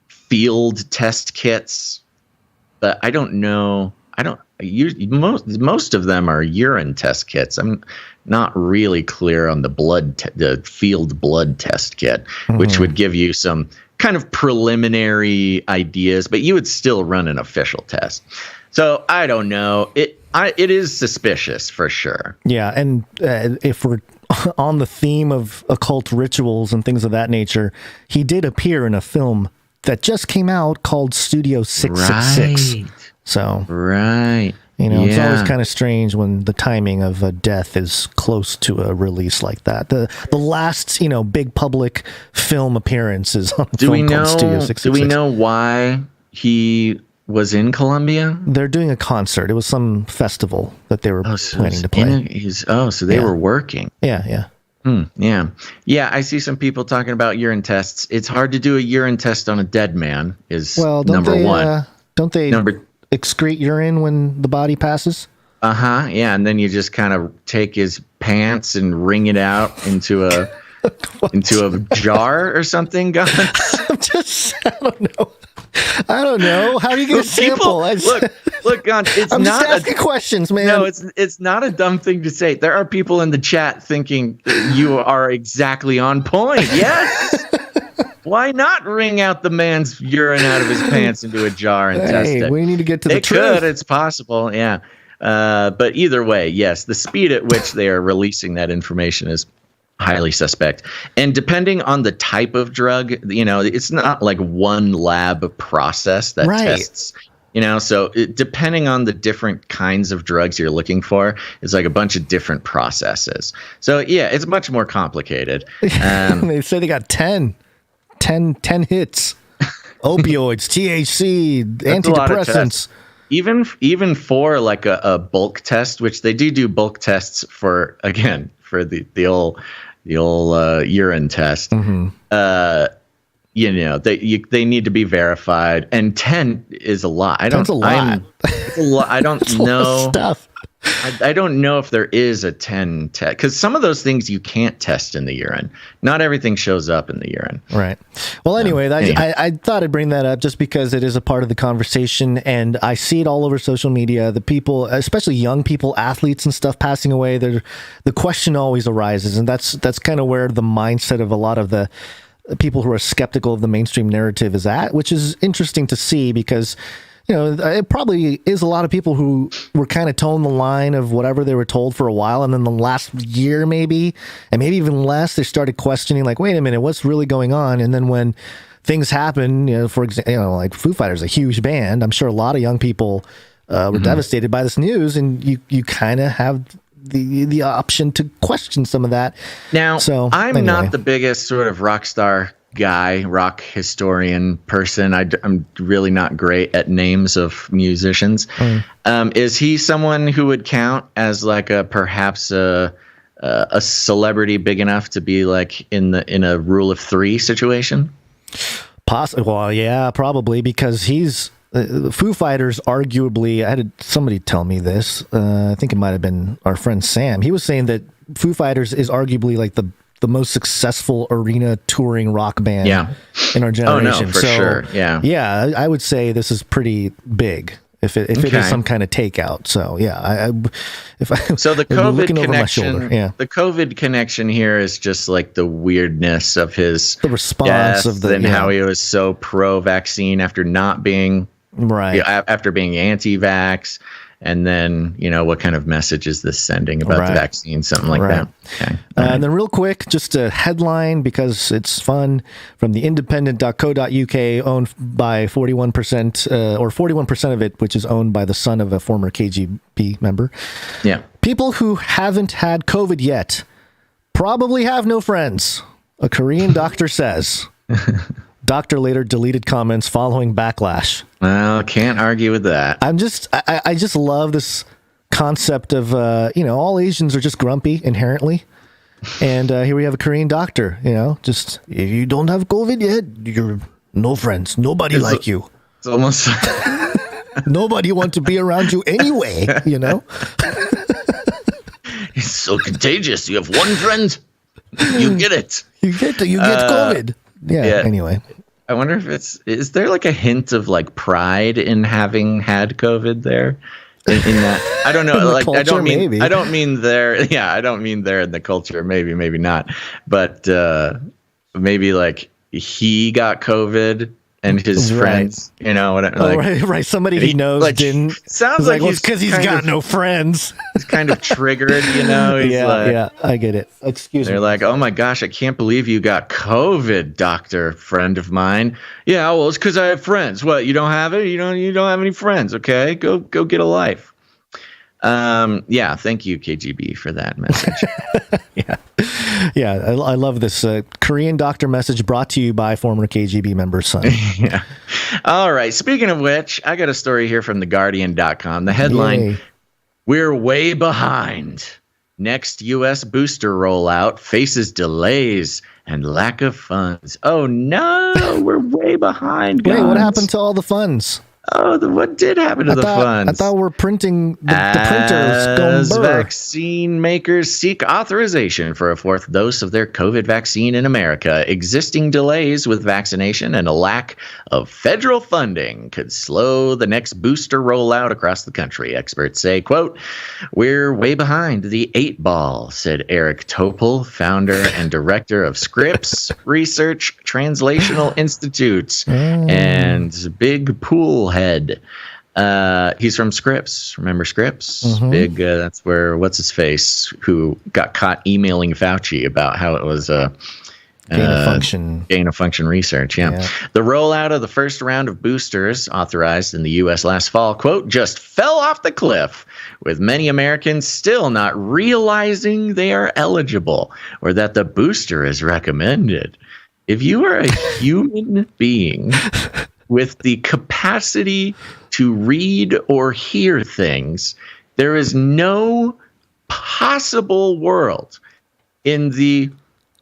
field test kits, but I don't know. Most of them are urine test kits. I'm not really clear on the field blood test kit, which would give you some kind of preliminary ideas, but you would still run an official test. So I don't know. It is suspicious for sure. Yeah, and if we're on the theme of occult rituals and things of that nature, he did appear in a film that just came out called Studio 666. Right. So, right. It's always kind of strange when the timing of a death is close to a release like that. The last, big public film appearance is on a film called Studio 666. Do we know why he was in Colombia? They're doing a concert. It was some festival that they were planning to play. So they were working. Yeah. Yeah, I see some people talking about urine tests. It's hard to do a urine test on a dead man number one. Don't they excrete urine when the body passes? Yeah, and then you just kind of take his pants and wring it out into a jar or something, guys. I don't know. How do you get a sample? Look, Gonz, I'm just asking questions, man. No, it's not a dumb thing to say. There are people in the chat thinking you are exactly on point. Yes. Why not wring out the man's urine out of his pants into a jar and test it? We need to get to the truth. It could. It's possible. Yeah. But either way, yes, the speed at which they are releasing that information is highly suspect. And depending on the type of drug, it's not like one lab process that tests. So depending on the different kinds of drugs you're looking for, it's like a bunch of different processes. So yeah, it's much more complicated. They say they got 10 hits. Opioids, THC, antidepressants. Even for like a bulk test, which they do bulk tests for the old urine test. Mm-hmm. They need to be because and 10 is a lot. That's a lot. It's a lot. I don't know stuff. I don't know if there is a 10 test, because some of those things you can't test in the urine. Not everything shows up in the urine. Right. Well, anyway, I thought I'd bring that up just because it is a part of the conversation, and I see it all over social media. The people, especially young people, athletes and stuff, passing away. The question always arises, and that's kind of where the mindset of a lot of the people who are skeptical of the mainstream narrative is at, which is interesting to see because, it probably is a lot of people who were kind of toeing the line of whatever they were told for a while. And then the last year, maybe, and maybe even less, they started questioning like, wait a minute, what's really going on? And then when things happen, for example, like Foo Fighters, a huge band, I'm sure a lot of young people were devastated by this news, and you kind of have the option to question some of that. Now, I'm not the biggest sort of rock star guy, rock historian person. I'm really not great at names of musicians. Is he someone who would count as like perhaps a celebrity big enough to be like in a rule of three situation? Well, yeah, probably, because he's Foo Fighters. Arguably, I had somebody tell me this. I think it might have been our friend Sam. He was saying that Foo Fighters is arguably like the most successful arena touring rock band in our generation. Oh, no, for sure. Yeah, I would say this is pretty big if it is some kind of takeout. So yeah, so the COVID connection, the COVID connection here is just like the weirdness of the response of how he was so pro-vaccine after not being after being anti-vax. And then, what kind of message is this sending about the vaccine? Something like that. Okay. And then real quick, just a headline, because it's fun, from the independent.co.uk, owned by 41%, or 41% of it, which is owned by the son of a former KGB member. Yeah. People who haven't had COVID yet probably have no friends, a Korean doctor says. Doctor later deleted comments following backlash. Well, can't argue with that. I just love this concept of, all Asians are just grumpy inherently. And here we have a Korean doctor, just, if you don't have COVID yet, you're no friends. Nobody like you. It's almost... Nobody wants to be around you anyway, It's so contagious. You have one friend, you get it. You get COVID. Yeah. Anyway, I wonder if is there like a hint of like pride in having had COVID there? In that, I don't know. Like, culture, I don't mean there. Yeah, I don't mean there in the culture. Maybe not. But maybe like he got COVID and his friends, right. Somebody he knows like, didn't. Sounds like it's because he's got no friends. He's kind of triggered, He's I get it. Excuse me. They're like, oh my gosh, I can't believe you got COVID, doctor friend of mine. Yeah, well, it's because I have friends. What, you don't have it? You don't have any friends? Okay, go get a life. Thank you, KGB, for that message. I love this Korean doctor message brought to you by former KGB member's son. Yeah. All right. Speaking of which, I got a story here from theguardian.com. The headline, We're way behind. Next U.S. booster rollout faces delays and lack of funds. Oh, no, we're way behind, guys. Wait, what happened to all the funds? Oh, what did happen to the funds? I thought we're printing the printers going burr. Vaccine makers seek authorization for a fourth dose of their COVID vaccine in America. Existing delays with vaccination and a lack of federal funding could slow the next booster rollout across the country. Experts say, quote, "We're way behind the 8 ball," said Eric Topol, founder and director of Scripps Research Translational Institute and Big Pool head. He's from Scripps. Remember Scripps? Mm-hmm. Big. That's where what's his face who got caught emailing Fauci about how it was gain of function research. Yeah. The rollout of the first round of boosters authorized in the U.S. last fall, quote, just fell off the cliff, with many Americans still not realizing they are eligible or that the booster is recommended. If you are a human being with the capacity to read or hear things, there is no possible world in the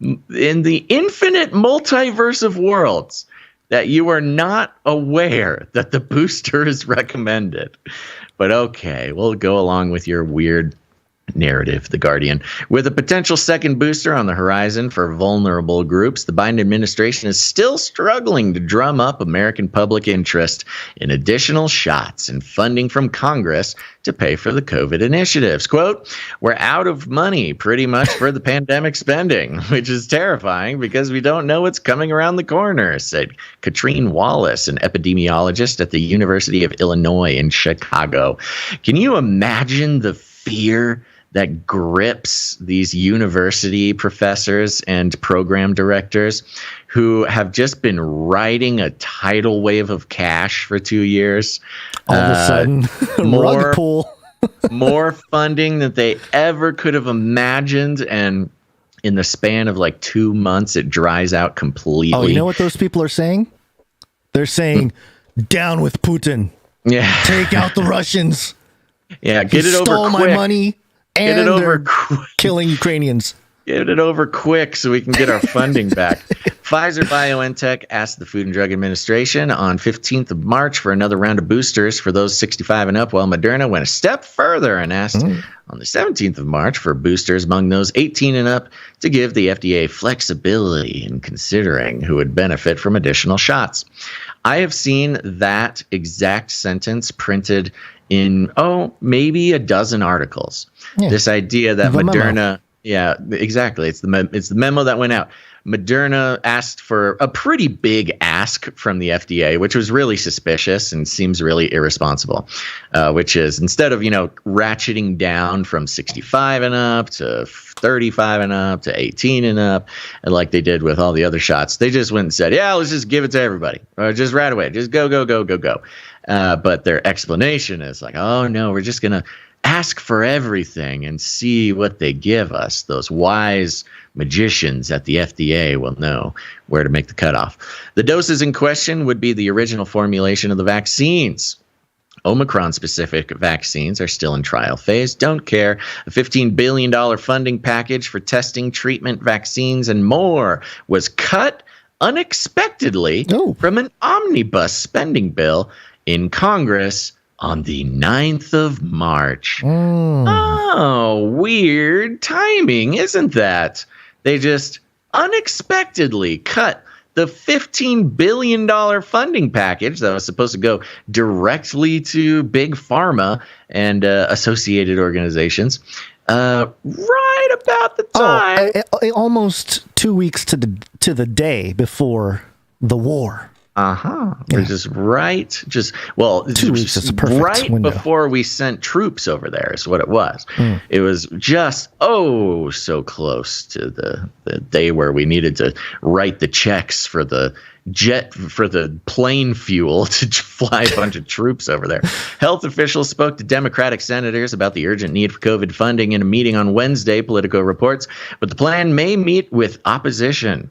infinite multiverse of worlds that you are not aware that the booster is recommended. But okay, we'll go along with your weird narrative, The Guardian. With a potential second booster on the horizon for vulnerable groups, the Biden administration is still struggling to drum up American public interest in additional shots and funding from Congress to pay for the COVID initiatives. Quote, we're out of money pretty much for the pandemic spending, which is terrifying because we don't know what's coming around the corner, said Katrine Wallace, an epidemiologist at the University of Illinois in Chicago. Can you imagine the fear that grips these university professors and program directors who have just been riding a tidal wave of cash for 2 years? All of a sudden, rug pull. More funding than they ever could have imagined, and in the span of like 2 months, it dries out completely. Oh, you know what those people are saying? They're saying, down with Putin. Yeah. Take out the Russians. Yeah, get it over quick. Stole my money. And get it over quick. Killing Ukrainians. Get it over quick so we can get our funding back. Pfizer-BioNTech asked the Food and Drug Administration on 15th of March for another round of boosters for those 65 and up, while Moderna went a step further and asked on the 17th of March for boosters among those 18 and up to give the FDA flexibility in considering who would benefit from additional shots. I have seen that exact sentence printed in, maybe a dozen articles. Yeah. This idea that Moderna, yeah, exactly. It's the memo that went out. Moderna asked for a pretty big ask from the FDA, which was really suspicious and seems really irresponsible, which is instead of, ratcheting down from 65 and up to 35 and up to 18 and up, and like they did with all the other shots, they just went and said, yeah, let's just give it to everybody, or just right away, just go. But their explanation is like, oh, no, we're just going to ask for everything and see what they give us. Those wise magicians at the FDA will know where to make the cutoff. The doses in question would be the original formulation of the vaccines. Omicron-specific vaccines are still in trial phase. Don't care. A $15 billion funding package for testing, treatment, vaccines, and more was cut unexpectedly from an omnibus spending bill in Congress on the 9th of March. Oh, weird timing, isn't that? They just unexpectedly cut the $15 billion funding package that was supposed to go directly to big pharma and associated organizations right about the time. Almost 2 weeks to the day before the war. We're just 2 weeks is a perfect window. Before we sent troops over there is what it was. It was just so close to the day where we needed to write the checks for the plane fuel to fly a bunch of troops over there. Health officials spoke to Democratic senators about the urgent need for COVID funding in a meeting on Wednesday, Politico reports, but the plan may meet with opposition.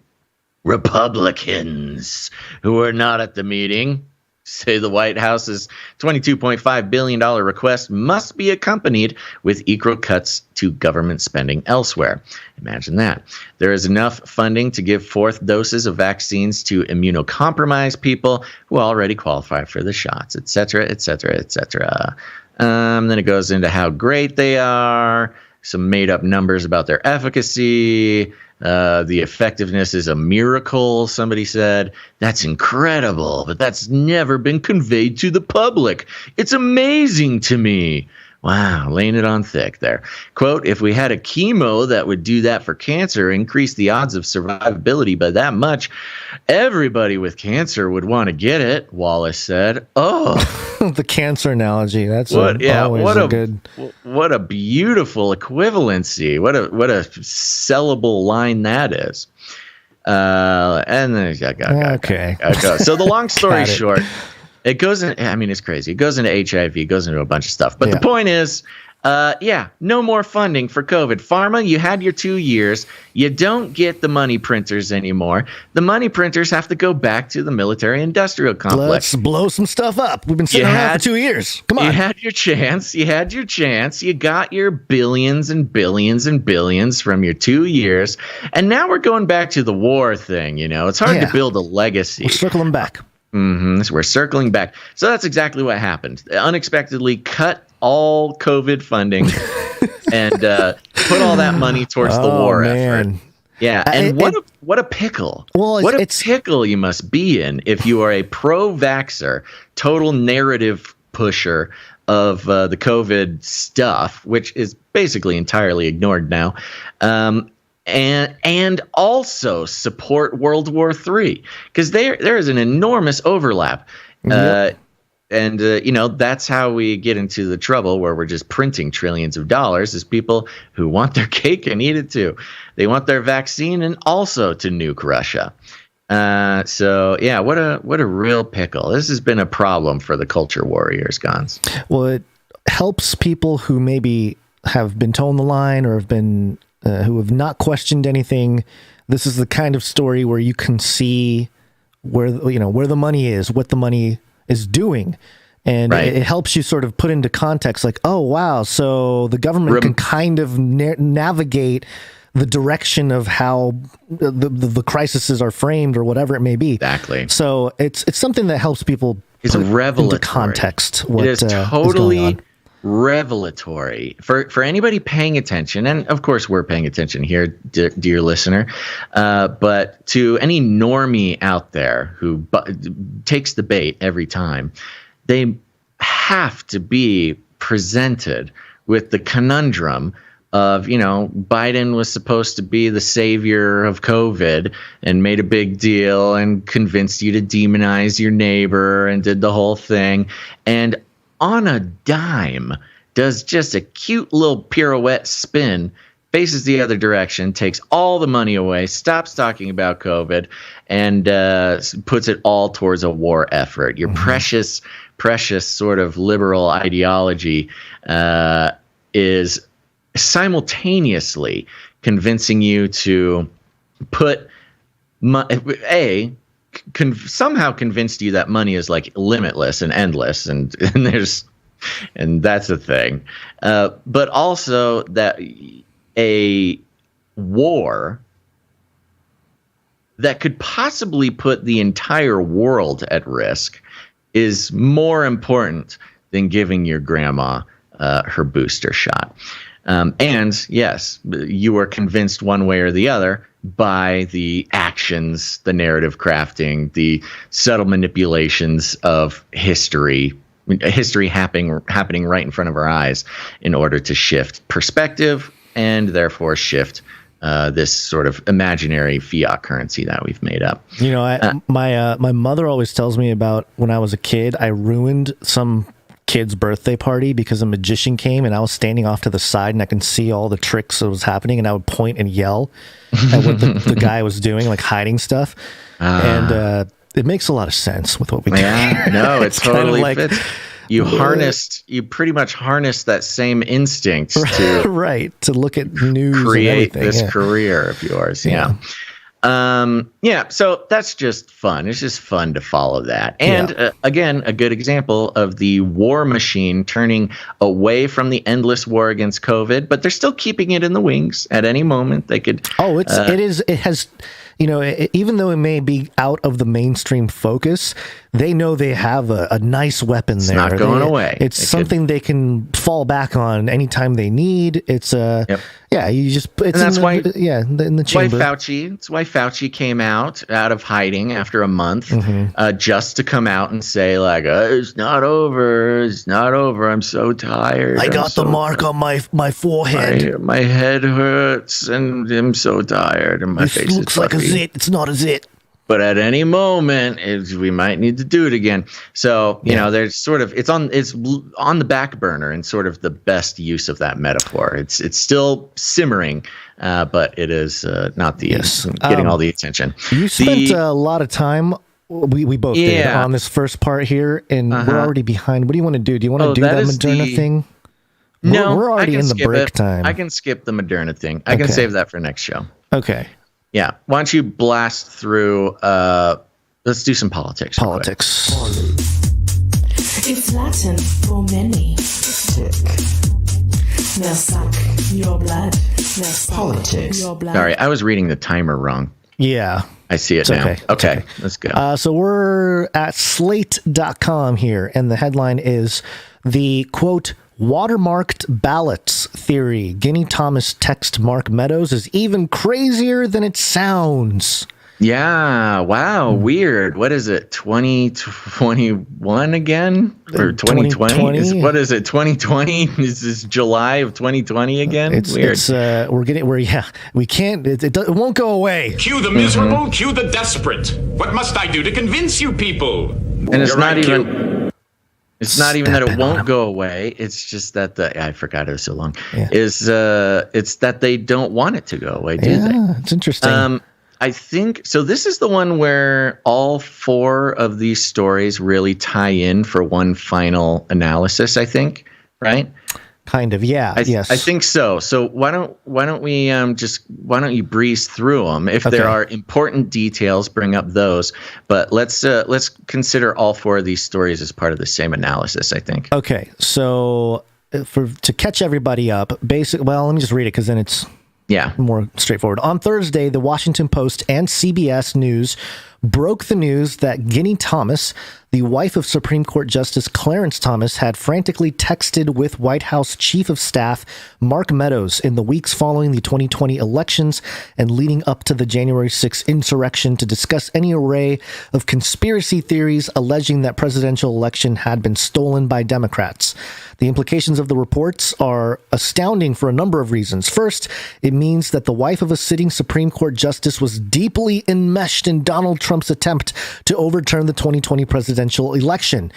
Republicans who are not at the meeting say the White House's $22.5 billion request must be accompanied with equal cuts to government spending elsewhere. Imagine that. There is enough funding to give fourth doses of vaccines to immunocompromised people who already qualify for the shots, et cetera, et cetera, et cetera. Then it goes into how great they are, some made-up numbers about their efficacy. The effectiveness is a miracle, somebody said. That's incredible, but that's never been conveyed to the public. It's amazing to me. Wow, laying it on thick there. Quote, if we had a chemo that would do that for cancer, increase the odds of survivability by that much, everybody with cancer would want to get it, Wallace said. Oh. The cancer analogy. That's what a good. What a beautiful equivalency. What a sellable line that is. And then okay. So the long story short, it goes in, I mean, it's crazy. It goes into HIV, it goes into a bunch of stuff. But the point is, no more funding for COVID. Pharma, you had your 2 years. You don't get the money printers anymore. The money printers have to go back to the military-industrial complex. Let's blow some stuff up. We've been sitting around for 2 years. Come on. You had your chance. You got your billions and billions and billions from your 2 years. And now we're going back to the war thing, It's hard to build a legacy. We're circling back. So we're circling back. So that's exactly what happened. They unexpectedly cut all COVID funding and put all that money towards the war effort. Yeah, and what a pickle. Well, what a pickle you must be in if you are a pro-vaxxer, total narrative pusher of the COVID stuff, which is basically entirely ignored now. And also support World War III, because there is an enormous overlap. That's how we get into the trouble where we're just printing trillions of dollars, is people who want their cake and eat it too. They want their vaccine and also to nuke Russia. What a real pickle. This has been a problem for the culture warriors, Gonz. Well, it helps people who maybe have been toeing the line or have been who have not questioned anything. This is the kind of story where you can see where the money is, what the money is doing. And it helps you sort of put into context, like, oh, wow, so the government can kind of navigate the direction of how the crises are framed or whatever it may be. Exactly. So it's something that helps people put into context. It is totally revelatory for anybody paying attention. And of course, we're paying attention here, dear listener. But to any normie out there who takes the bait every time, they have to be presented with the conundrum of, Biden was supposed to be the savior of COVID and made a big deal and convinced you to demonize your neighbor and did the whole thing. And on a dime, does just a cute little pirouette spin, faces the other direction, takes all the money away, stops talking about COVID, and puts it all towards a war effort. Your precious sort of liberal ideology is simultaneously convincing you to put somehow convinced you that money is like limitless and endless, and that's a thing. But also that a war that could possibly put the entire world at risk is more important than giving your grandma her booster shot. And yes, you are convinced one way or the other by the actions, the narrative crafting, the subtle manipulations of history happening right in front of our eyes in order to shift perspective and therefore shift this sort of imaginary fiat currency that we've made up. My mother always tells me about when I was a kid, I ruined some kid's birthday party because a magician came and I was standing off to the side and I can see all the tricks that was happening, and I would point and yell at what the guy was doing, like hiding stuff. And it makes a lot of sense with what we do. Yeah, no, it totally kind of fits. You pretty much harnessed that same instinct to look at news, create and this career of yours. Yeah. So that's just fun. It's just fun to follow that. And again, a good example of the war machine turning away from the endless war against COVID, but they're still keeping it in the wings. At any moment they could. It has, even though it may be out of the mainstream focus, they know they have a nice weapon there. It's not going away. It's something they can fall back on anytime they need. It's in the chamber. It's why Fauci came out of hiding after a month, just to come out and say, like, it's not over. It's not over. I'm so tired. I got the mark on my forehead. My head hurts, and I'm so tired, and my face looks like a zit. It's not a zit. But at any moment, we might need to do it again. So, you know, there's sort of it's on the back burner, and sort of the best use of that metaphor. It's still simmering, but it is not getting all the attention. You spent a lot of time. We both did on this first part here, and we're already behind. What do you want to do? Do you want to do that Moderna thing? No, we're already in the break time. I can skip the Moderna thing. I can save that for next show. Okay. Yeah. Why don't you blast through? Let's do some politics. Politics. It's Latin for many. Now suck your blood. Politics. Your blood. Sorry, I was reading the timer wrong. Yeah. I see it now. Okay, let's go. So we're at slate.com here, and the headline is the, quote, watermarked ballots theory. Ginny Thomas text Mark Meadows is even crazier than it sounds. Yeah. Wow. Weird. What is it? 2021 again? Or 2020? What is it? 2020? Is this July of 2020 again? It's weird. We can't. It won't go away. Cue the miserable. Cue the desperate. What must I do to convince you people? And it's not even. It's not even that it won't go away. It's just that I forgot it was so long. Yeah. It's that they don't want it to go away, do they? Yeah, it's interesting. I think so. This is the one where all four of these stories really tie in for one final analysis, I think, right? Kind of, yeah. Yes, I think so. So why don't you breeze through them? If there are important details, bring up those. But let's consider all four of these stories as part of the same analysis, I think. Okay, so to catch everybody up, let me just read it because then it's more straightforward. On Thursday, the Washington Post and CBS News broke the news that Ginny Thomas, the wife of Supreme Court Justice Clarence Thomas, had frantically texted with White House Chief of Staff Mark Meadows in the weeks following the 2020 elections and leading up to the January 6th insurrection to discuss any array of conspiracy theories alleging that presidential election had been stolen by Democrats. The implications of the reports are astounding for a number of reasons. First, it means that the wife of a sitting Supreme Court justice was deeply enmeshed in Donald Trump's attempt to overturn the 2020 presidential election.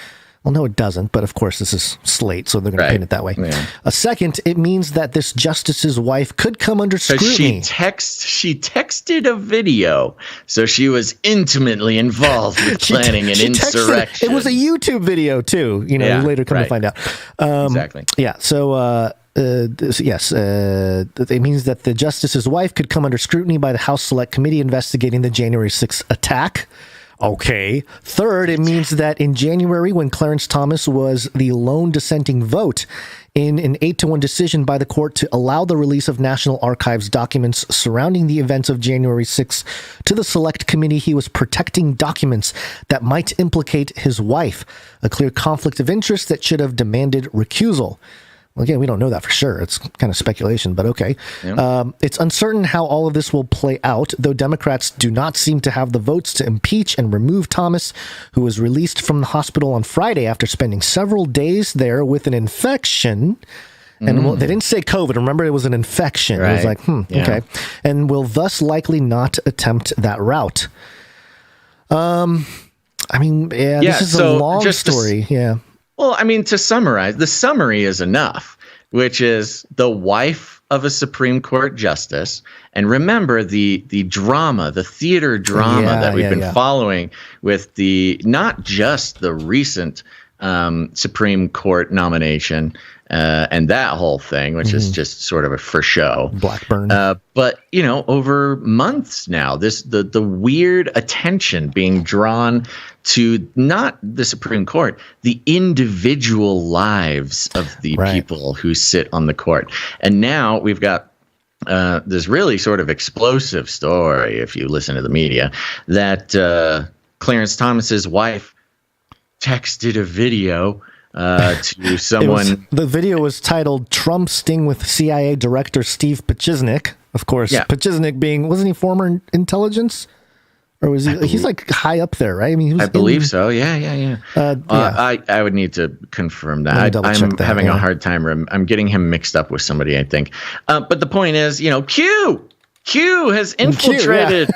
Well, no, it doesn't. But of course, this is Slate, so they're going to paint it that way. Yeah. Second, it means that this justice's wife could come under scrutiny. She texted a video, so she was intimately involved with planning an insurrection. It was a YouTube video too. You later come to find out. Exactly. Yeah. So. It means that the justice's wife could come under scrutiny by the House Select Committee investigating the January 6th attack. Okay. Third, it means that in January, when Clarence Thomas was the lone dissenting vote in an 8-1 decision by the court to allow the release of National Archives documents surrounding the events of January 6th to the Select Committee, he was protecting documents that might implicate his wife, a clear conflict of interest that should have demanded recusal. Well, again, we don't know that for sure. It's kind of speculation, but okay. Yeah. It's uncertain how all of this will play out, though Democrats do not seem to have the votes to impeach and remove Thomas, who was released from the hospital on Friday after spending several days there with an infection. And they didn't say COVID. Remember, it was an infection. Right. It was like, okay. And will thus likely not attempt that route. This is a long story. Well, to summarize, the summary is enough, which is the wife of a Supreme Court justice. And remember the drama, the theater drama that we've been following with not just the recent Supreme Court nomination and that whole thing, which is just sort of a for show. Blackburn. But, over months now, the weird attention being drawn to not the Supreme Court, the individual lives of the people who sit on the court. And now we've got this really sort of explosive story, if you listen to the media, that Clarence Thomas's wife texted a video to someone. The video was titled "Trump Sting with CIA Director Steve Pachiznik." Of course, Pachiznik wasn't he former intelligence? Or was he? He's like high up there, right? I mean, I believe so. Yeah. I would need to confirm that. I'm having a hard time. I'm getting him mixed up with somebody, I think. But the point is, Q has infiltrated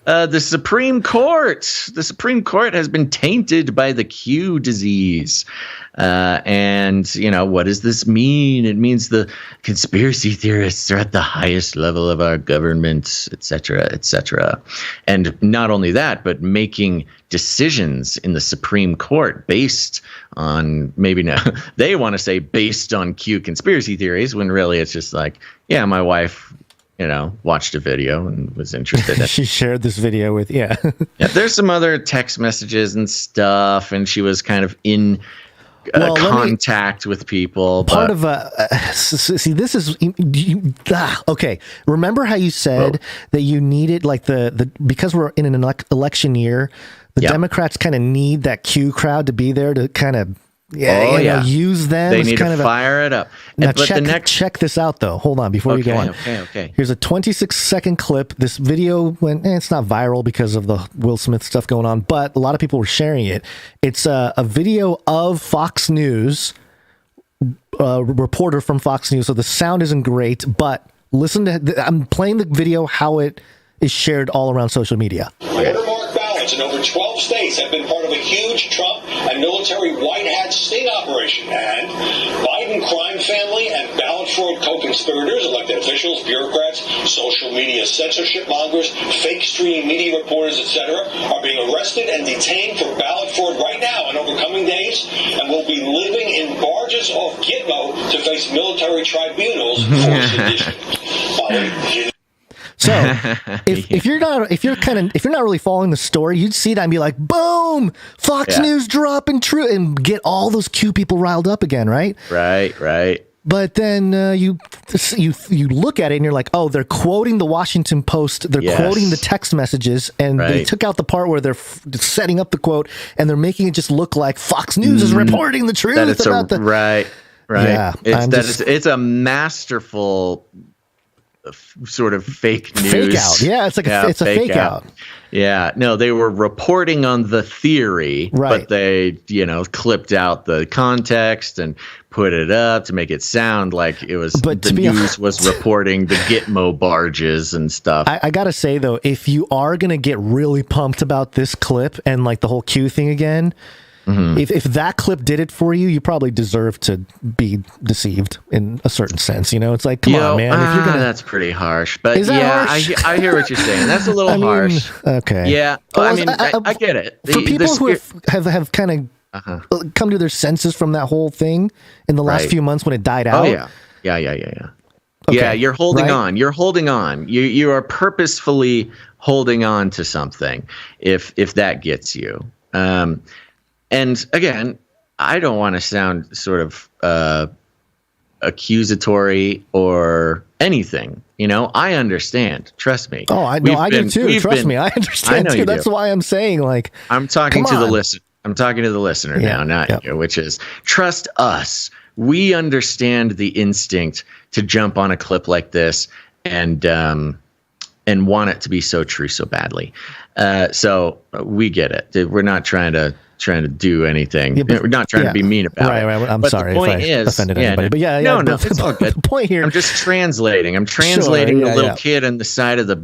the Supreme Court. The Supreme Court has been tainted by the Q disease. And, what does this mean? It means the conspiracy theorists are at the highest level of our government, et cetera, et cetera. And not only that, but making decisions in the Supreme Court based on they want to say based on Q conspiracy theories, when really it's just like, yeah, my wife watched a video and was interested in it. She shared this video with, there's some other text messages and stuff, and she was kind of in contact with people. Part of see, this is okay. Remember how you said that you needed the because we're in an election year, the Democrats kind of need that Q crowd to be there to kind of use them. They need to fire it up. Now check this out though. Hold on before we go on. Okay. Here's a 26-second clip. This video went. It's not viral because of the Will Smith stuff going on, but a lot of people were sharing it. It's a video of Fox News, a reporter from Fox News. So the sound isn't great, but listen to. I'm playing the video how it is shared all around social media. Watermark ballots in over 12 states have been part of a huge Trump and military white hat sting operation. And Biden crime family and ballot fraud co-conspirators, elected officials, bureaucrats, social media censorship mongers, fake stream media reporters, etc., are being arrested and detained for ballot fraud right now and over coming days, and will be living in barges off Gitmo to face military tribunals for sedition. So if you're not really following the story, you'd see that and be like, boom, Fox News dropping true and get all those Q people riled up again, right? Right. But then you look at it and you're like, oh, they're quoting the Washington Post. They're quoting the text messages, and they took out the part where they're setting up the quote, and they're making it just look like Fox News is reporting the truth about the right. Yeah, it's a masterful sort of fake news. Fake out. Yeah, it's like it's a fake out. Yeah, no, they were reporting on the theory, but they, clipped out the context and put it up to make it sound like it was the news was reporting the Gitmo barges and stuff. I gotta say though, if you are gonna get really pumped about this clip and like the whole Q thing again, if that clip did it for you, you probably deserve to be deceived in a certain sense. It's like, come on, man. If you're gonna, that's pretty harsh. But harsh? I hear what you're saying. That's a little harsh. Okay. Yeah. Well, I get it. For people who have kind of come to their senses from that whole thing in the last few months when it died out. Oh, yeah. Okay. Yeah, you're holding on. You're holding on. You are purposefully holding on to something if that gets you. And again, I don't want to sound sort of accusatory or anything. I understand. Trust me. Oh, I do too. Trust me, I understand too. That's why I'm saying, like, I'm talking to the listener. I'm talking to the listener now, not you, which is trust us. We understand the instinct to jump on a clip like this and want it to be so true so badly. So we get it. We're not trying to do anything. We're not trying to be mean about it. Right. I'm sorry if I offended anybody. But no, it's all good. The point here, I'm just translating. The little kid on the side of the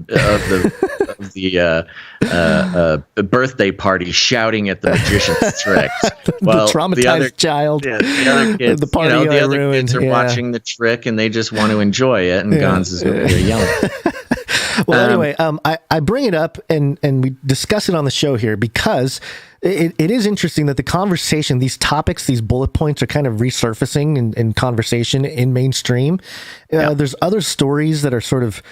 birthday party shouting at the magician's tricks. Well, the traumatized child. Yeah, the other kids, the party the other kids are watching the trick and they just want to enjoy it. And Gonz is over there yelling. Well, anyway, I bring it up and we discuss it on the show here because it is interesting that the conversation, these topics, these bullet points are kind of resurfacing in conversation in mainstream. There's other stories that are sort of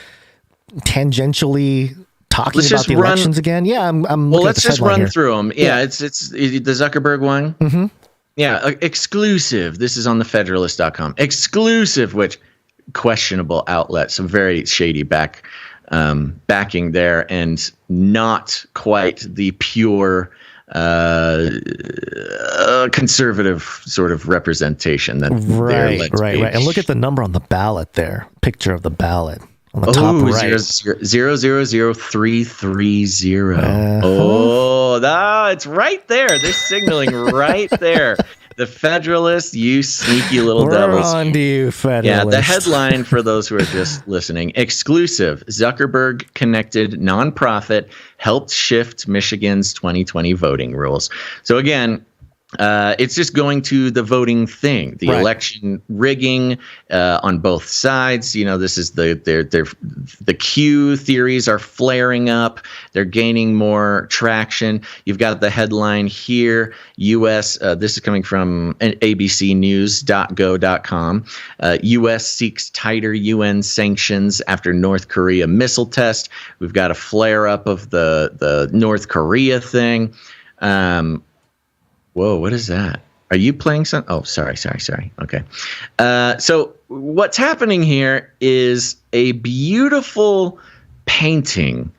tangentially talking about the elections again. Yeah, I'm well, let's just run through them. Yeah, it's the Zuckerberg one. Mm-hmm. Yeah, exclusive. This is on the Federalist.com. Exclusive, which questionable outlet, some very shady backing there, and not quite the pure conservative sort of representation that right. And look at the number on the ballot there. Picture of the ballot on the top right. 000330. It's right there. They're signaling right there. The Federalists, you sneaky little devils. We're on to you, Federalists. Yeah, the headline for those who are just listening, exclusive, Zuckerberg-connected nonprofit helped shift Michigan's 2020 voting rules. So again, it's just going to the voting thing, the election rigging on both sides. You know, this is the Q theories are flaring up. They're gaining more traction. You've got the headline here, U.S. This is coming from abcnews.go.com. U.S. seeks tighter UN sanctions after North Korea missile test. We've got a flare up of the North Korea thing. Whoa, what is that? Are you playing some? Oh, sorry. Okay. So what's happening here is a beautiful painting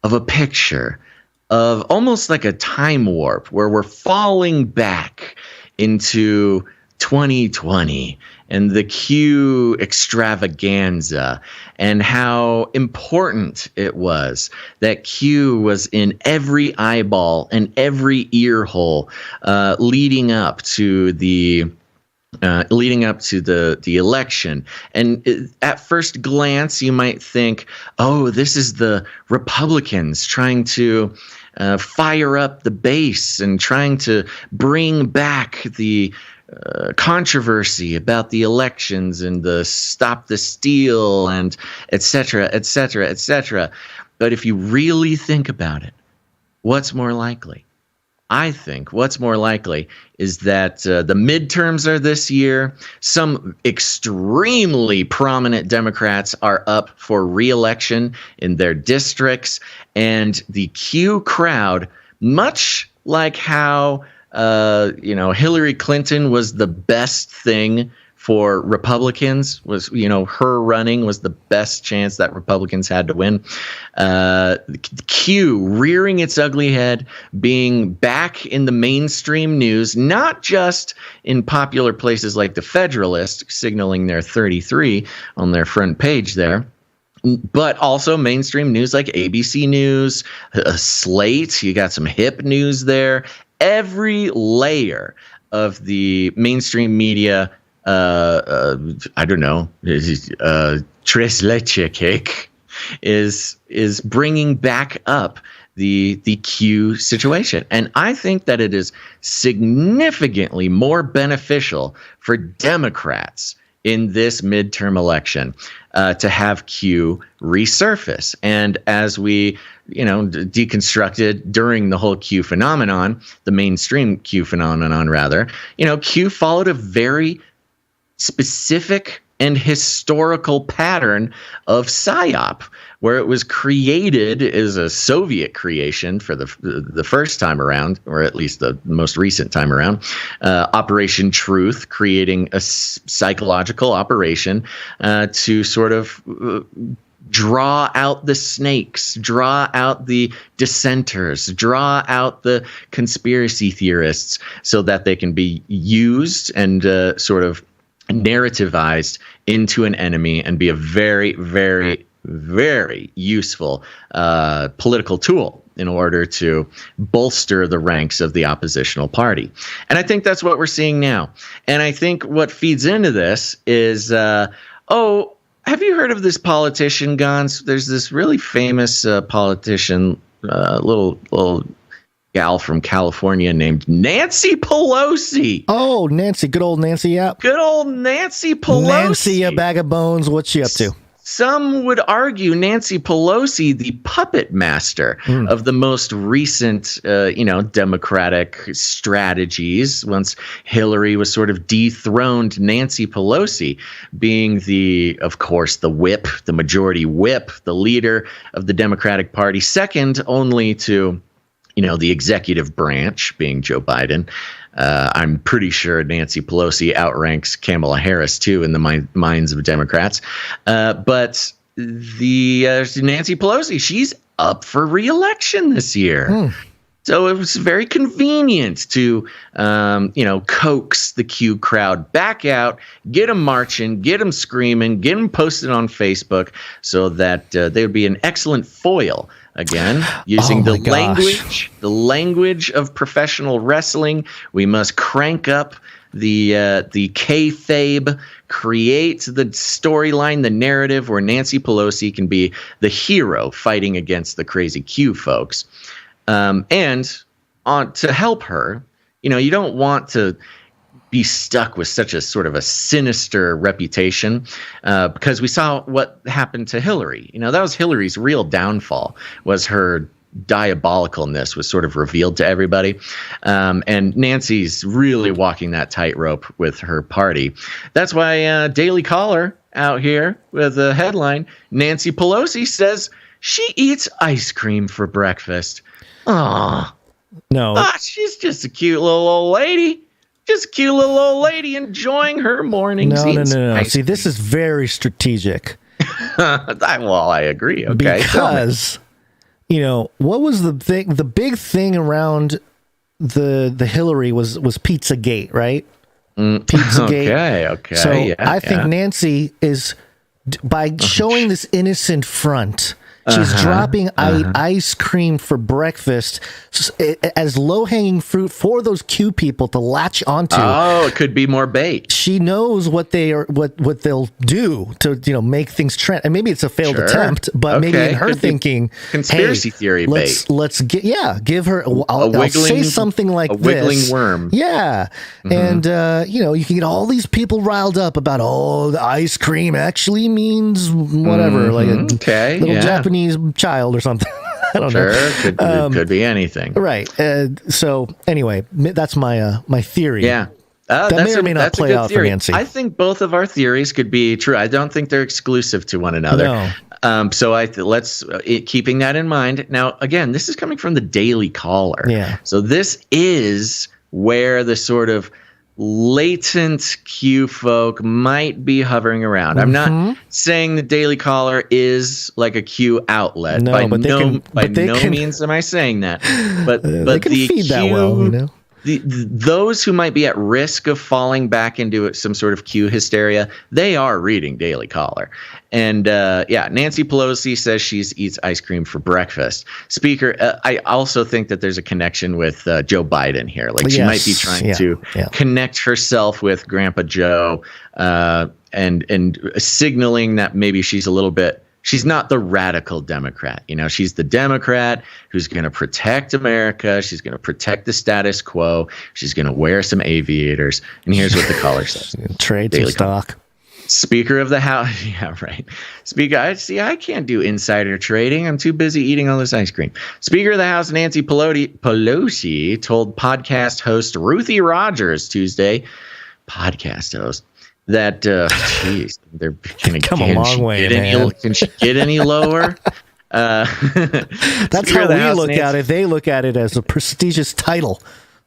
of a picture of almost like a time warp where we're falling back into 2020 and the Q extravaganza and how important it was that Q was in every eyeball and every ear hole leading up to the election. And at first glance, you might think, oh, this is the Republicans trying to fire up the base and trying to bring back the controversy about the elections and the stop the steal and et cetera, et cetera, et cetera. But if you really think about it, what's more likely? I think what's more likely is that the midterms are this year. Some extremely prominent Democrats are up for re-election in their districts, and the Q crowd, much like how Hillary Clinton was the best thing for Republicans, was, her running was the best chance that Republicans had to win. Q rearing its ugly head, being back in the mainstream news, not just in popular places like the Federalist, signaling their 33 on their front page there, but also mainstream news like ABC News, Slate. You got some hip news there. Every layer of the mainstream media, I don't know, tres leche cake is bringing back up the Q situation. And I think that it is significantly more beneficial for Democrats in this midterm election to have Q resurface. And as we deconstructed during the whole Q phenomenon, the mainstream Q phenomenon rather, Q followed a very specific and historical pattern of PSYOP, where it was created as a Soviet creation for the first time around, or at least the most recent time around. Operation Truth, creating a psychological operation to sort of draw out the snakes, draw out the dissenters, draw out the conspiracy theorists so that they can be used and sort of narrativized into an enemy and be a very, very, very useful political tool in order to bolster the ranks of the oppositional party. And I think that's what we're seeing now. And I think what feeds into this is, have you heard of this politician, Gonz? There's this really famous politician, little gal from California named Nancy Pelosi. Oh, Nancy. Good old Nancy, yeah. Good old Nancy Pelosi. Nancy, a bag of bones. What's she up to? Some would argue Nancy Pelosi, the puppet master of the most recent, Democratic strategies. Once Hillary was sort of dethroned, Nancy Pelosi being of course, the whip, the majority whip, the leader of the Democratic Party, second only to the executive branch, being Joe Biden. I'm pretty sure Nancy Pelosi outranks Kamala Harris, too, in the minds of Democrats. But the Nancy Pelosi, she's up for re-election this year. So it was very convenient to, coax the Q crowd back out, get them marching, get them screaming, get them posted on Facebook so that they would be an excellent foil. Again, using the language of professional wrestling, we must crank up the kayfabe, create the storyline, the narrative where Nancy Pelosi can be the hero fighting against the crazy Q folks. And to help her, you don't want to be stuck with such a sort of a sinister reputation, because we saw what happened to Hillary. That was Hillary's real downfall, was her diabolicalness was sort of revealed to everybody. And Nancy's really walking that tightrope with her party. That's why Daily Caller out here with a headline, Nancy Pelosi says she eats ice cream for breakfast. Aw. No. She's just a cute little old lady. Just a cute little old lady enjoying her mornings. No. See, this is very strategic. Well, I agree. Okay. Because, what was the thing? The big thing around the Hillary was Pizzagate, right? Pizzagate. Okay. So I think Nancy is, by showing this innocent front, she's dropping ice cream for breakfast as low-hanging fruit for those Q people to latch onto. Oh, it could be more bait. She knows what they'll do to make things trend. And maybe it's a failed attempt, but maybe in her thinking, conspiracy theory bait. Let's give her. I'll say something like a wiggling worm. Yeah, and you can get all these people riled up about the ice cream actually means whatever, like a little Japanese child or something. I don't know. Could be anything. Right. So anyway, that's my theory. Yeah. That may or may not play out for Nancy. I think both of our theories could be true. I don't think they're exclusive to one another. No. So let's keeping that in mind. Now, again, this is coming from the Daily Caller. Yeah. So this is where the sort of latent Q folk might be hovering around. I'm not saying the Daily Caller is like a Q outlet. No, by no means am I saying that. But they can feed that well, those who might be at risk of falling back into some sort of Q hysteria, they are reading Daily Caller. And Nancy Pelosi says she eats ice cream for breakfast. Speaker, I also think that there's a connection with Joe Biden here. Like she might be trying to connect herself with Grandpa Joe and signaling that maybe she's a little bit. She's not the radical Democrat. She's the Democrat who's going to protect America. She's going to protect the status quo. She's going to wear some aviators. And here's what the caller says. Trade some stock. Speaker of the House. Yeah, right. Speaker, I can't do insider trading. I'm too busy eating all this ice cream. Speaker of the House Nancy Pelosi told podcast host Ruthie Rogers Tuesday, podcast host, that they're going to come a long way. Can she get any lower? That's how we look at it. They look at it as a prestigious title,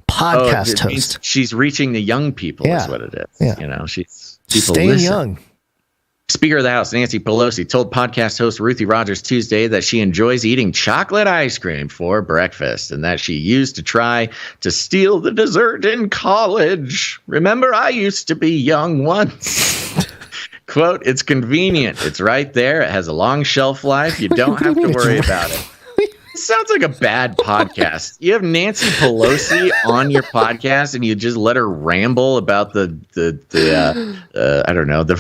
podcast host. She's reaching the young people. Is what it is. Yeah. She's staying young. Speaker of the House Nancy Pelosi told podcast host Ruthie Rogers Tuesday that she enjoys eating chocolate ice cream for breakfast and that she used to try to steal the dessert in college. Remember, I used to be young once. Quote, it's convenient. It's right there. It has a long shelf life. You don't have to worry about it. It sounds like a bad podcast. You have Nancy Pelosi on your podcast and you just let her ramble about the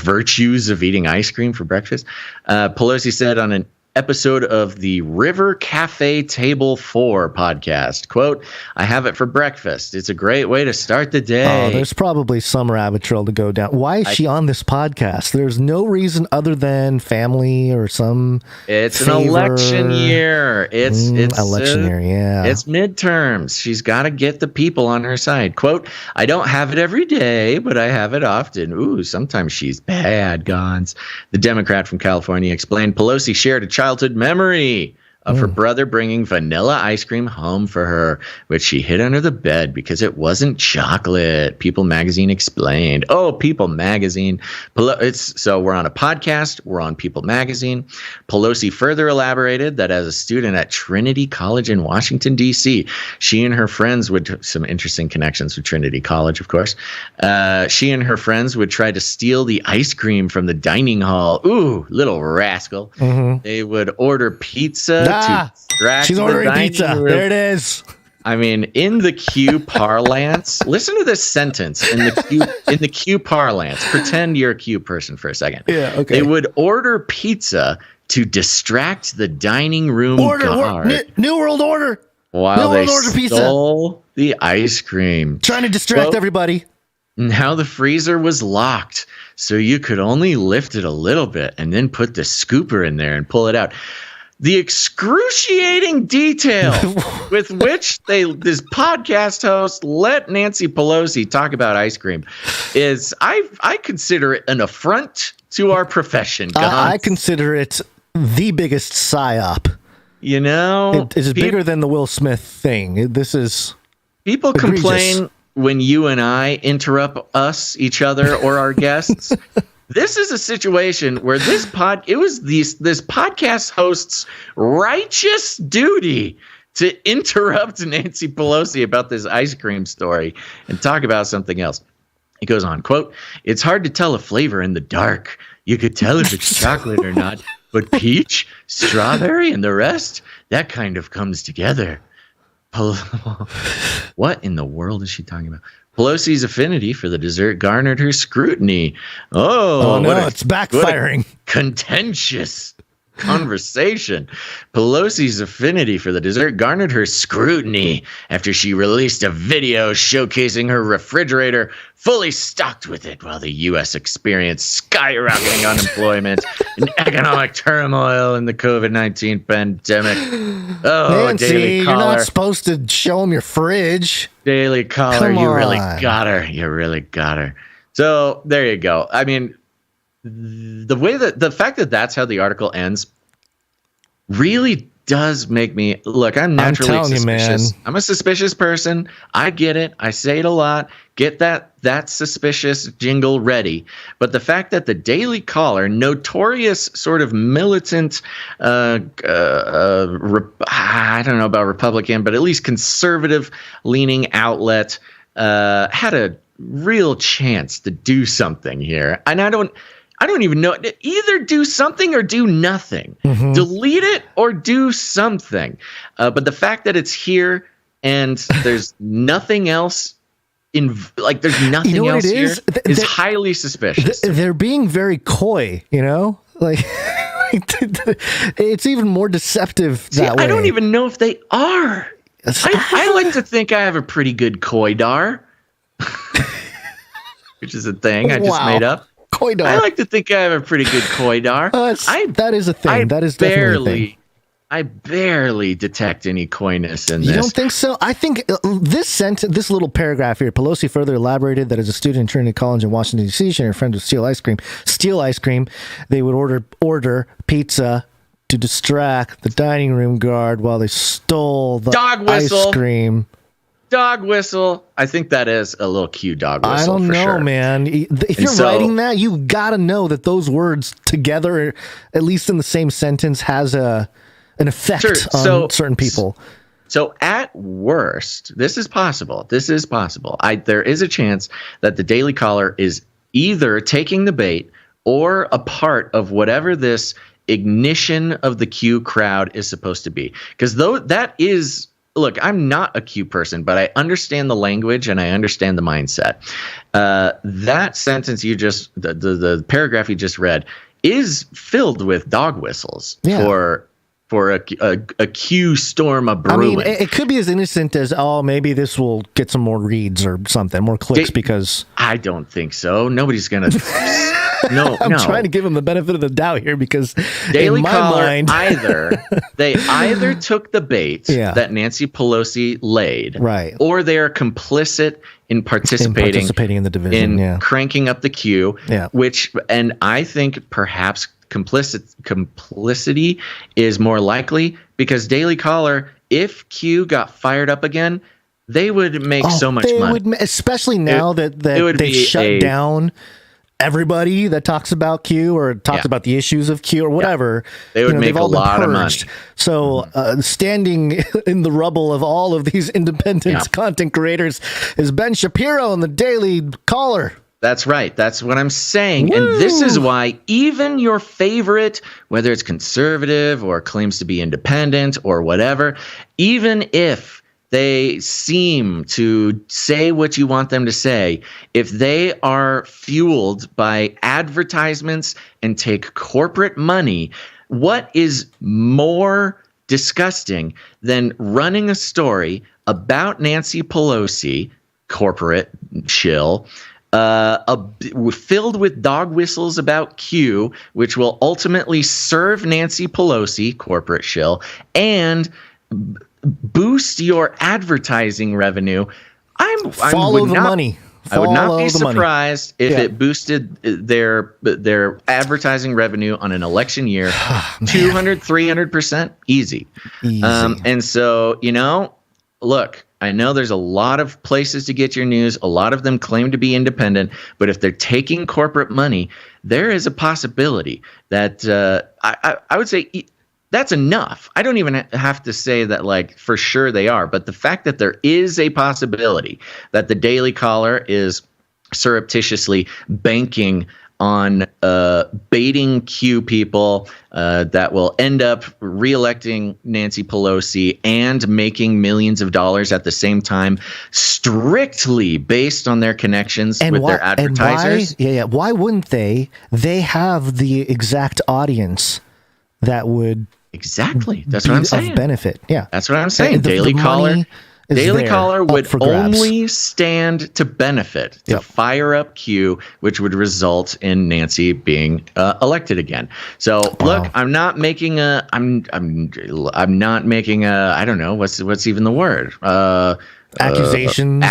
virtues of eating ice cream for breakfast. Pelosi said on an episode of the River Cafe Table 4 podcast, quote, I have it for breakfast. It's a great way to start the day. Oh, there's probably some rabbit trail to go down. Why is she on this podcast? There's no reason other than family or some It's an election year. It's election year, yeah. It's midterms. She's got to get the people on her side. Quote, I don't have it every day, but I have it often. Ooh, sometimes she's bad, Gonz. The Democrat from California explained Pelosi shared a childhood memory of her brother bringing vanilla ice cream home for her, which she hid under the bed because it wasn't chocolate. People Magazine explained. Oh, People Magazine. So we're on a podcast. We're on People Magazine. Pelosi further elaborated that as a student at Trinity College in Washington, D.C., she and her friends would, some interesting connections with Trinity College, of course. She and her friends would try to steal the ice cream from the dining hall. Ooh, little rascal. Mm-hmm. They would order pizza. She's ordering pizza. Room. There it is. I mean, in the Q parlance, listen to this sentence. In the Q parlance, pretend you're a Q person for a second. Yeah, okay. They would order pizza to distract the dining room guard. New World Order. While they stole the ice cream. Trying to distract everybody. Now the freezer was locked, so you could only lift it a little bit and then put the scooper in there and pull it out. The excruciating detail with which this podcast host let Nancy Pelosi talk about ice cream is, I consider it an affront to our profession. I consider it the biggest psyop. You know, it is bigger than the Will Smith thing. This is people egregious. Complain when you and I interrupt each other or our guests. This is a situation where this podcast host's righteous duty to interrupt Nancy Pelosi about this ice cream story and talk about something else. He goes on, quote, "It's hard to tell a flavor in the dark. You could tell if it's chocolate or not, but peach, strawberry, and the rest, that kind of comes together." What in the world is she talking about? Pelosi's affinity for the dessert garnered her scrutiny. Oh no, it's backfiring. Contentious conversation. Pelosi's affinity for the dessert garnered her scrutiny after she released a video showcasing her refrigerator fully stocked with it while the U.S. experienced skyrocketing unemployment and economic turmoil in the COVID-19 pandemic. Oh, Nancy, Daily Caller. You're not supposed to show them your fridge. Daily Caller, you really got her. You really got her. So there you go. I mean, the fact that that's how the article ends really does make me look. I'm naturally suspicious. I'm a suspicious person. I get it. I say it a lot. Get that suspicious jingle ready. But the fact that the Daily Caller, notorious sort of militant, I don't know about Republican, but at least conservative leaning outlet, had a real chance to do something here, and I don't even know. Either do something or do nothing. Mm-hmm. Delete it or do something. But the fact that it's here and there's nothing else there's nothing else here is highly suspicious. They're being very coy, like it's even more deceptive that way. I don't even know if they are. I like to think I have a pretty good coy-dar, which is a thing I just made up. Coy-dar. I like to think I have a pretty good coy-dar. That is a thing. That is definitely a thing. I barely detect any coyness in this. You don't think so? I think this little paragraph here, Pelosi further elaborated that as a student in Trinity College in Washington, D.C., she and her friends would steal ice cream. They would order pizza to distract the dining room guard while they stole the ice cream. Dog whistle. I think that is a little cute dog whistle. I don't know, sure. man. If you're writing that, you got to know that those words together, at least in the same sentence, has an effect on certain people. So at worst, this is possible. There is a chance that the Daily Caller is either taking the bait or a part of whatever this ignition of the Q crowd is supposed to be. Because that is... Look, I'm not a Q person, but I understand the language and I understand the mindset. That sentence the paragraph you just read is filled with dog whistles for a Q storm a brewing. I mean, it could be as innocent as, maybe this will get some more reads or something, more clicks because... I don't think so. Nobody's going to... No, I'm trying to give them the benefit of the doubt here because Daily in my Caller mind, they either took the bait that Nancy Pelosi laid, right, or they are complicit in participating in the division, cranking up the Q, which, and I think perhaps complicity is more likely, because Daily Caller, if Q got fired up again, they would make so much money. Especially now that they've shut down everybody that talks about Q or talks about the issues of Q or whatever. They would make a lot of money. So standing in the rubble of all of these independent content creators is Ben Shapiro and the Daily Caller. That's right. That's what I'm saying. Woo! And this is why even your favorite, whether it's conservative or claims to be independent or whatever, even if they seem to say what you want them to say, if they are fueled by advertisements and take corporate money, what is more disgusting than running a story about Nancy Pelosi, corporate shill, filled with dog whistles about Q, which will ultimately serve Nancy Pelosi, corporate shill, and boost your advertising revenue? Follow the money. I would not be surprised if it boosted their advertising revenue on an election year 200, 300% easy. And so, look, I know there's a lot of places to get your news. A lot of them claim to be independent, but if they're taking corporate money, there is a possibility that I would say that's enough. I don't even have to say that like for sure they are, but the fact that there is a possibility that the Daily Caller is surreptitiously banking on baiting Q people that will end up reelecting Nancy Pelosi and making millions of dollars at the same time, strictly based on their connections with their advertisers. And why wouldn't they? They have the exact audience that would that's what I'm saying. Of benefit. Yeah, that's what I'm saying. Daily Caller would only stand to benefit to fire up Q, which would result in Nancy being elected again. So look, I'm not making a I don't know what's even the word. Accusation.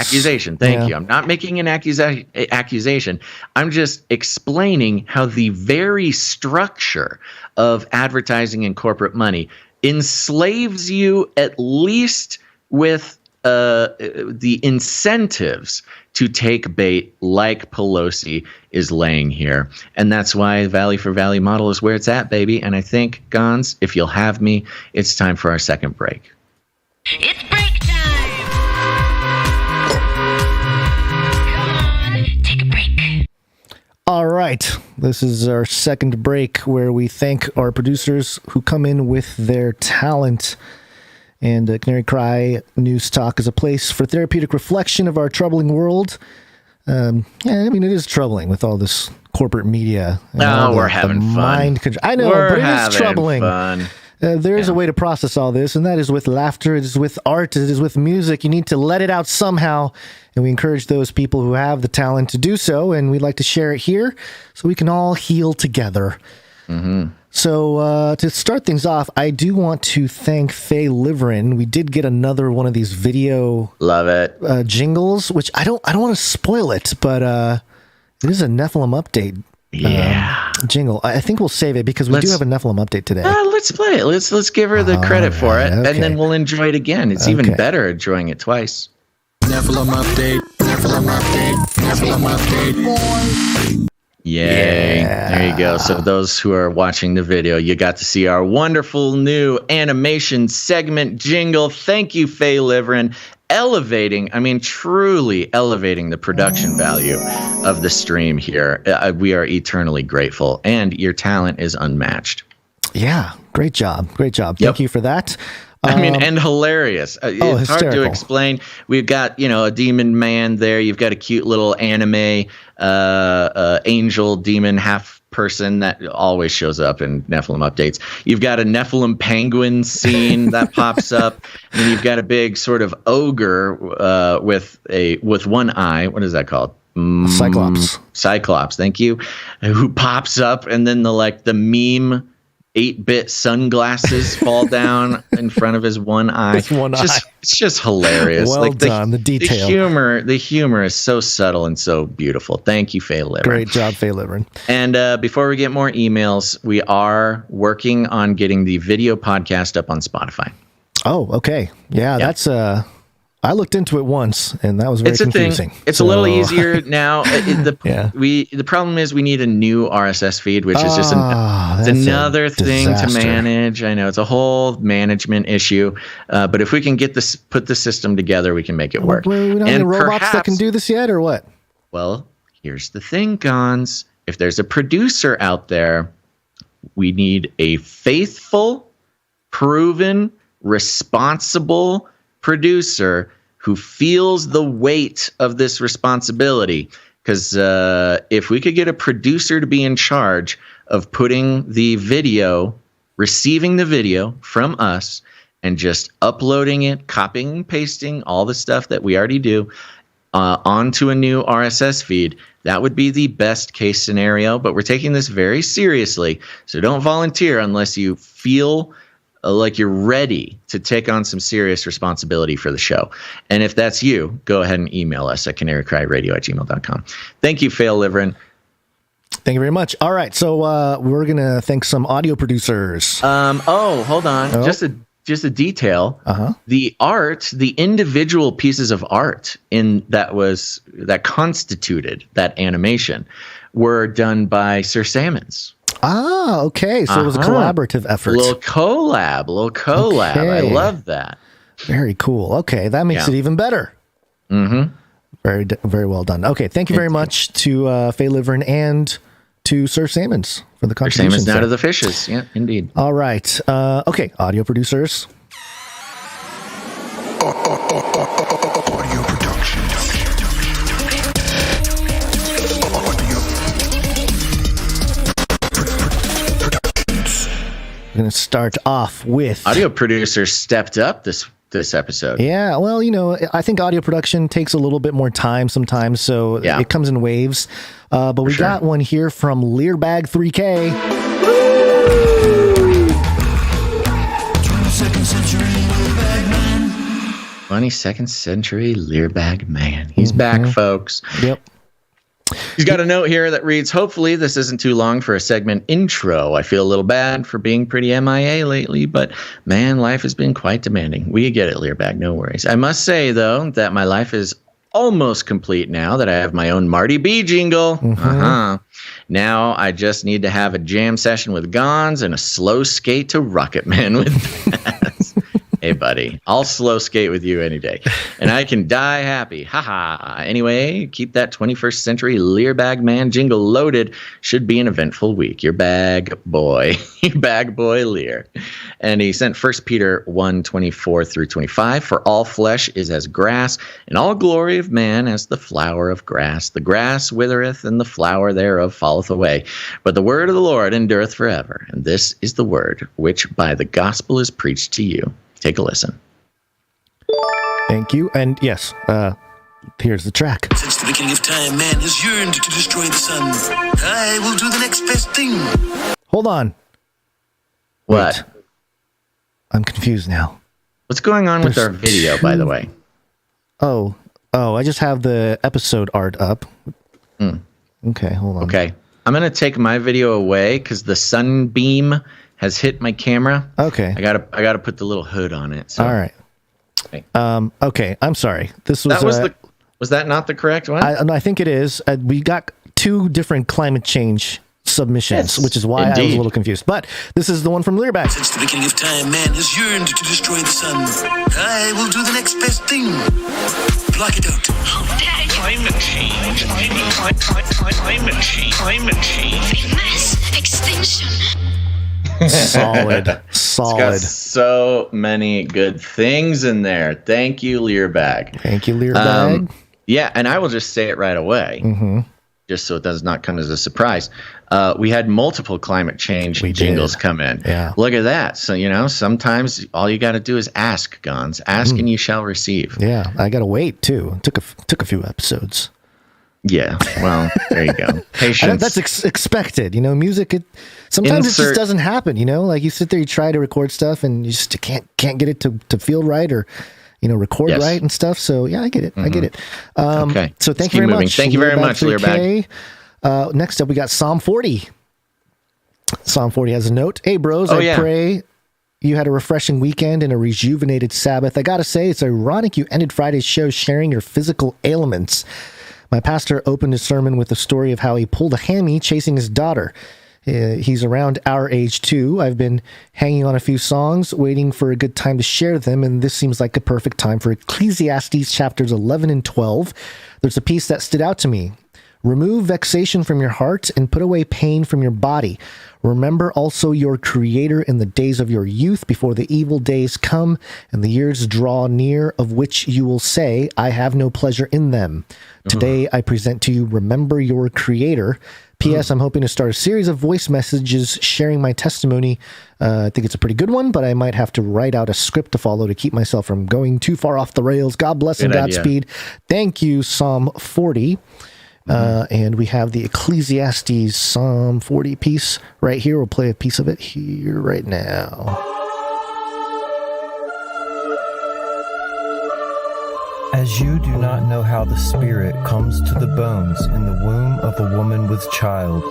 Thank you. I'm not making an accusation. I'm just explaining how the very structure of advertising and corporate money enslaves you, at least with the incentives to take bait like Pelosi is laying here. And that's why Valley for Valley model is where it's at, baby. And I think, Gonz, if you'll have me, it's time for our second break. It's break time! Come on, take a break. All right. This is our second break where we thank our producers who come in with their talent. And Canary Cry News Talk is a place for therapeutic reflection of our troubling world. It is troubling with all this corporate media. We're having fun. I know, but it is troubling. There is a way to process all this, and that is with laughter. It is with art. It is with music. You need to let it out somehow, and we encourage those people who have the talent to do so, and we'd like to share it here so we can all heal together. Mm-hmm. So to start things off, I do want to thank Faye Liverin. We did get another one of these video jingles, which I don't want to spoil it, but it is a Nephilim update. Jingle. I think we'll save it because we do have a Nephilim update today. Let's play it. Let's give her the credit for it, and then we'll enjoy it again. It's even better enjoying it twice. Nephilim update. Nephilim update. Nephilim update. Yay. There you go. So those who are watching the video, you got to see our wonderful new animation segment jingle. Thank you, Faye Liverin. Truly elevating the production value of the stream here. We are eternally grateful, and your talent is unmatched. Yeah, great job. Thank you for that. And hilarious. It's hard to explain. We've got, a demon man there. You've got a cute little anime angel demon half person that always shows up in Nephilim updates. You've got a Nephilim penguin scene that pops up, and then you've got a big sort of ogre with one eye. What is that called? Cyclops. Thank you. Who pops up, and then the meme 8-bit sunglasses fall down in front of his one eye. It's just hilarious. Well done. The detail. The humor is so subtle and so beautiful. Thank you, Faye Liver. Great job, Faye Liver. And before we get more emails, we are working on getting the video podcast up on Spotify. Oh, okay. Yeah. That's I looked into it once, and that was very confusing. It's a little easier now. The problem is we need a new RSS feed, which is just another thing to manage. I know it's a whole management issue, but if we can put the system together, we can make it work. We don't have any robots that can do this yet, or what? Well, here's the thing, Gonz. If there's a producer out there, we need a faithful, proven, responsible producer who feels the weight of this responsibility. Because if we could get a producer to be in charge of putting the video, receiving the video from us, and just uploading it, copying and pasting all the stuff that we already do onto a new RSS feed, that would be the best case scenario. But we're taking this very seriously. So don't volunteer unless you feel like you're ready to take on some serious responsibility for the show. And if that's you, go ahead and email us at CanaryCry.Radio@gmail.com. Thank you, Fail Liverin. Thank you very much. All right, so we're going to thank some audio producers. Hold on. Oh. Just a detail. The art, the individual pieces of art that constituted that animation were done by Sir Salmons. Ah, okay. So it was a collaborative effort. A little collab. Okay. I love that. Very cool. Okay, that makes it even better. Mm-hmm. Very, very well done. Okay, thank you very much to Faye Liverin and to Sir Salmons for the contribution. Sir Salmons, Night of the Fishes. Yeah, indeed. All right. Okay, audio producers. Audio production. We're going to start off with... Audio producers stepped up this episode. Yeah, well, I think audio production takes a little bit more time sometimes, so it comes in waves. But we got one here from Learbag 3K. 22nd century Learbag man. 22nd century Learbag man. He's back, folks. Yep. He's got a note here that reads, hopefully this isn't too long for a segment intro. I feel a little bad for being pretty MIA lately, but man, life has been quite demanding. We get it, Learbag, no worries. I must say, though, that my life is almost complete now that I have my own Marty B jingle. Now I just need to have a jam session with Gonz and a slow skate to Rocket Man with Baz. Hey, buddy, I'll slow skate with you any day, and I can die happy. Ha. Anyway, keep that 21st century Learbag man jingle loaded. Should be an eventful week. Your bag boy Lear. And he sent 1 Peter 1:24-25. For all flesh is as grass, and all glory of man as the flower of grass. The grass withereth, and the flower thereof falleth away. But the word of the Lord endureth forever. And this is the word which by the gospel is preached to you. Take a listen. Thank you. And yes, here's the track. Since the beginning of time, man has yearned to destroy the sun. I will do the next best thing. Hold on. What? Wait. I'm confused now. What's going on with our video, by the way? Oh, I just have the episode art up. Okay, hold on. Okay. I'm going to take my video away because the sunbeam has hit my camera. Okay. I gotta put the little hood on it. So. All right. Okay. Okay. I'm sorry. This was was that not the correct one? I think it is. We got 2 different climate change submissions, which is why I was a little confused. But this is the one from Learback. Since the beginning of time, man has yearned to destroy the sun. I will do the next best thing. Block it out. Climate change. Climate change. Mass extinction. Solid. It's got so many good things in there. Thank you, Learbag. Thank you, Learbag. Yeah, and I will just say it right away, just so it does not come as a surprise. We had multiple climate change jingles come in. Yeah. Look at that. So, sometimes all you got to do is ask, Gonz. Ask and you shall receive. Yeah, I got to wait, too. It took a few episodes. Yeah, well, there you go. Patience. That's expected. Music, sometimes it just doesn't happen, Like you sit there, you try to record stuff, and you just can't get it to feel right or, record right and stuff. So, yeah, I get it. I get it. Okay. So thank you very much. Thank you very much, Learbag. Next up, we got Psalm 40. Psalm 40 has a note. Hey, bros, I pray you had a refreshing weekend and a rejuvenated Sabbath. I got to say, it's ironic you ended Friday's show sharing your physical ailments. My pastor opened his sermon with a story of how he pulled a hammy chasing his daughter. He's around our age, too. I've been hanging on a few songs, waiting for a good time to share them, and this seems like a perfect time for Ecclesiastes chapters 11 and 12. There's a piece that stood out to me. Remove vexation from your heart and put away pain from your body. Remember also your Creator in the days of your youth, before the evil days come and the years draw near, of which you will say, I have no pleasure in them. Today I present to you, remember your Creator. P.S. I'm hoping to start a series of voice messages sharing my testimony. I think it's a pretty good one, but I might have to write out a script to follow to keep myself from going too far off the rails. God bless and Godspeed. Thank you, Psalm 40. And we have the Ecclesiastes Psalm 40 piece right here. We'll play a piece of it here right now. As you do not know how the Spirit comes to the bones in the womb of a woman with child,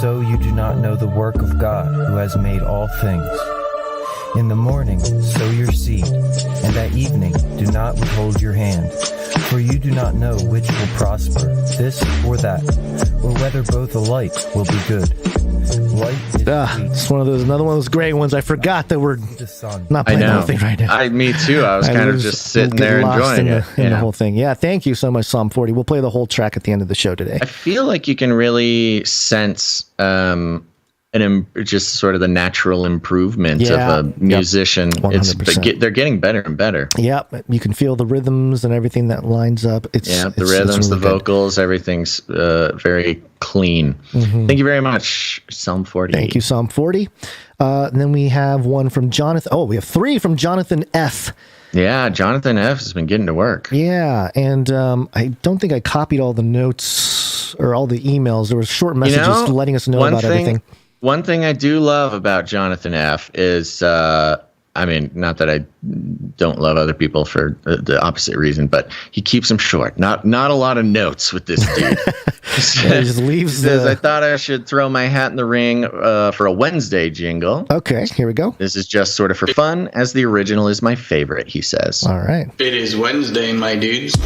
so you do not know the work of God who has made all things. In the morning sow your seed, and at evening do not withhold your hand, for you do not know which will prosper, this or that, or whether both alike will be good. It's another one of those great ones. I forgot that we're not playing the whole thing right now. Me too. I was kind of just sitting there enjoying the whole thing. Yeah, thank you so much, Psalm 40. We'll play the whole track at the end of the show today. I feel like you can really sense just sort of the natural improvement of a musician. They're getting better and better. Yeah, you can feel the rhythms and everything that lines up. The rhythms, the vocals, everything's very clean. Thank you very much, Psalm 40. Thank you, Psalm 40. And then we have one from Jonathan. Oh, we have three from Jonathan F. Yeah, Jonathan F. has been getting to work. Yeah, and I don't think I copied all the notes or all the emails. There were short messages letting us know about everything. One thing I do love about Jonathan F. is, not that I don't love other people for the opposite reason, but he keeps them short. Not a lot of notes with this dude. He just leaves I thought I should throw my hat in the ring for a Wednesday jingle. Okay, here we go. This is just sort of for fun, as the original is my favorite, he says. All right. It is Wednesday, my dudes.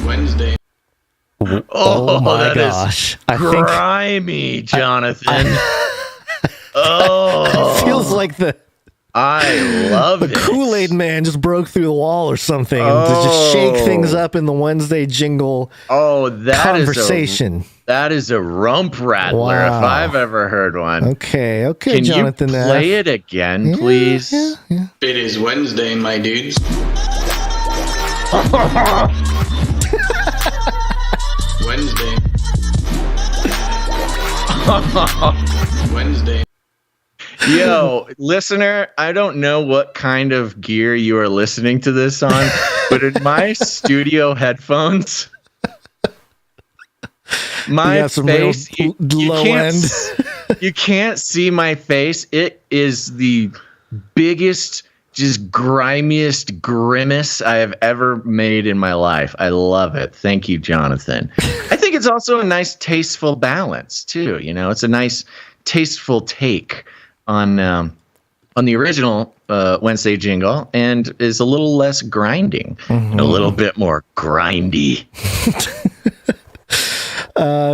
Wednesday. Oh my gosh. Grimy, Jonathan. It feels like I love the Kool-Aid man just broke through the wall or something and to just shake things up in the Wednesday jingle conversation. That is a rump rattler if I've ever heard one. Okay, Can Jonathan. Can you play it again, please? Yeah. It is Wednesday, my dudes. Wednesday. Wednesday. Yo, listener, I don't know what kind of gear you are listening to this on, but in my studio headphones, my face, you can't see my face. It is the biggest, just grimiest grimace I have ever made in my life. I love it. Thank you, Jonathan. I think it's also a nice tasteful balance too. It's a nice tasteful take on the original Wednesday jingle, and is a little less grinding, and a little bit more grindy.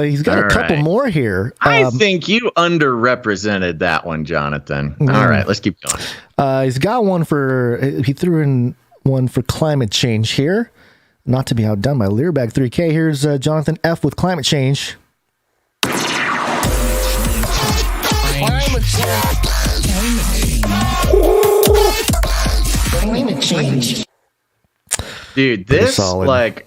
He's got a couple more here. I think you underrepresented that one, Jonathan. All right, let's keep going. He's got one he threw in one for climate change here. Not to be outdone by Learbag 3K. Here's Jonathan F. with climate change. Climate change. Dude, this hard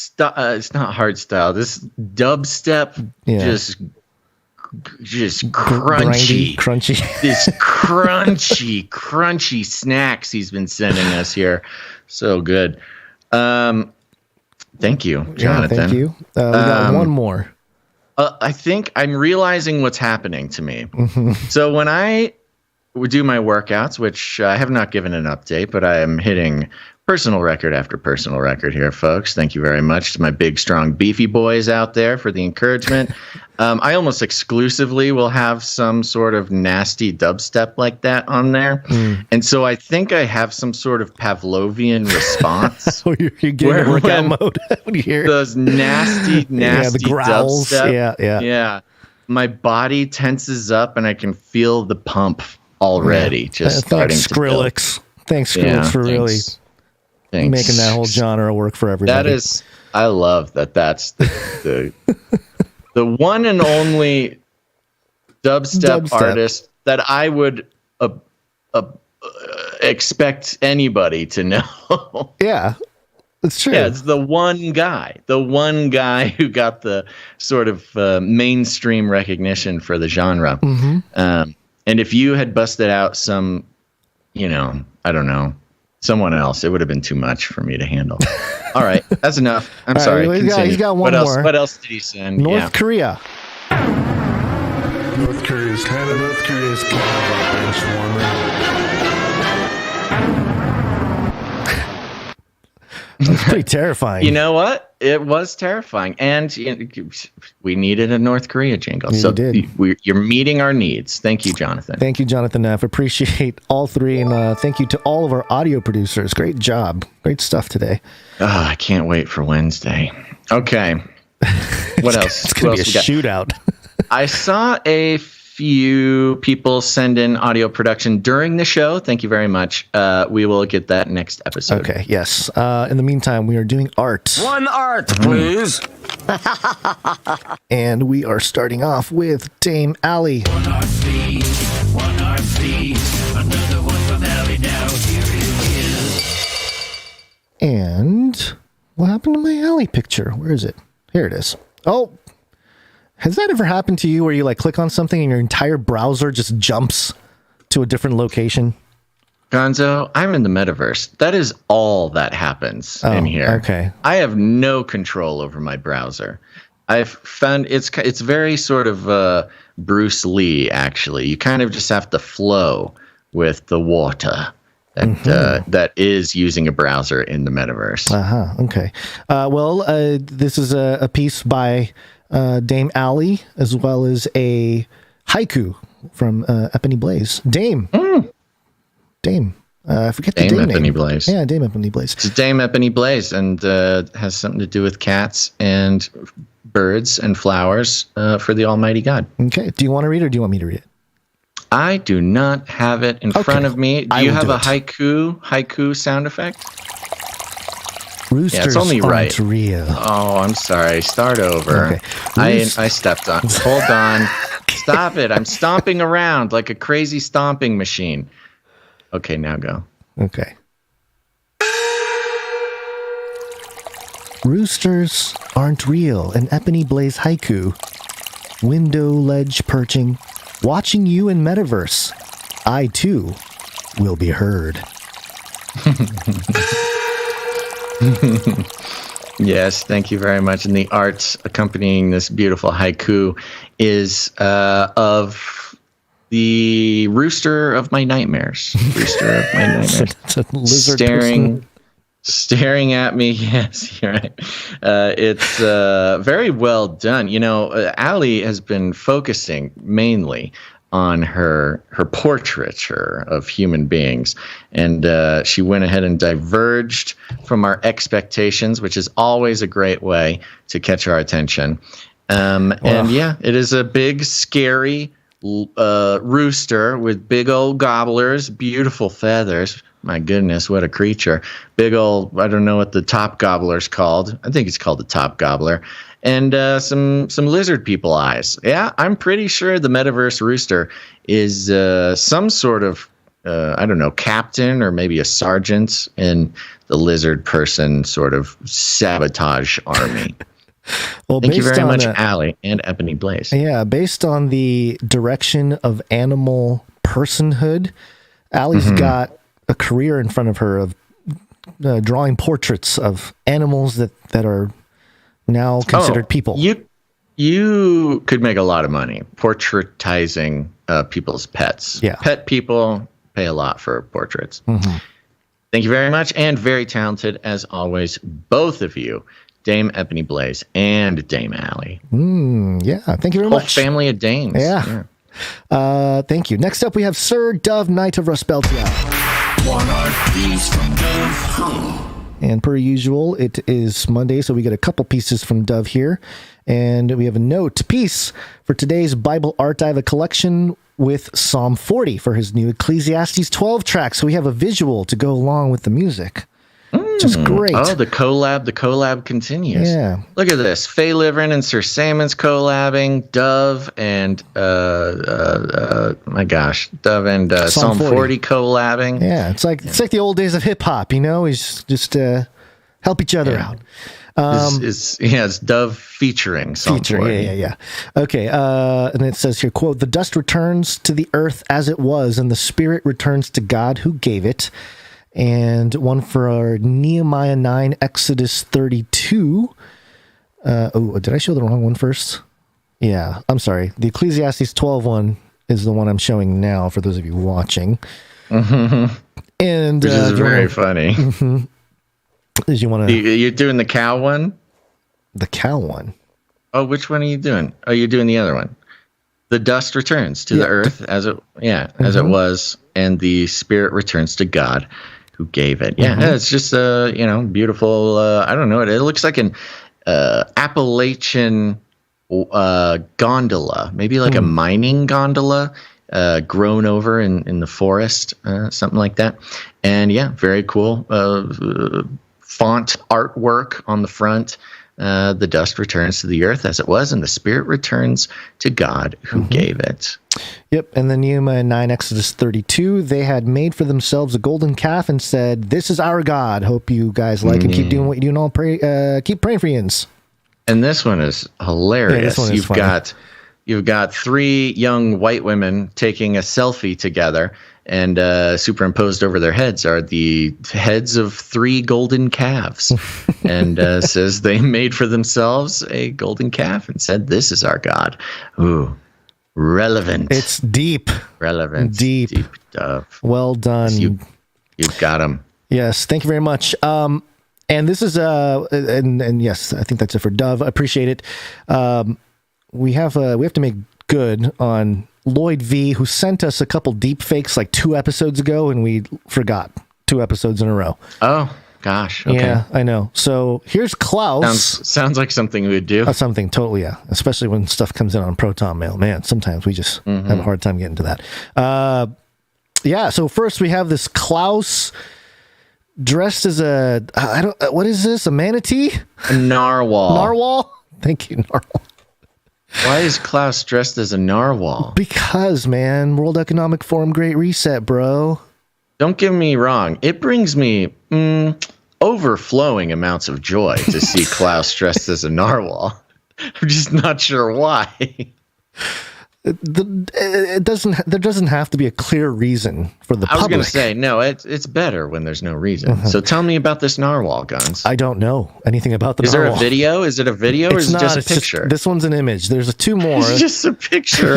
it's not hard style. This dubstep just just crunchy, this crunchy snacks he's been sending us here. So good. Thank you, Jonathan. Yeah, thank you. We got one more. I think I'm realizing what's happening to me. So when I would do my workouts, which I have not given an update, but I am hitting personal record after personal record here, folks. Thank you very much to my big, strong, beefy boys out there for the encouragement. I almost exclusively will have some sort of nasty dubstep like that on there. And so I think I have some sort of Pavlovian response. You're getting in workout mode when you hear those nasty the growls. Dubstep. Yeah. My body tenses up and I can feel the pump already just starting to Skrillex. Thanks, Skrillex, for really making that whole genre work for everybody. I love that. That's the the one and only dubstep artist that I would expect anybody to know. Yeah, it's true. Yeah, it's the one guy who got the sort of mainstream recognition for the genre. And if you had busted out some, I don't know, someone else, it would have been too much for me to handle. All right, that's enough. I'm sorry. He's got one more. What else did he send? North Korea. North Korea is kind of a bench warmer. That's pretty terrifying. You know what? It was terrifying. And we needed a North Korea jingle. So you're meeting our needs. Thank you, Jonathan. Thank you, Jonathan F. Appreciate all three. And thank you to all of our audio producers. Great job. Great stuff today. Oh, I can't wait for Wednesday. Okay. What else? It's going to be a shootout. I saw a few people send in audio production during the show. Thank you very much. We will get that next episode. Okay, yes. In the meantime, we are doing art. One art, please. And we are starting off with Dame Allie. One art, please. Another one from Allie now. Here it is. And what happened to my Allie picture? Where is it? Here it is. Oh, has that ever happened to you where you click on something and your entire browser just jumps to a different location? Gonzo, I'm in the metaverse. That is all that happens in here. Okay. I have no control over my browser. I've found it's very sort of Bruce Lee, actually. You kind of just have to flow with the water that is using a browser in the metaverse. Okay. This is a piece by Dame Allie, as well as a haiku from Ebony Blaze. Dame. I forget the Dame Ebony name. Blaze. Yeah, Dame Ebony Blaze. It's Dame Ebony Blaze, and has something to do with cats and birds and flowers for the Almighty God. Okay. Do you want to read it, or do you want me to read it? I do not have it in front of me. Do you have a haiku sound effect? Roosters it's only aren't real. Oh, I'm sorry. Start over. Okay. I stepped on. Hold on. Stop it. I'm stomping around like a crazy stomping machine. Okay, now go. Okay. Roosters aren't real. An Ebony Blaze haiku. Window ledge perching. Watching you in metaverse. I, too, will be heard. Yes, thank you very much. And the art accompanying this beautiful haiku is of the rooster of my nightmares. Rooster of my nightmares. It's a lizard staring at me. Yes, you're right. It's very well done. Allie has been focusing mainly on her portraiture of human beings, and she went ahead and diverged from our expectations, which is always a great way to catch our attention. And it is a big, scary rooster with big old gobblers, beautiful feathers. My goodness, what a creature. Big old, I don't know what the top gobbler's called. I think it's called the top gobbler. And some lizard people eyes. Yeah, I'm pretty sure the metaverse rooster is some sort of, captain or maybe a sergeant in the lizard person sort of sabotage army. Well, thank you very much, on, Allie and Ebony Blaze. Yeah, based on the direction of animal personhood, Allie's got a career in front of her of drawing portraits of animals that are now considered people. You could make a lot of money portraitizing people's pets. Yeah. Pet people pay a lot for portraits. Thank you very much, and very talented as always, both of you, Dame Ebony Blaze and Dame Allie. Yeah, thank you very much. Whole family of dames. Yeah. Thank you. Next up, we have Sir Dove, Knight of Rusbeltia. One art piece from Dove. And per usual, it is Monday, so we get a couple pieces from Dove here. And we have a note piece for today's Bible art. I have a collection with Psalm 40 for his new Ecclesiastes 12 track. So we have a visual to go along with the music. Which is great. Oh, the collab continues. Yeah. Look at this. Faye Liverin and Sir Salmon's collabing. Dove and Dove and Psalm 40 collabing. Yeah, it's like the old days of hip hop, He's just help each other out. It's Dove featuring Psalm 40. Yeah. Okay, and it says here, quote, "The dust returns to the earth as it was, and the spirit returns to God who gave it." And one for our Nehemiah 9, Exodus 32. Did I show the wrong one first? Yeah, I'm sorry. The Ecclesiastes 12 one is the one I'm showing now for those of you watching. And which is very funny. Did you want to? You're doing the cow one? The cow one. Oh, which one are you doing? Oh, you're doing the other one. The dust returns to the earth as it was, and the spirit returns to God who gave it. Yeah, it's just a beautiful. I don't know. It looks like an Appalachian gondola, maybe like a mining gondola, grown over in the forest, something like that. And yeah, very cool. Font artwork on the front. The dust returns to the earth as it was, and the spirit returns to God who gave it. Yep, and then Nehemiah 9, Exodus 32, they had made for themselves a golden calf and said, "This is our God." Hope you guys like it. Keep doing what you do, and I'll pray. Keep praying for yins. And this one is hilarious. Yeah, this one is funny. You've got three young white women taking a selfie together, and superimposed over their heads are the heads of three golden calves. And says they made for themselves a golden calf and said, "This is our God." Ooh, relevant. It's deep. Relevant. Deep Dove. Well done. You've got them. Yes, thank you very much. And this is and yes, I think that's it for Dove. I appreciate it. We have to make good on Lloyd V, who sent us a couple deep fakes like 2 episodes ago, and we forgot 2 episodes in a row. Oh gosh. Okay. Yeah, I know. So here's Klaus. Sounds like something we would do. Something totally, yeah. Especially when stuff comes in on Proton Mail. Man, sometimes we just have a hard time getting to that. Yeah. So first we have this Klaus dressed as what is this? A manatee? A narwhal. Narwhal? Thank you, narwhal. Why is Klaus dressed as a narwhal? Because, man, World Economic Forum Great Reset, bro. Don't get me wrong. It brings me overflowing amounts of joy to see Klaus dressed as a narwhal. I'm just not sure why. There doesn't have to be a clear reason for the public. I was going to say, no, it's better when there's no reason. So tell me about this narwhal, Gonz. I don't know anything about the Is narwhal. there a video? Is it a video or is it just a picture? This one's an image. There's 2 more. It's just a picture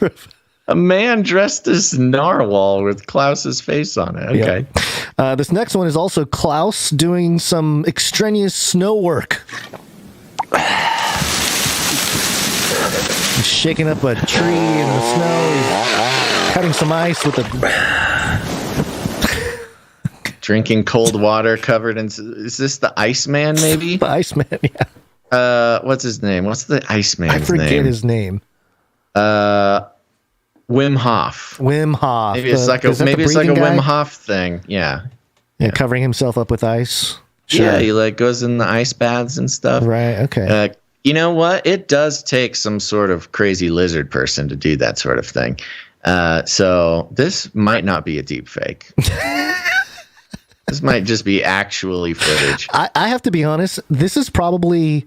of a man dressed as narwhal with Klaus's face on it. Okay. Yeah. This next one is also Klaus doing some extraneous snow work. He's shaking up a tree in the snow. He's cutting some ice with drinking cold water covered in. Is this the Iceman? Maybe the Iceman. Yeah. What's his name? What's the Iceman's name? I forget his name. Wim Hof. Wim Hof. Maybe it's like a Wim Hof thing. Yeah. Yeah. Covering himself up with ice. Sure. Yeah. He goes in the ice baths and stuff. Right. Okay. You know what? It does take some sort of crazy lizard person to do that sort of thing. So this might not be a deep fake. This might just be actually footage. I have to be honest. This is probably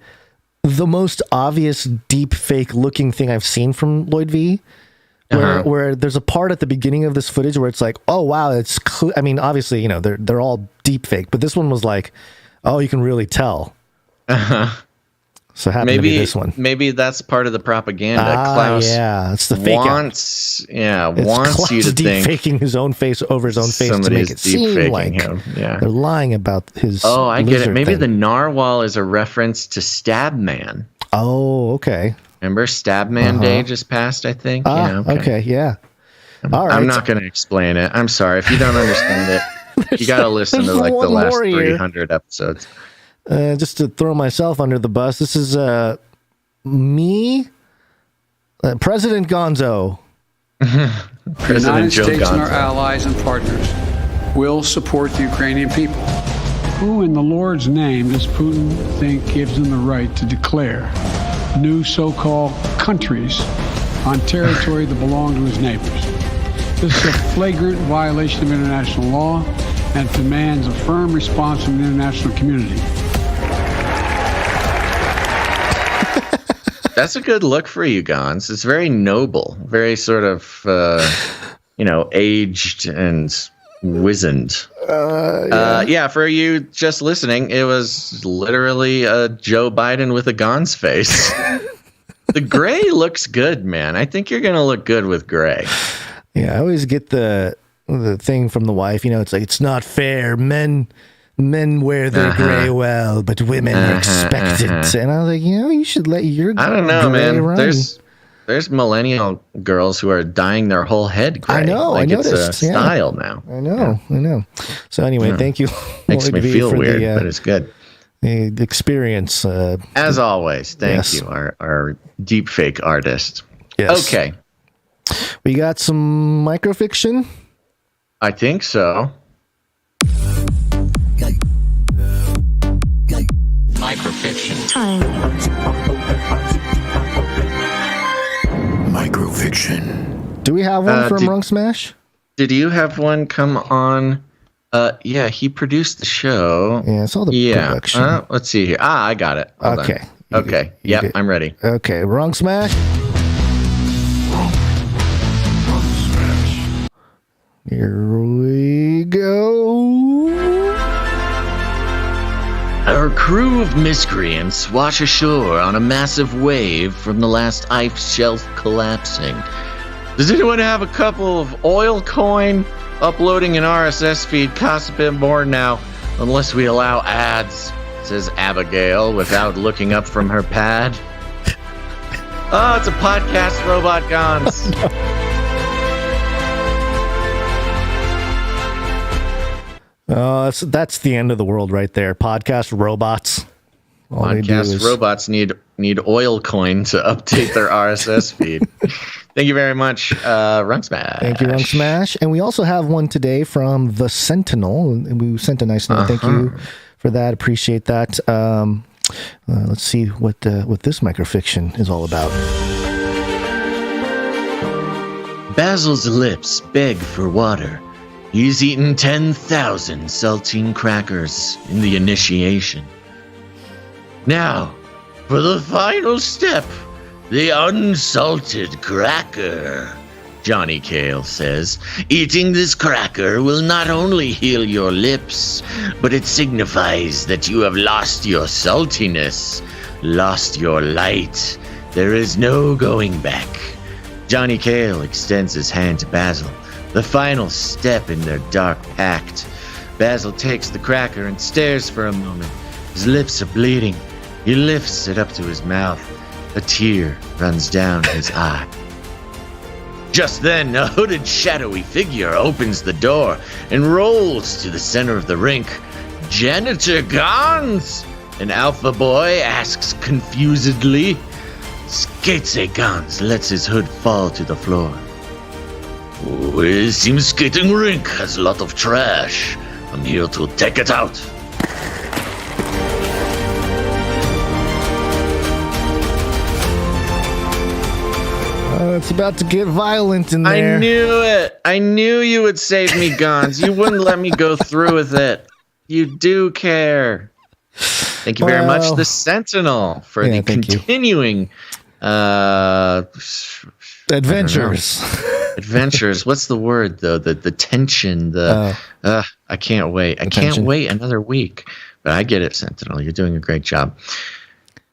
the most obvious deep fake looking thing I've seen from Lloyd V. Where there's a part at the beginning of this footage where it's like, oh wow, it's I mean, obviously, you know, they're all deep fake, but this one was like, oh, you can really tell. So to be this one. Maybe that's part of the propaganda. Klaus, it's the fake wants you to deep think faking his own face over his own face to make it seem like him. Yeah. They're lying about his. Oh, I get it. Maybe thing. the narwhal is a reference to Stab Man. Oh, okay. Remember Stab Man Day just passed, I think? Okay, yeah. All right. I'm not going to explain it. I'm sorry. If you don't understand it, you got to listen to like the last 300 episodes. Just to throw myself under the bus, this is me, President Gonzo. The United States and our allies and partners will support the Ukrainian people. Who in the Lord's name does Putin think gives him the right to declare new so-called countries on territory that belong to his neighbors? This is a flagrant violation of international law and demands a firm response from the international community. That's a good look for you, Gonz. It's very noble, very sort of, aged and wizened. For you just listening, it was literally Joe Biden with a Gonz face. The gray looks good, man. I think you're going to look good with gray. Yeah, I always get the thing from the wife. You know, it's like, it's not fair. Men wear their gray well, but women are expected. And I was like, you should let your I don't know, man. Run. There's millennial girls who are dyeing their whole head gray. I know. I noticed. It's a style now. I know. So anyway, thank you. Makes me feel weird, but it's good. The experience. As always, thank you, our deep fake artist. Yes. Okay. We got some microfiction? I think so. Microfiction. Time. Microfiction. Do we have one from Runk Smash? Did you have one come on? Yeah, he produced the show. Yeah, it's all the production. Let's see here. I got it. Hold okay. On. Okay. Yep, I'm ready. Okay, Runk Smash. Here we go. Our crew of miscreants wash ashore on a massive wave from the last ice shelf collapsing. Does anyone have a couple of oil coin? Uploading an RSS feed costs a bit more now, unless we allow ads, says Abigail without looking up from her pad. Oh, it's a podcast robot, Gonz. That's the end of the world right there. Podcast robots. Podcast robots need oil coin to update their RSS feed. Thank you very much, Runk Smash. Thank you, Runk Smash. And we also have one today from The Sentinel. And we sent a nice note. Thank you for that. Appreciate that. Let's see what this microfiction is all about. Basil's lips beg for water. He's eaten 10,000 saltine crackers in the initiation. Now, for the final step, the unsalted cracker. Johnny Cale says, eating this cracker will not only heal your lips, but it signifies that you have lost your saltiness, lost your light. There is no going back. Johnny Cale extends his hand to Basil, the final step in their dark pact. Basil takes the cracker and stares for a moment. His lips are bleeding. He lifts it up to his mouth. A tear runs down his eye. Just then, a hooded, shadowy figure opens the door and rolls to the center of the rink. Janitor Gonz! An alpha boy asks confusedly. Skatesy Gonz lets his hood fall to the floor. Oh, it seems skating rink has a lot of trash. I'm here to take it out. It's about to get violent in there. I knew it. I knew you would save me, Gonz. You wouldn't let me go through with it. You do care. Thank you very much, the Sentinel, for the continuing adventures. Adventures. What's the word though? The tension. I can't wait. I can't wait another week. But I get it, Sentinel. You're doing a great job.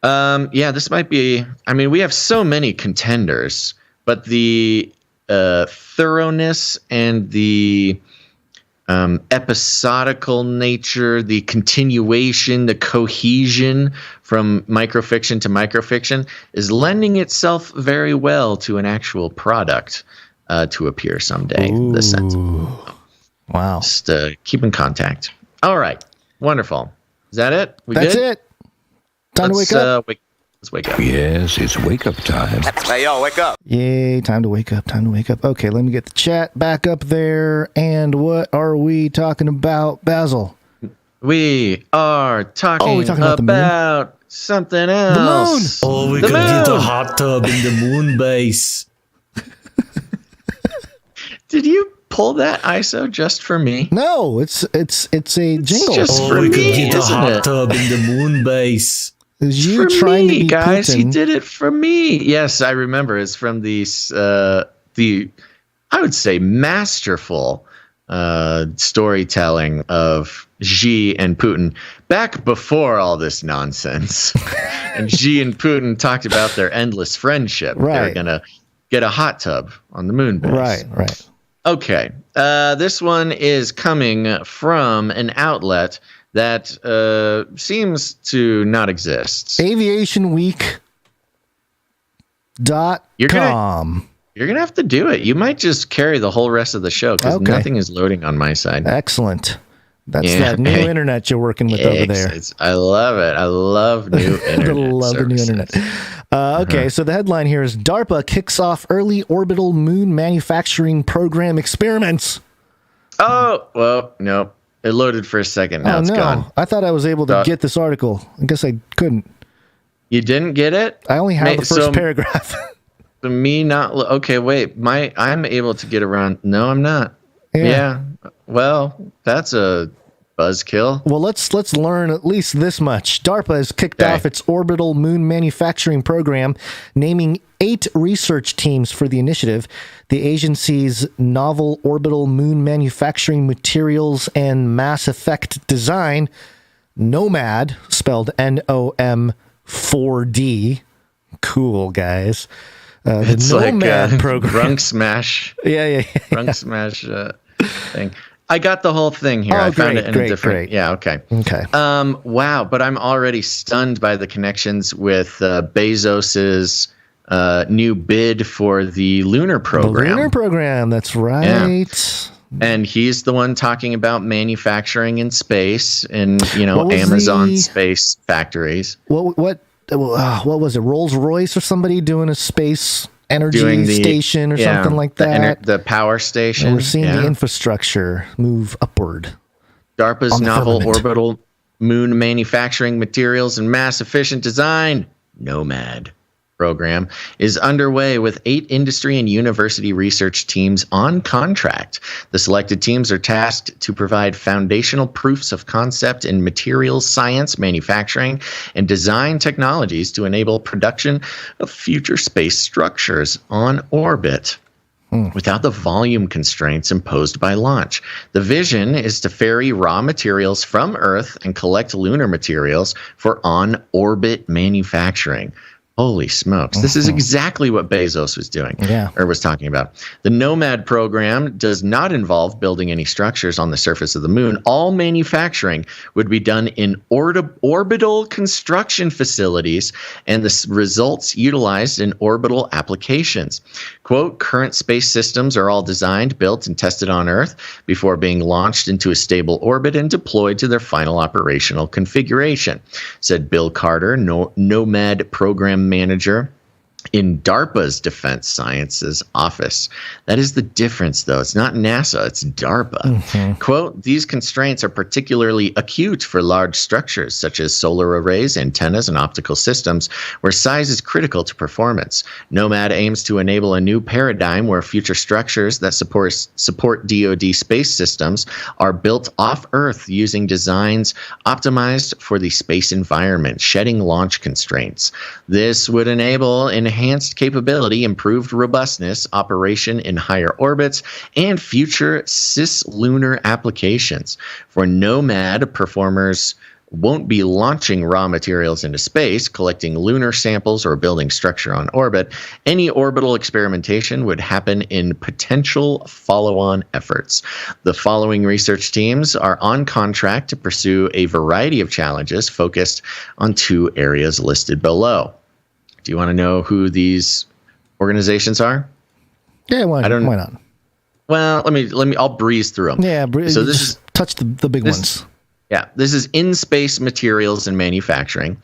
This might be. I mean, we have so many contenders, but the thoroughness and the episodical nature, the continuation, the cohesion from microfiction to microfiction is lending itself very well to an actual product to appear someday. The Sentinel. Wow. Just keep in contact. All right. Wonderful. Is that it? That's it. Time to wake up. Let's wake up. Yes, it's wake up time. Hey, yo, wake up. Yay, time to wake up. Okay, let me get the chat back up there. And what are we talking about, Basil? We are talking, about something The else. moon. Oh, we could get a hot tub in the moon base. Did you pull that ISO just for me? No, it's a jingle. We could get a hot tub in the moon base. Is you for trying me, to be guys? Putin. He did it for me. Yes, I remember. It's from the I would say masterful storytelling of Xi and Putin back before all this nonsense. And Xi and Putin talked about their endless friendship. Right. They're gonna get a hot tub on the moon base. Right. Okay. This one is coming from an outlet that seems to not exist. AviationWeek.com. You're going to have to do it. You might just carry the whole rest of the show because nothing is loading on my side. Excellent. That's that new internet you're working with over there. I love it. I love new internet. The new internet. Okay, so the headline here is DARPA kicks off early orbital moon manufacturing program experiments. Oh, well, no. It loaded for a second. Now it's gone. I thought I was able to get this article. I guess I couldn't. You didn't get it? I only have the first paragraph. For me not okay, wait. I'm able to get around. No, I'm not. Yeah. Well, that's a buzzkill. Well, let's learn at least this much. DARPA has kicked off its orbital moon manufacturing program, naming 8 research teams for the initiative. The agency's novel orbital moon manufacturing materials and mass effect design, NOMAD, spelled NOM4D. Cool, guys. It's NOMAD like program. Runk Smash. Yeah. Runk Smash thing. I got the whole thing here. I found it in a different. Yeah. Okay. Wow. But I'm already stunned by the connections with Bezos's new bid for the lunar program. The lunar program. That's right. Yeah. And he's the one talking about manufacturing in space and Amazon space factories. What was it? Rolls-Royce or somebody doing a space energy station or something like that? The power station. And we're seeing the infrastructure move upward. DARPA's novel orbital moon manufacturing materials and mass efficient design, NOMAD program, is underway with 8 industry and university research teams on contract. The selected teams are tasked to provide foundational proofs of concept in materials science, manufacturing, and design technologies to enable production of future space structures on orbit without the volume constraints imposed by launch. The vision is to ferry raw materials from Earth and collect lunar materials for on-orbit manufacturing. Holy smokes. This is exactly what Bezos was doing or was talking about. The NOMAD program does not involve building any structures on the surface of the moon. All manufacturing would be done in orbital construction facilities and the results utilized in orbital applications. Quote, current space systems are all designed, built, and tested on Earth before being launched into a stable orbit and deployed to their final operational configuration, said Bill Carter, NOMAD program manager in DARPA's Defense Sciences Office. That is the difference, though. It's not NASA, it's DARPA. Mm-hmm. Quote, these constraints are particularly acute for large structures such as solar arrays, antennas, and optical systems, where size is critical to performance. Nomad aims to enable a new paradigm where future structures that support DoD space systems are built off Earth using designs optimized for the space environment, shedding launch constraints. This would enable enhanced capability, improved robustness, operation in higher orbits, and future cislunar applications. For Nomad, performers won't be launching raw materials into space, collecting lunar samples, or building structure on orbit. Any orbital experimentation would happen in potential follow-on efforts. The following research teams are on contract to pursue a variety of challenges focused on 2 areas listed below. Do you want to know who these organizations are? Yeah, why not? Well, let me. I'll breeze through them. Yeah, so this is touch the big ones. Yeah, this is In-Space Materials and Manufacturing.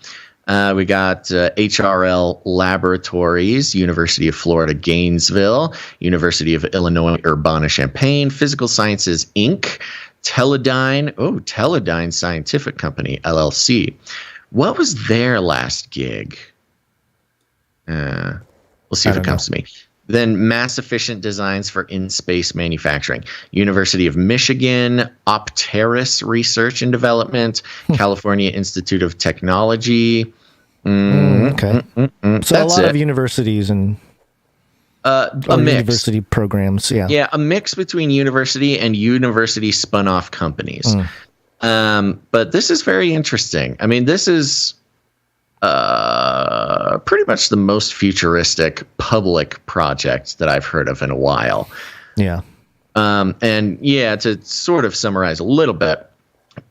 We got HRL Laboratories, University of Florida, Gainesville, University of Illinois, Urbana-Champaign, Physical Sciences, Inc., Teledyne Scientific Company, LLC. What was their last gig? We'll see if it comes to me. Then Mass Efficient Designs for In-Space Manufacturing. University of Michigan, Opteris Research and Development, California Institute of Technology. Okay. So That's a lot of universities and a mix. University programs, yeah. Yeah, a mix between university and university spun-off companies. But this is very interesting. I mean, this is pretty much the most futuristic public project that I've heard of in a while. Yeah. And yeah, to sort of summarize a little bit,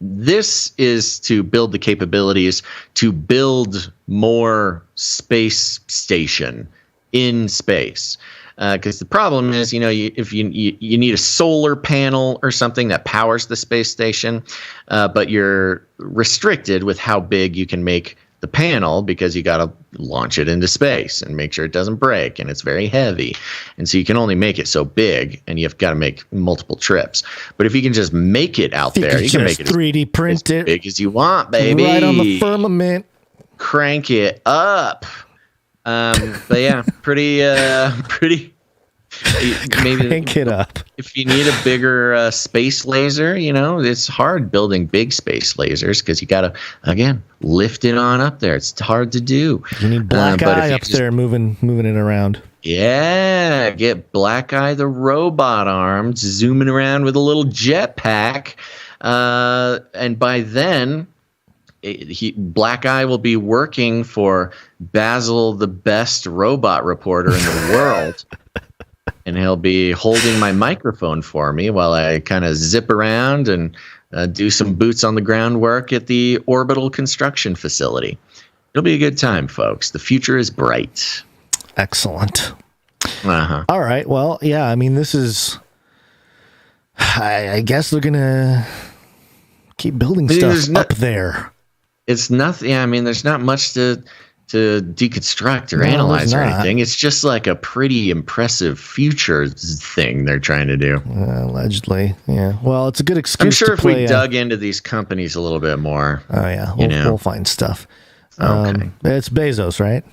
this is to build the capabilities to build more space station in space. Because the problem is, if you need a solar panel or something that powers the space station, but you're restricted with how big you can make the panel because you got to launch it into space and make sure it doesn't break, and it's very heavy, and so you can only make it so big, and you've got to make multiple trips. But if you can just make it out there, you can make it 3D print as big as you want, baby, right on the firmament, crank it up. But yeah, pretty. Maybe crank it up. If you need a bigger space laser, it's hard building big space lasers because you got to, again, lift it on up there. It's hard to do. You need Black Eye up there moving it around. Yeah, get Black Eye the robot arms zooming around with a little jetpack, and by then, Black Eye will be working for Basil, the best robot reporter in the world. And he'll be holding my microphone for me while I kind of zip around and do some boots on the ground work at the orbital construction facility. It'll be a good time, folks. The future is bright. Excellent. All right. Well, yeah, I mean, this is, I guess they're going to keep building stuff up there. It's nothing. I mean, there's not much to deconstruct or analyze or anything. It's just like a pretty impressive future thing they're trying to do. Allegedly, yeah. Well, it's a good excuse. I'm sure to if play, we dug into these companies a little bit more. Oh yeah, we'll find stuff. Okay. It's Bezos, right?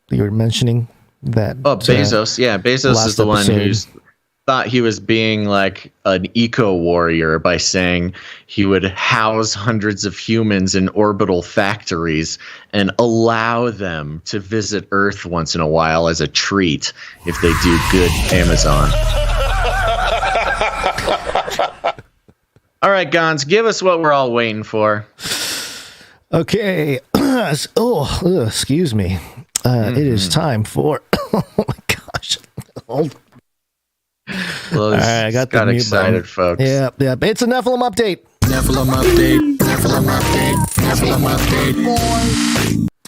You were mentioning that. Oh, Bezos. Yeah, Bezos is the one who's thought he was being like an eco warrior by saying he would house hundreds of humans in orbital factories and allow them to visit Earth once in a while as a treat if they do good Amazon. All right, Gonz, give us what we're all waiting for. Okay. Excuse me. It is time for. Oh my gosh. Well, I got excited, button. Folks. Yeah. It's a Nephilim update.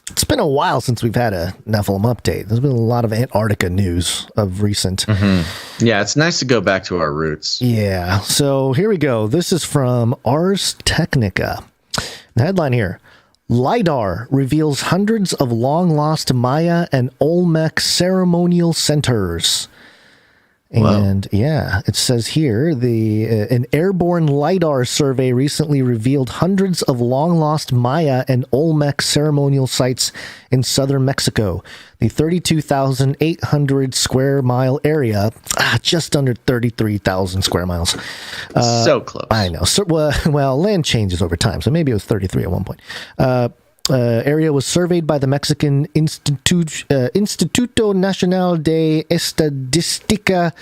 It's been a while since we've had a Nephilim update. There's been a lot of Antarctica news of recent. Yeah, it's nice to go back to our roots. Yeah. So here we go. This is from Ars Technica. The headline here: LIDAR reveals hundreds of long-lost Maya and Olmec ceremonial centers. And yeah, it says here, an airborne LIDAR survey recently revealed hundreds of long-lost Maya and Olmec ceremonial sites in southern Mexico. The 32,800 square mile area, just under 33,000 square miles. So close. I know. So, well, land changes over time, so maybe it was 33 at one point. Area was surveyed by the Mexican Instituto Nacional de Estadística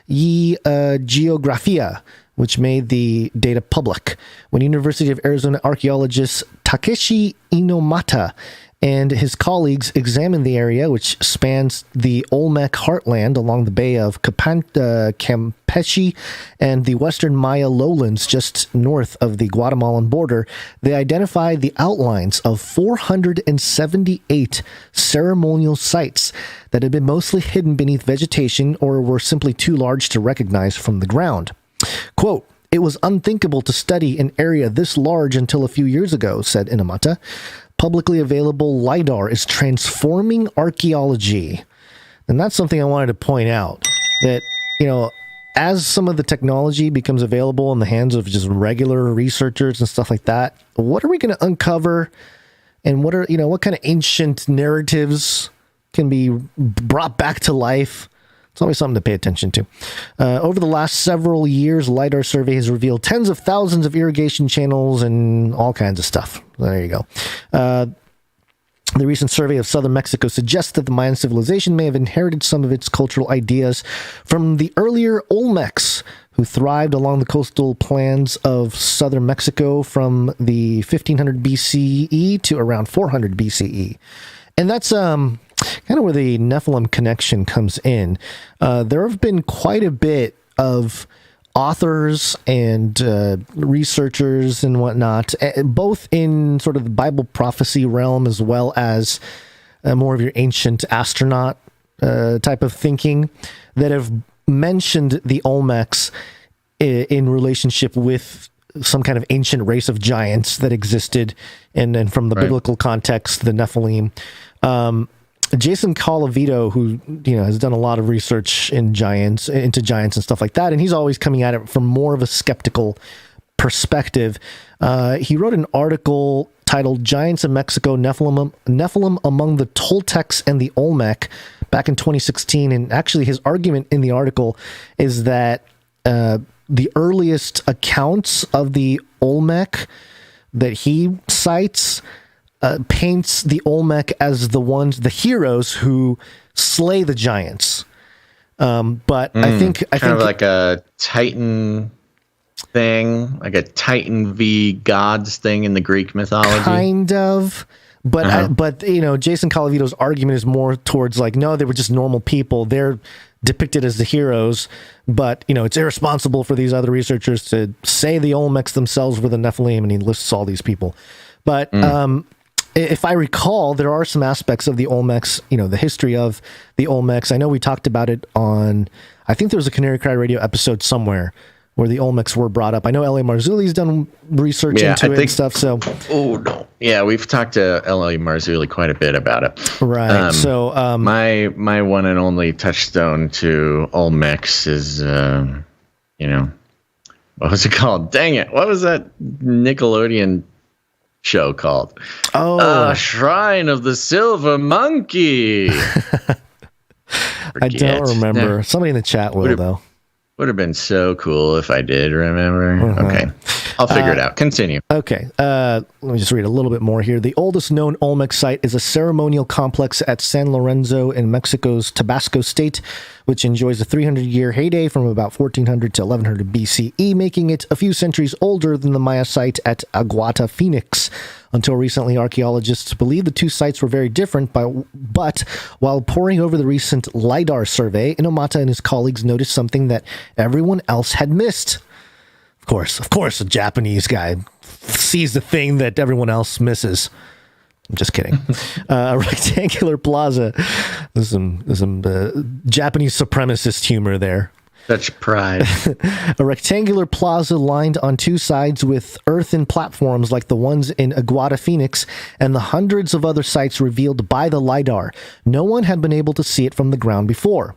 y Geografía, which made the data public. When University of Arizona archaeologist Takeshi Inomata and his colleagues examined the area, which spans the Olmec heartland along the Bay of Campeche and the western Maya lowlands just north of the Guatemalan border, they identified the outlines of 478 ceremonial sites that had been mostly hidden beneath vegetation or were simply too large to recognize from the ground. Quote, "It was unthinkable to study an area this large until a few years ago," said Inomata. Publicly available LIDAR is transforming archaeology. And that's something I wanted to point out, that, as some of the technology becomes available in the hands of just regular researchers and stuff like that, what are we going to uncover, and what kind of ancient narratives can be brought back to life? It's always something to pay attention to. Over the last several years, LIDAR survey has revealed tens of thousands of irrigation channels and all kinds of stuff. There you go. The recent survey of southern Mexico suggests that the Mayan civilization may have inherited some of its cultural ideas from the earlier Olmecs, who thrived along the coastal plains of southern Mexico from the 1500 BCE to around 400 BCE. And that's kind of where the Nephilim connection comes in. There have been quite a bit of authors and researchers and whatnot, both in sort of the Bible prophecy realm as well as more of your ancient astronaut type of thinking, that have mentioned the Olmecs in relationship with some kind of ancient race of giants that existed, and then from the biblical context, the Nephilim. Jason Colavito, who has done a lot of research into giants and stuff like that, and he's always coming at it from more of a skeptical perspective. He wrote an article titled "Giants of Mexico: Nephilim Among the Toltecs and the Olmec" back in 2016, and actually his argument in the article is that the earliest accounts of the Olmec that he cites paints the Olmec as the heroes who slay the giants. But I think kind of like a Titan thing, like a Titan v gods thing in the Greek mythology. Kind of. But but Jason Colavito's argument is more towards like, no, they were just normal people. They're depicted as the heroes, but it's irresponsible for these other researchers to say the Olmecs themselves were the Nephilim, and he lists all these people. But if I recall, there are some aspects of the Olmecs, the history of the Olmecs. I know we talked about it on, I think there was a Canary Cry Radio episode somewhere where the Olmecs were brought up. I know L.A. Marzulli's done research into it and stuff. So, yeah, we've talked to L.A. Marzulli quite a bit about it. Right. So, my one and only touchstone to Olmecs is, what was it called? Dang it! What was that Nickelodeon show called? Shrine of the Silver Monkey. I don't remember. Somebody in the chat will, though. Would have been so cool if I did remember. Okay. I'll figure it out. Continue. Okay. Let me just read a little bit more here. The oldest known Olmec site is a ceremonial complex at San Lorenzo in Mexico's Tabasco state, which enjoys a 300-year heyday from about 1400 to 1100 BCE, making it a few centuries older than the Maya site at Aguata, Phoenix. Until recently, archaeologists believed the two sites were very different, but while poring over the recent LIDAR survey, Inomata and his colleagues noticed something that everyone else had missed. Of course, a Japanese guy sees the thing that everyone else misses. I'm just kidding. A rectangular plaza. There's some Japanese supremacist humor there. Such pride. A rectangular plaza lined on two sides with earthen platforms like the ones in Aguada, Phoenix, and the hundreds of other sites revealed by the LiDAR. No one had been able to see it from the ground before.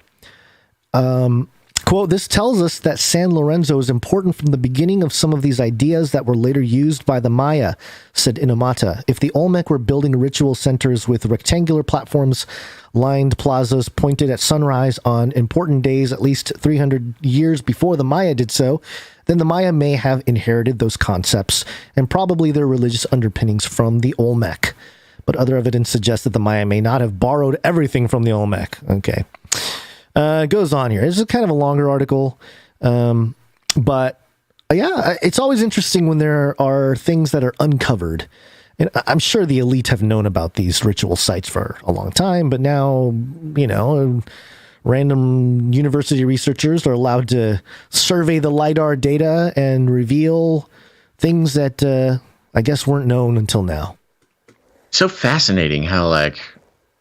Quote, this tells us that San Lorenzo is important from the beginning of some of these ideas that were later used by the Maya, said Inomata. If the Olmec were building ritual centers with rectangular platforms, lined plazas pointed at sunrise on important days at least 300 years before the Maya did so, then the Maya may have inherited those concepts and probably their religious underpinnings from the Olmec. But other evidence suggests that the Maya may not have borrowed everything from the Olmec. Okay. It goes on here. This is kind of a longer article, but yeah, it's always interesting when there are things that are uncovered. And I'm sure the elite have known about these ritual sites for a long time, but now, you know, random university researchers are allowed to survey the LiDAR data and reveal things that I guess weren't known until now. So fascinating how, like,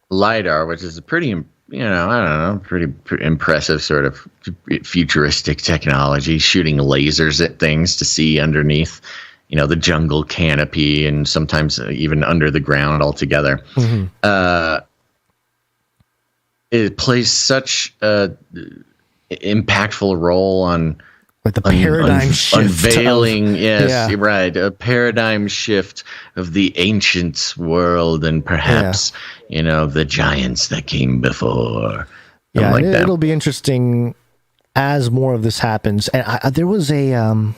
LiDAR, which is a pretty pretty impressive sort of futuristic technology, shooting lasers at things to see underneath, you know, the jungle canopy and sometimes even under the ground altogether. Mm-hmm. It plays such a impactful role on like the paradigm shift unveiling. You're right. A paradigm shift of the ancient world and perhaps, you know, the giants that came before. Yeah, like that. It'll be interesting as more of this happens. And there was a,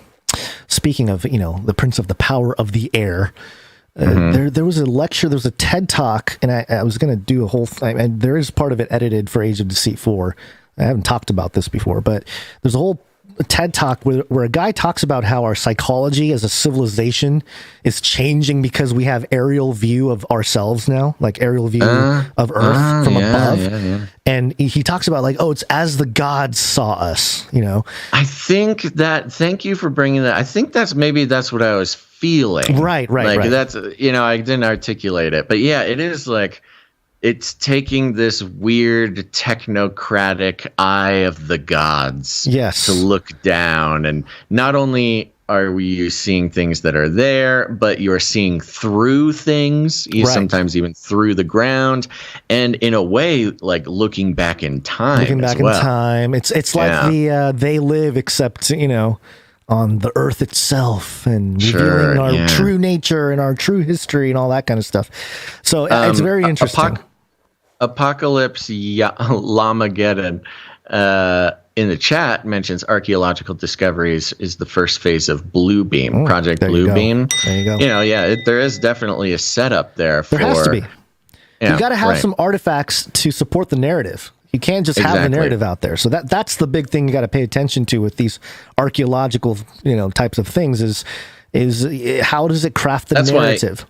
speaking of, you know, the Prince of the Power of the Air, there was a lecture, there was a TED Talk, and I was going to do a whole thing, and there is part of it edited for Age of Deceit 4. I haven't talked about this before, but there's a whole TED Talk where a guy talks about how our psychology as a civilization is changing because we have aerial view of ourselves now, like aerial view of Earth from above. Yeah. And he talks about like, oh, it's as the gods saw us, you know. I think that, thank you for bringing that. I think that's what I was feeling. Right. Like that's, you know, I didn't articulate it, but yeah, it is like, it's taking this weird technocratic eye of the gods to look down. And not only are we seeing things that are there, but you're seeing through things, sometimes even through the ground. And in a way, like looking back in time. It's like the They Live, except, you know, on the earth itself and revealing our true nature and our true history and all that kind of stuff. So it's very interesting. Apocalypse Lamageddon in the chat mentions archaeological discoveries is the first phase of Bluebeam, Project Bluebeam. There you go. You know, there is definitely a setup there. There has to be. You got to have some artifacts to support the narrative. You can't just have the narrative out there. So that's the big thing you got to pay attention to with these archaeological, you know, types of things is how does it craft the narrative?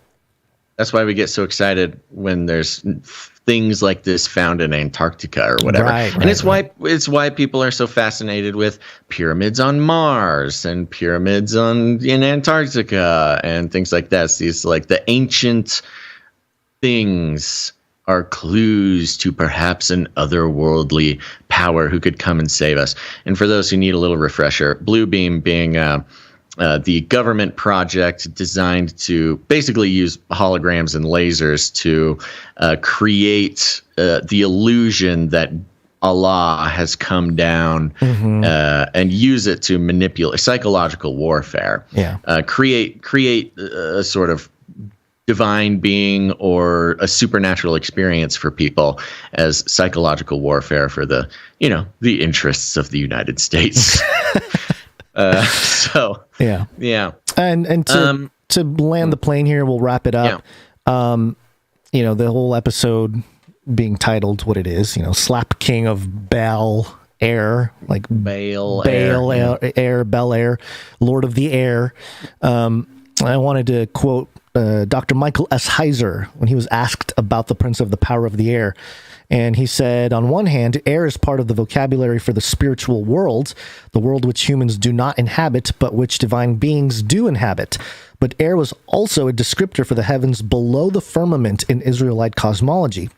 That's why we get so excited when there's things like this found in Antarctica or whatever. And it's why people are so fascinated with pyramids on Mars and pyramids in Antarctica and things like that. So these like the ancient things are clues to perhaps an otherworldly power who could come and save us. And for those who need a little refresher, Bluebeam being the government project designed to basically use holograms and lasers to create the illusion that Allah has come down and use it to manipulate psychological warfare. Create a sort of divine being or a supernatural experience for people as psychological warfare for the interests of the United States. And to land the plane here, we'll wrap it up. You know, the whole episode being titled what it is, you know, Slap King of Baal Air, like Baal Air, Bel Air, Lord of the Air. I wanted to quote Dr. Michael S. Heiser when he was asked about the Prince of the Power of the Air. And he said, on one hand, air is part of the vocabulary for the spiritual world, the world which humans do not inhabit, but which divine beings do inhabit. But air was also a descriptor for the heavens below the firmament in Israelite cosmology.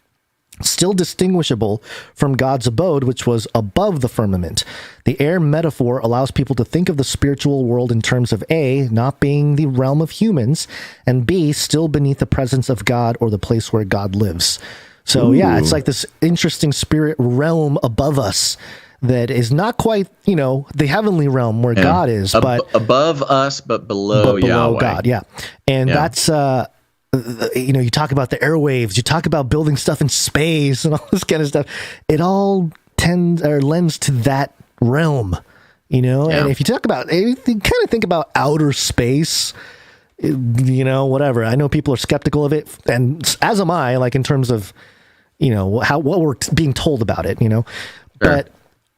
still distinguishable from God's abode, which was above the firmament. The air metaphor allows people to think of the spiritual world in terms of A, not being the realm of humans, and B, still beneath the presence of God or the place where God lives. So yeah, it's like this interesting spirit realm above us that is not quite, the heavenly realm where God is, but above us, but below Yahweh. God. Yeah. And that's, you talk about the airwaves, you talk about building stuff in space and all this kind of stuff. It all lends to that realm, and if you talk about, you kind of think about outer space, whatever. I know people are skeptical of it, and as am I, like in terms of, what we're being told about it, but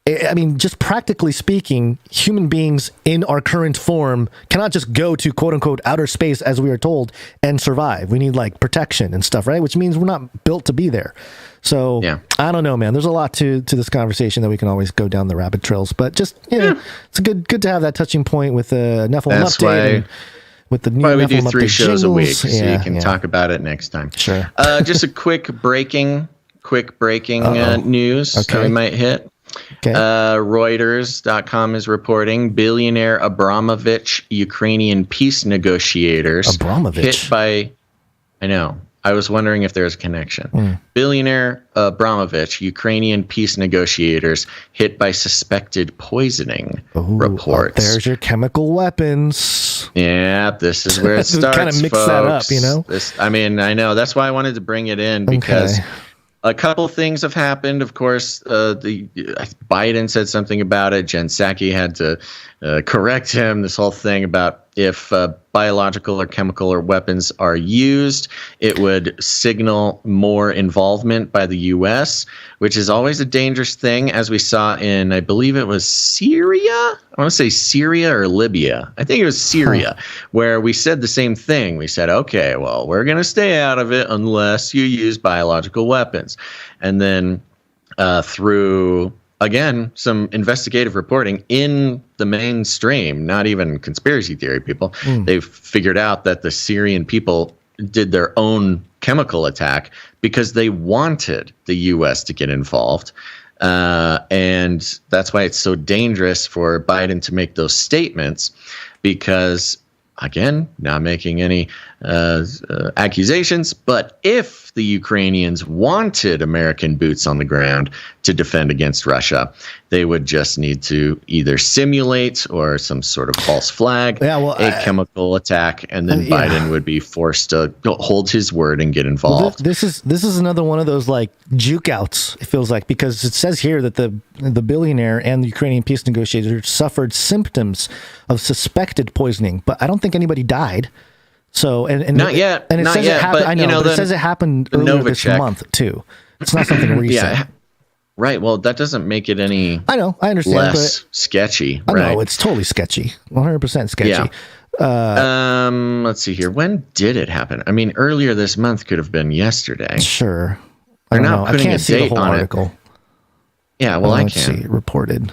I mean, just practically speaking, human beings in our current form cannot just go to quote unquote outer space as we are told and survive. We need like protection and stuff, right? Which means we're not built to be there. So I don't know, man. There's a lot to this conversation that we can always go down the rabbit trails, but just, it's good to have that touching point with the Nephilim update. And with the new why we do 3 shows jingles. A week, so you can talk about it next time. Sure. Just a quick breaking news that we might hit. Okay. Reuters.com is reporting billionaire Abramovich Ukrainian peace negotiators hit by, I know, I was wondering if there's a connection. Billionaire Abramovich Ukrainian peace negotiators hit by suspected poisoning reports. There's your chemical weapons. Yeah, this is where it starts, kind of mix folks. that up, I know. That's why I wanted to bring it in, because a couple things have happened. Of course, Biden said something about it. Jen Psaki had to correct him. This whole thing about if biological or chemical or weapons are used, it would signal more involvement by the U.S., which is always a dangerous thing, as we saw in, I believe it was Syria. I want to say Syria or Libya. I think it was Syria, where we said the same thing. We said, okay, well, we're going to stay out of it unless you use biological weapons. And then through, again, some investigative reporting in the mainstream, not even conspiracy theory people, they've figured out that the Syrian people did their own chemical attack because they wanted the U.S. to get involved. And that's why it's so dangerous for Biden to make those statements, because, again, not making any accusations, but if the Ukrainians wanted American boots on the ground to defend against Russia, they would just need to either simulate or some sort of false flag a chemical attack, and then Biden would be forced to hold his word and get involved. Well, this is another one of those like juke outs, it feels like, because it says here that the billionaire and the Ukrainian peace negotiators suffered symptoms of suspected poisoning, but I don't think anybody died. So and not yet, and it not says yet, it happened. but, I know, but it says it happened earlier this month too. It's not something recent. Right. Well, that doesn't make it any. I know. I understand. Less sketchy. I know it's totally sketchy. 100% sketchy. Yeah. Let's see here. When did it happen? I mean, earlier this month could have been yesterday. Sure. They're not putting I can't see the whole article. Yeah, well, I can. See, reported.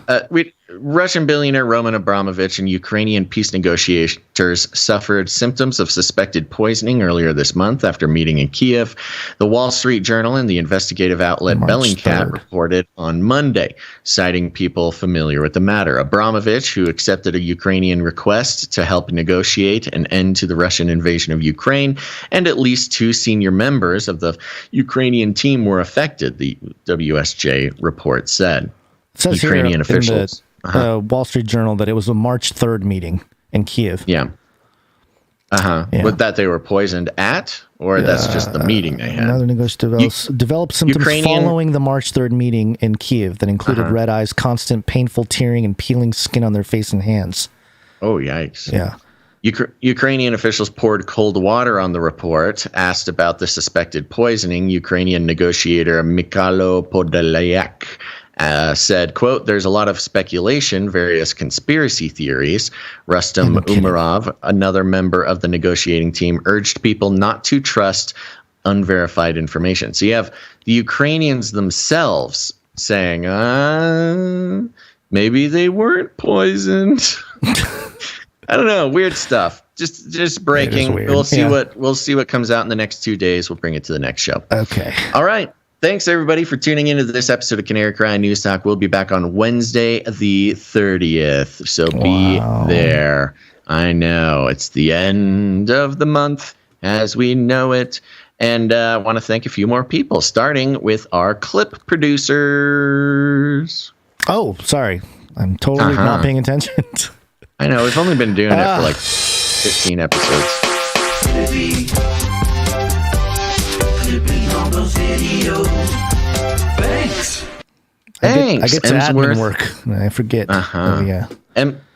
Russian billionaire Roman Abramovich and Ukrainian peace negotiators suffered symptoms of suspected poisoning earlier this month after meeting in Kiev. The Wall Street Journal and the investigative outlet Bellingcat reported on Monday, citing people familiar with the matter. Abramovich, who accepted a Ukrainian request to help negotiate an end to the Russian invasion of Ukraine, and at least 2 senior members of the Ukrainian team were affected, the WSJ report said. It says Ukrainian here officials. In the Wall Street Journal that it was a March 3rd meeting in Kiev. Yeah. But that they were poisoned at, or that's just the meeting they had? Another negotiator developed symptoms following the March 3rd meeting in Kiev that included red eyes, constant painful tearing, and peeling skin on their face and hands. Oh, yikes. Yeah. Ukrainian officials poured cold water on the report, asked about the suspected poisoning. Ukrainian negotiator Mikhailo Podolyak said, quote, "There's a lot of speculation, various conspiracy theories." Rustam Umarov, another member of the negotiating team, urged people not to trust unverified information. So you have the Ukrainians themselves saying, maybe they weren't poisoned. I don't know. Weird stuff. Just breaking. We'll see what comes out in the next 2 days. We'll bring it to the next show. Okay. All right. Thanks, everybody, for tuning into this episode of Canary Cry News Talk. We'll be back on Wednesday, the 30th. So be there. I know. It's the end of the month as we know it. And I want to thank a few more people, starting with our clip producers. Oh, sorry. I'm totally not paying attention. I know. We've only been doing it for like 15 episodes. On those videos. Thanks. I get to admin work. I forget. Oh, yeah.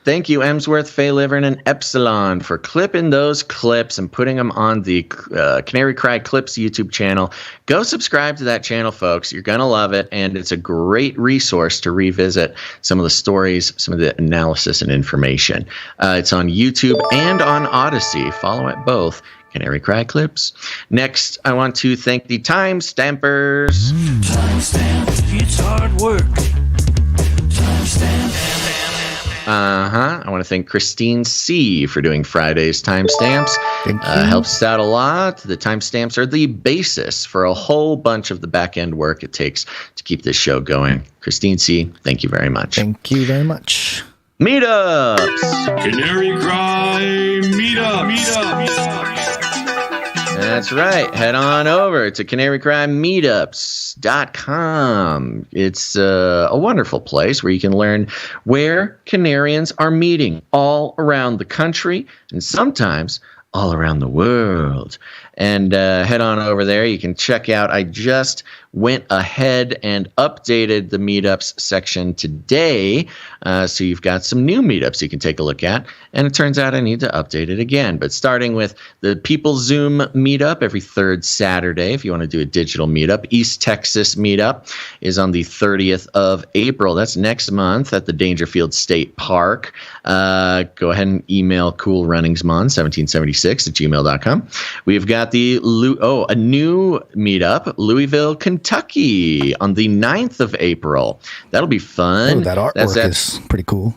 Thank you, Emsworth, Faye Livern, and Epsilon for clipping those clips and putting them on the Canary Cry Clips YouTube channel. Go subscribe to that channel, folks. You're going to love it, and it's a great resource to revisit some of the stories, some of the analysis and information. It's on YouTube and on Odyssey. Follow it both. Canary Cry Clips. Next, I want to thank the Timestampers. Timestamp, it's hard work. Timestamp. I want to thank Christine C. for doing Friday's timestamps. Thank you. Helps us out a lot. The timestamps are the basis for a whole bunch of the back-end work it takes to keep this show going. Christine C., thank you very much. Thank you very much. Meetups! Canary Cry Meetup. That's right. Head on over to CanaryCry.Meetups.com. It's a wonderful place where you can learn where Canarians are meeting all around the country and sometimes all around the world. And head on over there. You can check out. I just went ahead and updated the meetups section today. So you've got some new meetups you can take a look at. And it turns out I need to update it again. But starting with the People Zoom meetup every third Saturday, if you want to do a digital meetup. East Texas meetup is on the 30th of April. That's next month at the Dangerfield State Park. Go ahead and email coolrunningsmon1776@gmail.com. We've got a new meetup, Louisville, Kentucky, on the 9th of April. That'll be fun. Oh, that artwork is pretty cool.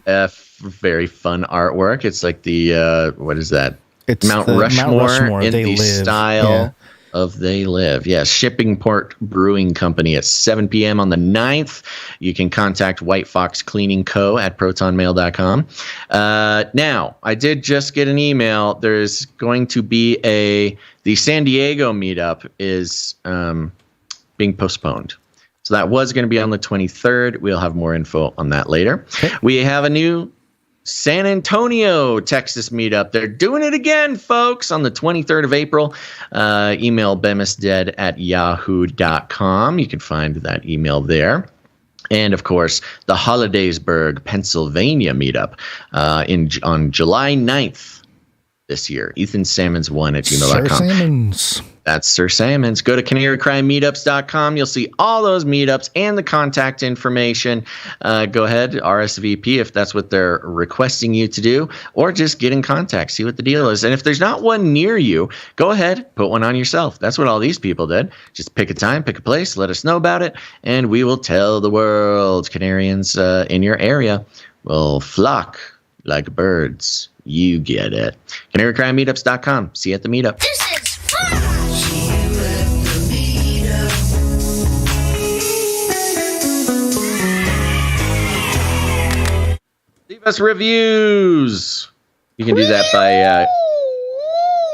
Very fun artwork. It's like the, what is that? It's Mount Rushmore in the style of They Live. Yes, Shipping Port Brewing Company at 7 p.m. on the 9th. You can contact White Fox Cleaning Co. at protonmail.com. Now, I did just get an email. There's going to be the San Diego meetup is being postponed. So that was going to be on the 23rd. We'll have more info on that later. Okay. We have a new San Antonio, Texas meetup. They're doing it again, folks, on the 23rd of April. Email bemisdead@yahoo.com. You can find that email there. And, of course, the Hollidaysburg, Pennsylvania meetup on July 9th this year. Ethan Salmons 1@gmail.com. Sir Salmons. That's Sir Salmons. Go to CanaryCry.Meetups.com. You'll see all those meetups and the contact information. Go ahead, RSVP if that's what they're requesting you to do, or just get in contact, see what the deal is. And if there's not one near you, go ahead, put one on yourself. That's what all these people did. Just pick a time, pick a place, let us know about it, and we will tell the world. Canarians in your area will flock like birds. You get it. CanaryCry.Meetups.com. See you at the meetup. This is fun! Leave us reviews. You can do that by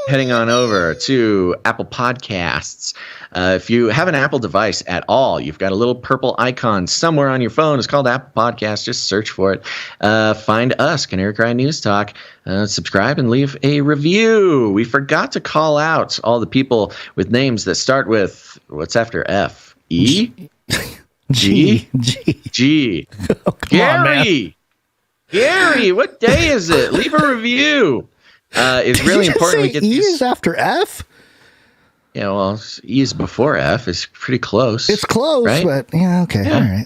heading on over to Apple Podcasts. If you have an Apple device at all, you've got a little purple icon somewhere on your phone. It's called Apple Podcasts. Just search for it. Find us, Canary Cry News Talk. Subscribe and leave a review. We forgot to call out all the people with names that start with, what's after F? E? G? G. Oh, Gary! Gary, what day is it? Leave a review. It's really important we get E is after F? Yeah, well, E is before F. It's pretty close. It's close, right? But yeah, okay. Yeah. All right.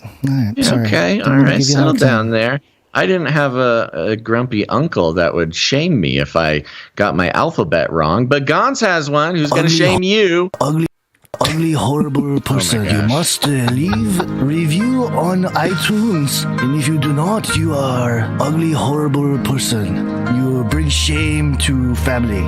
Yeah, sorry. Okay, all right. Settle down there. I didn't have a grumpy uncle that would shame me if I got my alphabet wrong, but Gonz has one who's going to shame you. Ugly, horrible person. You must leave review on iTunes. And if you do not, you are ugly, horrible person. You bring shame to family.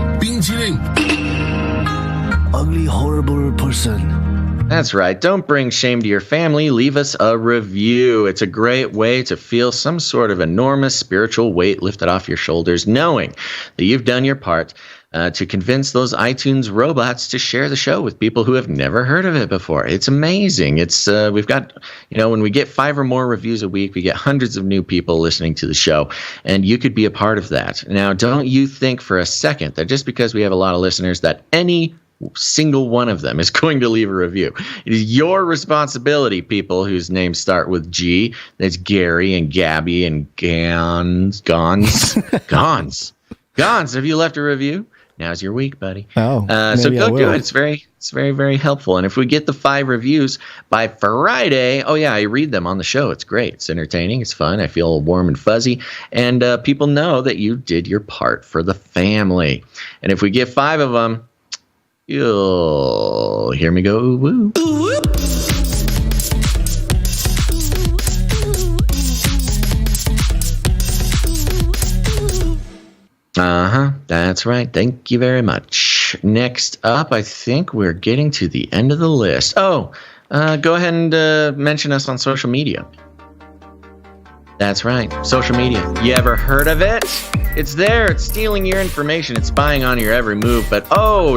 Ugly, horrible person. That's right. Don't bring shame to your family. Leave us a review. It's a great way to feel some sort of enormous spiritual weight lifted off your shoulders, knowing that you've done your part to convince those iTunes robots to share the show with people who have never heard of it before. It's amazing. It's we've got, when we get 5 or more reviews a week, we get hundreds of new people listening to the show, and you could be a part of that. Now, don't you think for a second that just because we have a lot of listeners that any single one of them is going to leave a review. It is your responsibility, people whose names start with G. That's Gary and Gabby and Gonz. Gonz, have you left a review? Now's your week, buddy. Oh, so go do it. It's very, very helpful. And if we get the 5 reviews by Friday, I read them on the show. It's great. It's entertaining. It's fun. I feel warm and fuzzy. And people know that you did your part for the family. And if we get 5 of them, you'll hear me go, ooh, woo. That's right. Thank you very much. Next up, I think we're getting to the end of the list. Go ahead and mention us on social media. That's right. Social media. You ever heard of it? It's there. It's stealing your information. It's spying on your every move. But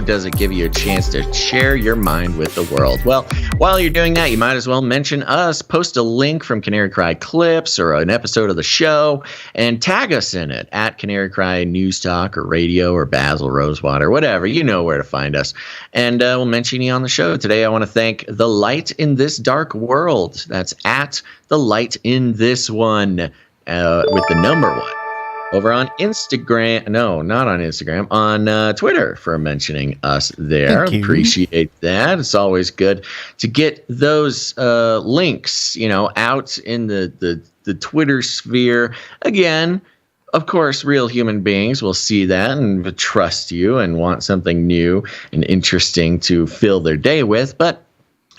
does it give you a chance to share your mind with the world? Well, while you're doing that, you might as well mention us. Post a link from Canary Cry Clips or an episode of the show and tag us in it at Canary Cry News Talk or Radio or Basil Rosewater, whatever. You know where to find us. And we'll mention you on the show. Today, I want to thank The Light in This Dark World. That's at The Light in This One with the number 1. Over on Instagram, no, not on Instagram, on Twitter for mentioning us there. Appreciate that. It's always good to get those links, out in the Twitter sphere. Again, of course, real human beings will see that and trust you and want something new and interesting to fill their day with. But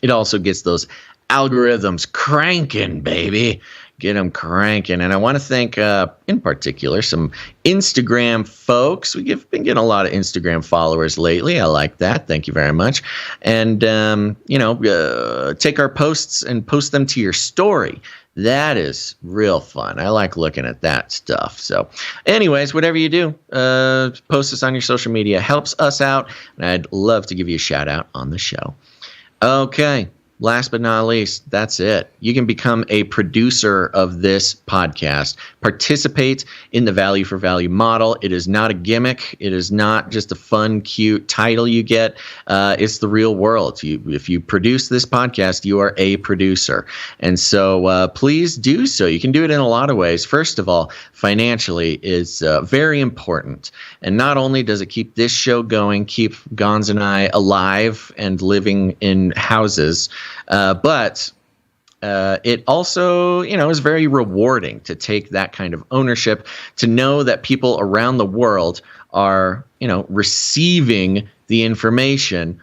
it also gets those algorithms cranking, baby. Get them cranking. And I want to thank, in particular, some Instagram folks. We've been getting a lot of Instagram followers lately. I like that. Thank you very much. And, take our posts and post them to your story. That is real fun. I like looking at that stuff. So anyways, whatever you do, post us on your social media. Helps us out. And I'd love to give you a shout out on the show. Okay. Last but not least, that's it. You can become a producer of this podcast. Participate in the value for value model. It is not a gimmick. It is not just a fun, cute title you get. It's the real world. If you produce this podcast, you are a producer. And so please do so. You can do it in a lot of ways. First of all, financially is very important. And not only does it keep this show going, keep Gonz and I alive and living in houses, but it also, is very rewarding to take that kind of ownership, to know that people around the world are, receiving the information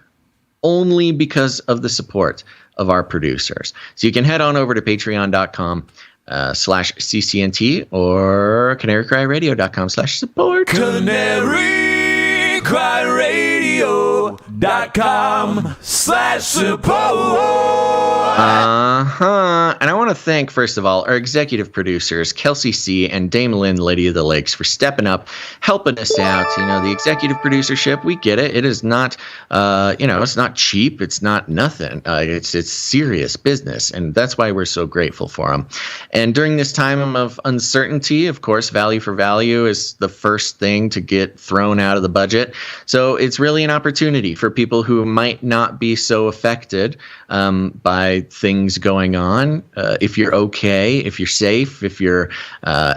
only because of the support of our producers. So you can head on over to patreon.com/CCNT or CanaryCryRadio.com/support. CanaryCryRadio.com/support. And I want to thank, first of all, our executive producers, Kelsey C. and Dame Lynn, Lady of the Lakes, for stepping up, helping us out. The executive producership, we get it. It is not, it's not cheap. It's not nothing. It's serious business. And that's why we're so grateful for them. And during this time of uncertainty, of course, value for value is the first thing to get thrown out of the budget. So it's really an opportunity for people who might not be so affected by things going on. If you're okay, if you're safe, if you're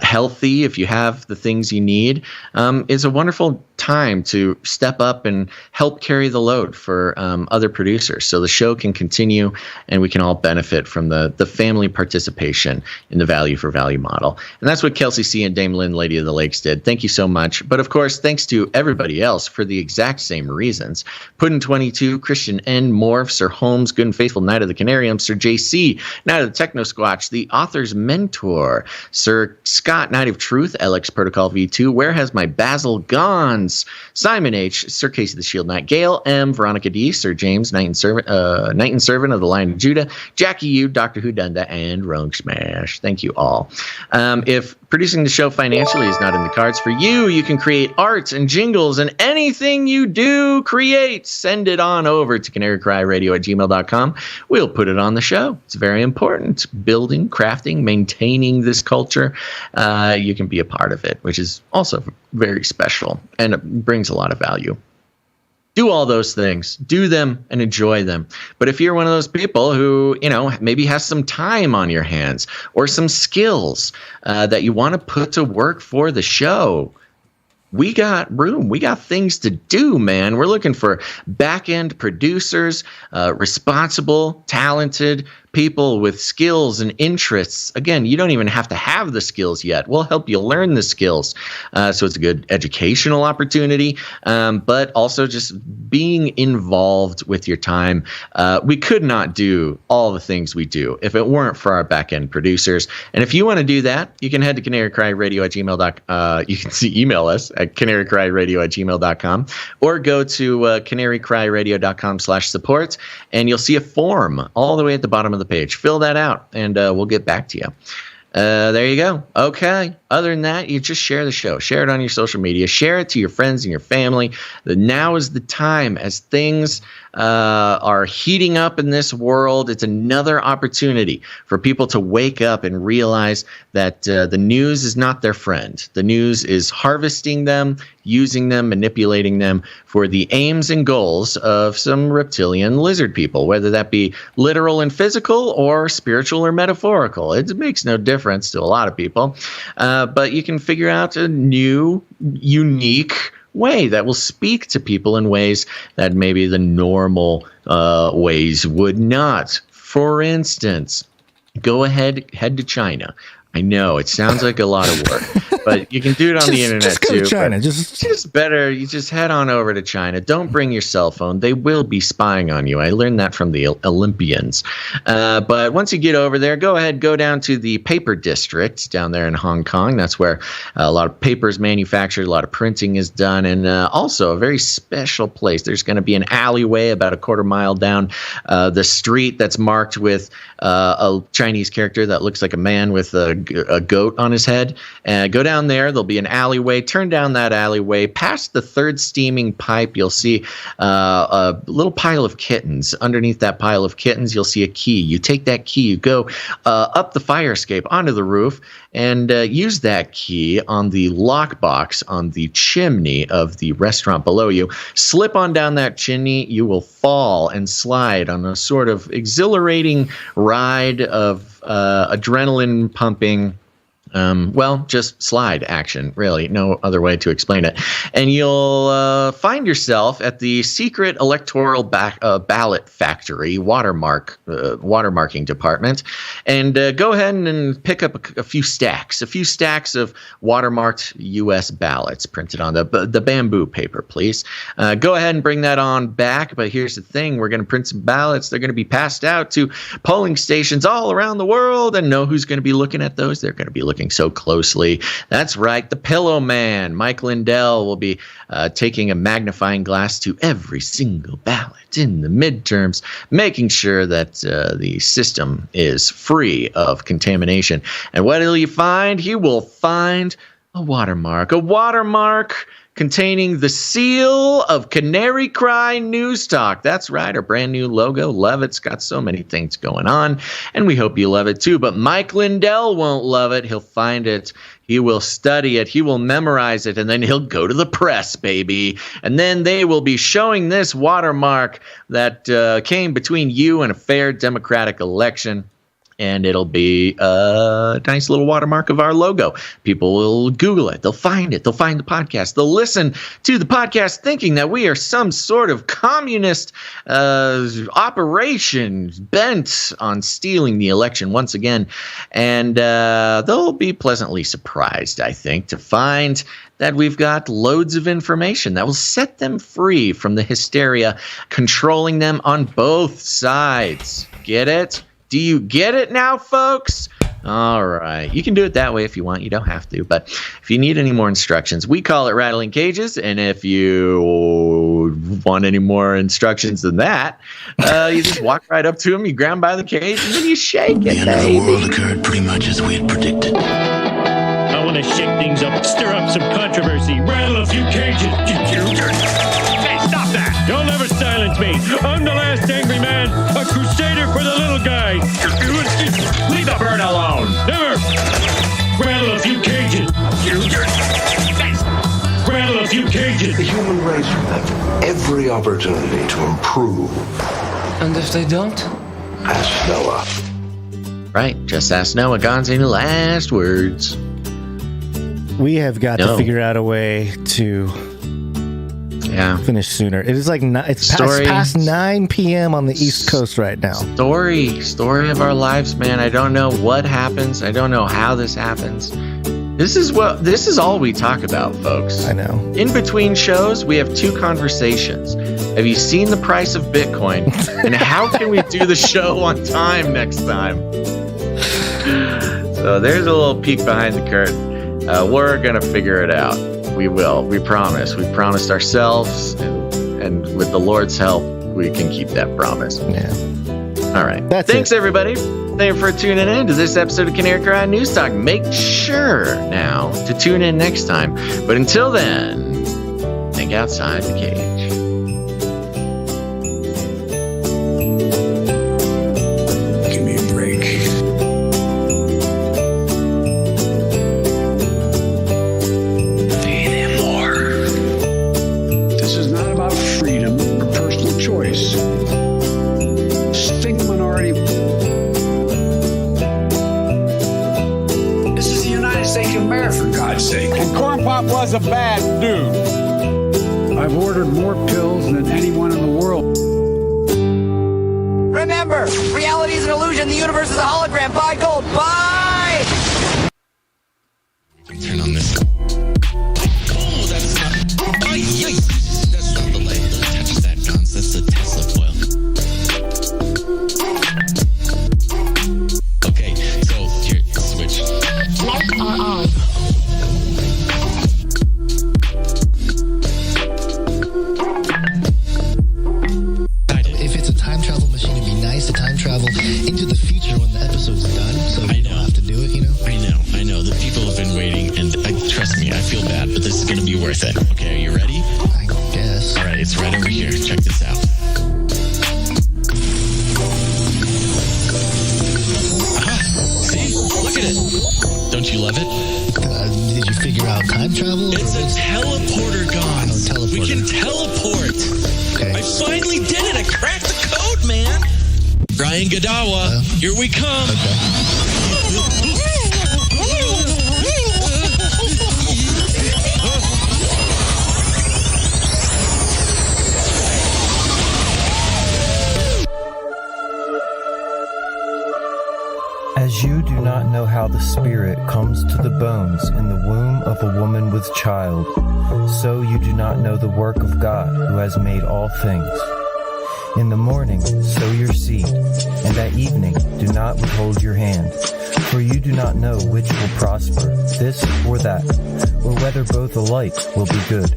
healthy, if you have the things you need, it's a wonderful time to step up and help carry the load for other producers so the show can continue and we can all benefit from the family participation in the value for value model. And that's what Kelsey C. and Dame Lynn, Lady of the Lakes, did. Thank you so much. But of course, thanks to everybody else for the exact same reasons. Puddin22, Christian N, Morph, Sir Holmes, Good and Faithful Knight of the Canarium, Sir JC, Knight of the Techno Squatch, the author's mentor, Sir Scott, Knight of Truth, LX Protocol V2, Where Has My Basil Gone, Gonz, Simon H, Sir Casey the Shield Knight, Gail M, Veronica D, Sir James, Knight and Servant of the Lion of Judah, Jackie U, Doctor Who Dunda, and Rogue Smash. Thank you all. If producing the show financially is not in the cards for you, you can create art and jingles and anything you do create. Send it on over to CanaryCry.Radio@gmail.com. We'll put it on the show. It's very important. Building, crafting, maintaining this culture. You can be a part of it, which is also very special and it brings a lot of value. Do all those things. Do them and enjoy them. But if you're one of those people who, maybe has some time on your hands or some skills that you want to put to work for the show, we got room. We got things to do, man. We're looking for back-end producers, responsible, talented people with skills and interests. Again, you don't even have to have the skills yet. We'll help you learn the skills. So it's a good educational opportunity, but also just being involved with your time. We could not do all the things we do if it weren't for our back-end producers. And if you want to do that, you can head to CanaryCry.Radio@gmail.com. You can email us at CanaryCry.Radio@gmail.com or go to CanaryCry.Radio.com/support, and you'll see a form all the way at the bottom of the page. Fill that out, and we'll get back to you. There you go. Okay. Other than that, you just share the show. Share it on your social media. Share it to your friends and your family. Now is the time as things are heating up in this world. It's another opportunity for people to wake up and realize that the news is not their friend. The news is harvesting them, using them, manipulating them for the aims and goals of some reptilian lizard people, whether that be literal and physical or spiritual or metaphorical. It makes no difference to a lot of people. But you can figure out a new, unique way that will speak to people in ways that maybe the normal ways would not. For instance, head to China. I know it sounds like a lot of work, but you can do it on the internet just go too. To China. Just better. You just head on over to China. Don't bring your cell phone. They will be spying on you. I learned that from the Olympians. But once you get over there, go down to the paper district down there in Hong Kong. That's where a lot of paper is manufactured, a lot of printing is done, and also a very special place. There's going to be an alleyway about a quarter mile down the street that's marked with a Chinese character that looks like a man with a goat on his head. Go down there. There'll be an alleyway. Turn down that alleyway. Past the third steaming pipe, you'll see a little pile of kittens. Underneath that pile of kittens, you'll see a key. You take that key. You go up the fire escape onto the roof and use that key on the lockbox on the chimney of the restaurant below you. Slip on down that chimney. You will fall and slide on a sort of exhilarating ride of adrenaline pumping, just slide action, really. No other way to explain it. And you'll find yourself at the secret electoral ballot factory watermarking department, and go ahead and pick up a few stacks of watermarked U.S. ballots printed on the bamboo paper, please. Go ahead and bring that on back. But here's the thing. We're going to print some ballots. They're going to be passed out to polling stations all around the world, and know who's going to be looking at those? They're going to be looking so closely. That's right. The Pillow Man, Mike Lindell, will be taking a magnifying glass to every single ballot in the midterms, making sure that the system is free of contamination. And what will you find? He will find a watermark containing the seal of Canary Cry News Talk. That's right, our brand new logo. Love it. It's got so many things going on, and we hope you love it too. But Mike Lindell won't love it. He'll find it. He will study it. He will memorize it, and then he'll go to the press, baby. And then they will be showing this watermark that came between you and a fair democratic election. And it'll be a nice little watermark of our logo. People will Google it. They'll find it. They'll find the podcast. They'll listen to the podcast thinking that we are some sort of communist operation bent on stealing the election once again. And they'll be pleasantly surprised, I think, to find that we've got loads of information that will set them free from the hysteria controlling them on both sides. Get it? Do you get it now, folks? All right. You can do it that way if you want. You don't have to. But if you need any more instructions, we call it rattling cages. And if you want any more instructions than that, you just walk right up to him, you grab him by the cage, and then you shake it, The end of the world occurred pretty much as we had predicted. I want to shake things up, stir up some controversy, rattle a few cages. Hey, stop that! You'll never silence me. I'm the last angry man, a crusader for the little guy. Leave the bird alone. Never. Rattle a few cages. Rattle a few cages. The human race will have every opportunity to improve. And if they don't? Ask Noah. Right. Just ask Noah. Gonz, any last words? We have got to figure out a way to finish sooner. It is like it's past 9 p.m. on the East Coast right now. Story of our lives, man. I don't know what happens. I don't know how this happens. This is all we talk about, folks. I know. In between shows, we have 2 conversations. Have you seen the price of Bitcoin? And how can we do the show on time next time? So there's a little peek behind the curtain. We're going to figure it out. We will. We promise. We promised ourselves, and with the Lord's help, we can keep that promise. Yeah. All right. Thanks, everybody. Thank you for tuning in to this episode of Canary Cry News Talk. Make sure now to tune in next time. But until then, think outside the cage. Give me a break. This is not about freedom or personal choice. Sting minority. This is the United States of America, for God's sake. And Corn Pop was a bad dude. I've ordered more pills than anyone in the world. Remember, reality is an illusion. The universe is a hologram. Buy gold. Buy! Turn on this. Oh, that's not. That's not the light. Don't touch that, Gonz. That's the Tesla coil. Okay, so here, switch. Lights are on. If it's a time travel machine, it'd be nice to time travel into the future when the episode's done, so you don't have to do it, you know? I know. The people have been waiting, and trust me, I feel bad, but this is going to be worth it. Okay, are you ready? I guess. All right, it's right over here. Check this out. See? Look at it. Don't you love it? Did you figure out time travel? It's a teleporter, Gonz. Oh, teleporter. We can teleport. Okay. I finally did it. I cracked the code, man. Brian Godawa, here we come. As you do not know how the spirit comes to the bones in the womb of a woman with child, so you do not know the work of God who has made all things. In the morning sow your seed, and at evening do not withhold your hand, for you do not know which will prosper, this or that, or whether both alike will be good.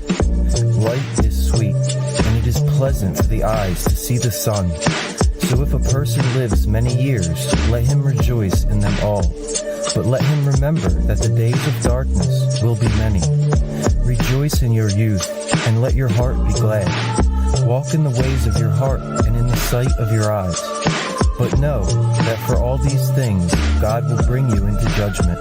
Light is sweet, and it is pleasant for the eyes to see the sun. So if a person lives many years, let him rejoice in them all. But let him remember that the days of darkness will be many. Rejoice in your youth, and let your heart be glad. Walk in the ways of your heart and in the sight of your eyes. But know that for all these things, God will bring you into judgment.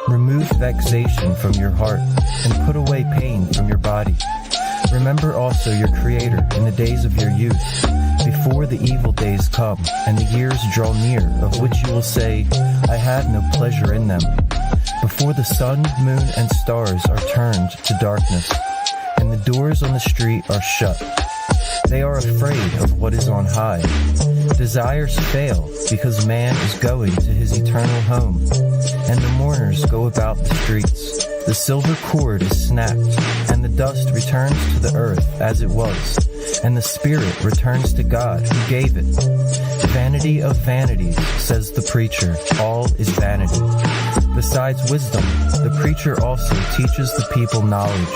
Remove vexation from your heart and put away pain from your body. Remember also your Creator in the days of your youth, before the evil days come and the years draw near, of which you will say, I had no pleasure in them. Before the sun, moon, and stars are turned to darkness, and the doors on the street are shut. They are afraid of what is on high. Desires fail because man is going to his eternal home. and the mourners go about the streets. The silver cord is snapped, and the dust returns to the earth as it was, and the spirit returns to God who gave it. Vanity of vanities, says the preacher, all is vanity. Besides wisdom, the preacher also teaches the people knowledge,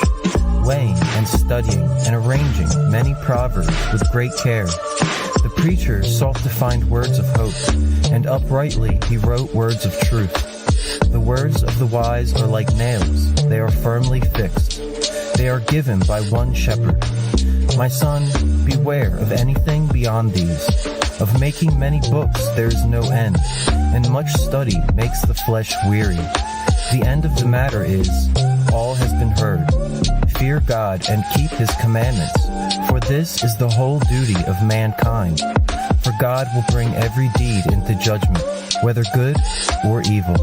weighing and studying and arranging many proverbs with great care. The preacher sought to find words of hope, and uprightly he wrote words of truth. The words of the wise are like nails, they are firmly fixed. They are given by one shepherd. My son, beware of anything beyond these. Of making many books there is no end, and much study makes the flesh weary. The end of the matter is, all has been heard. Fear God and keep his commandments, for this is the whole duty of mankind. For God will bring every deed into judgment, whether good or evil.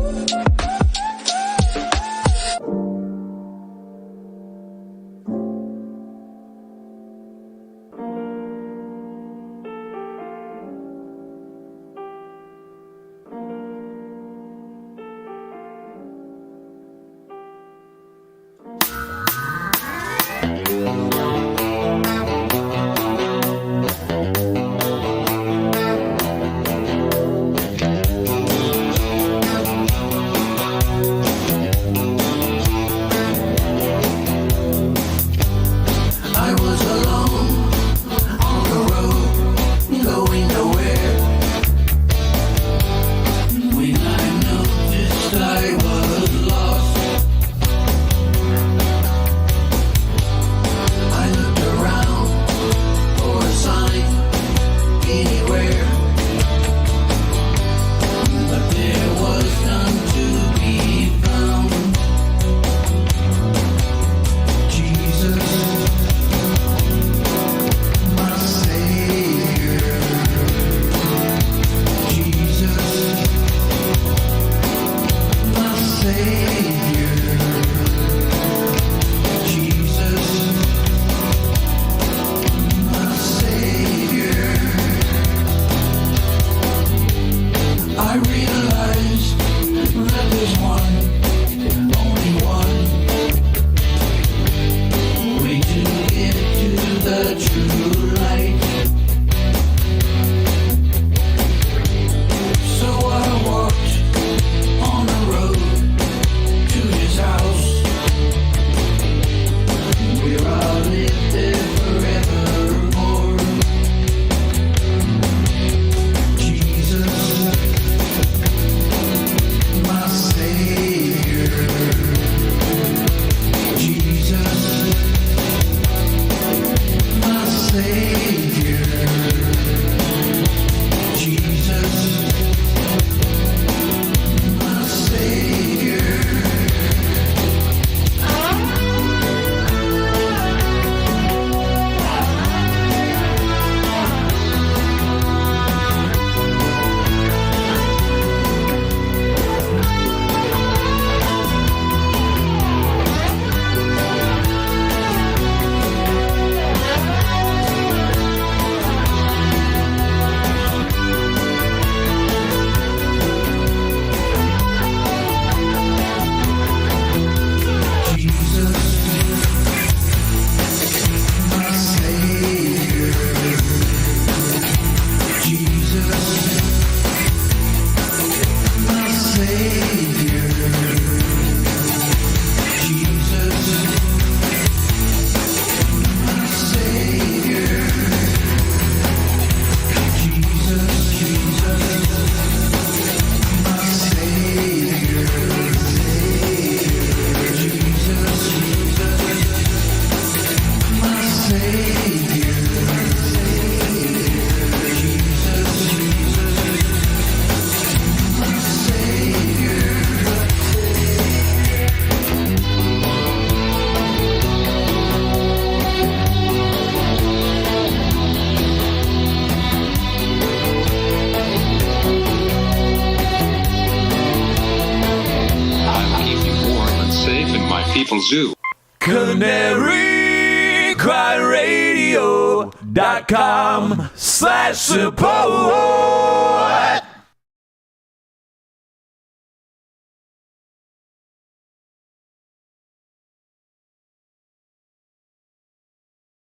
Zoo. CanaryCry.Radio.com/support.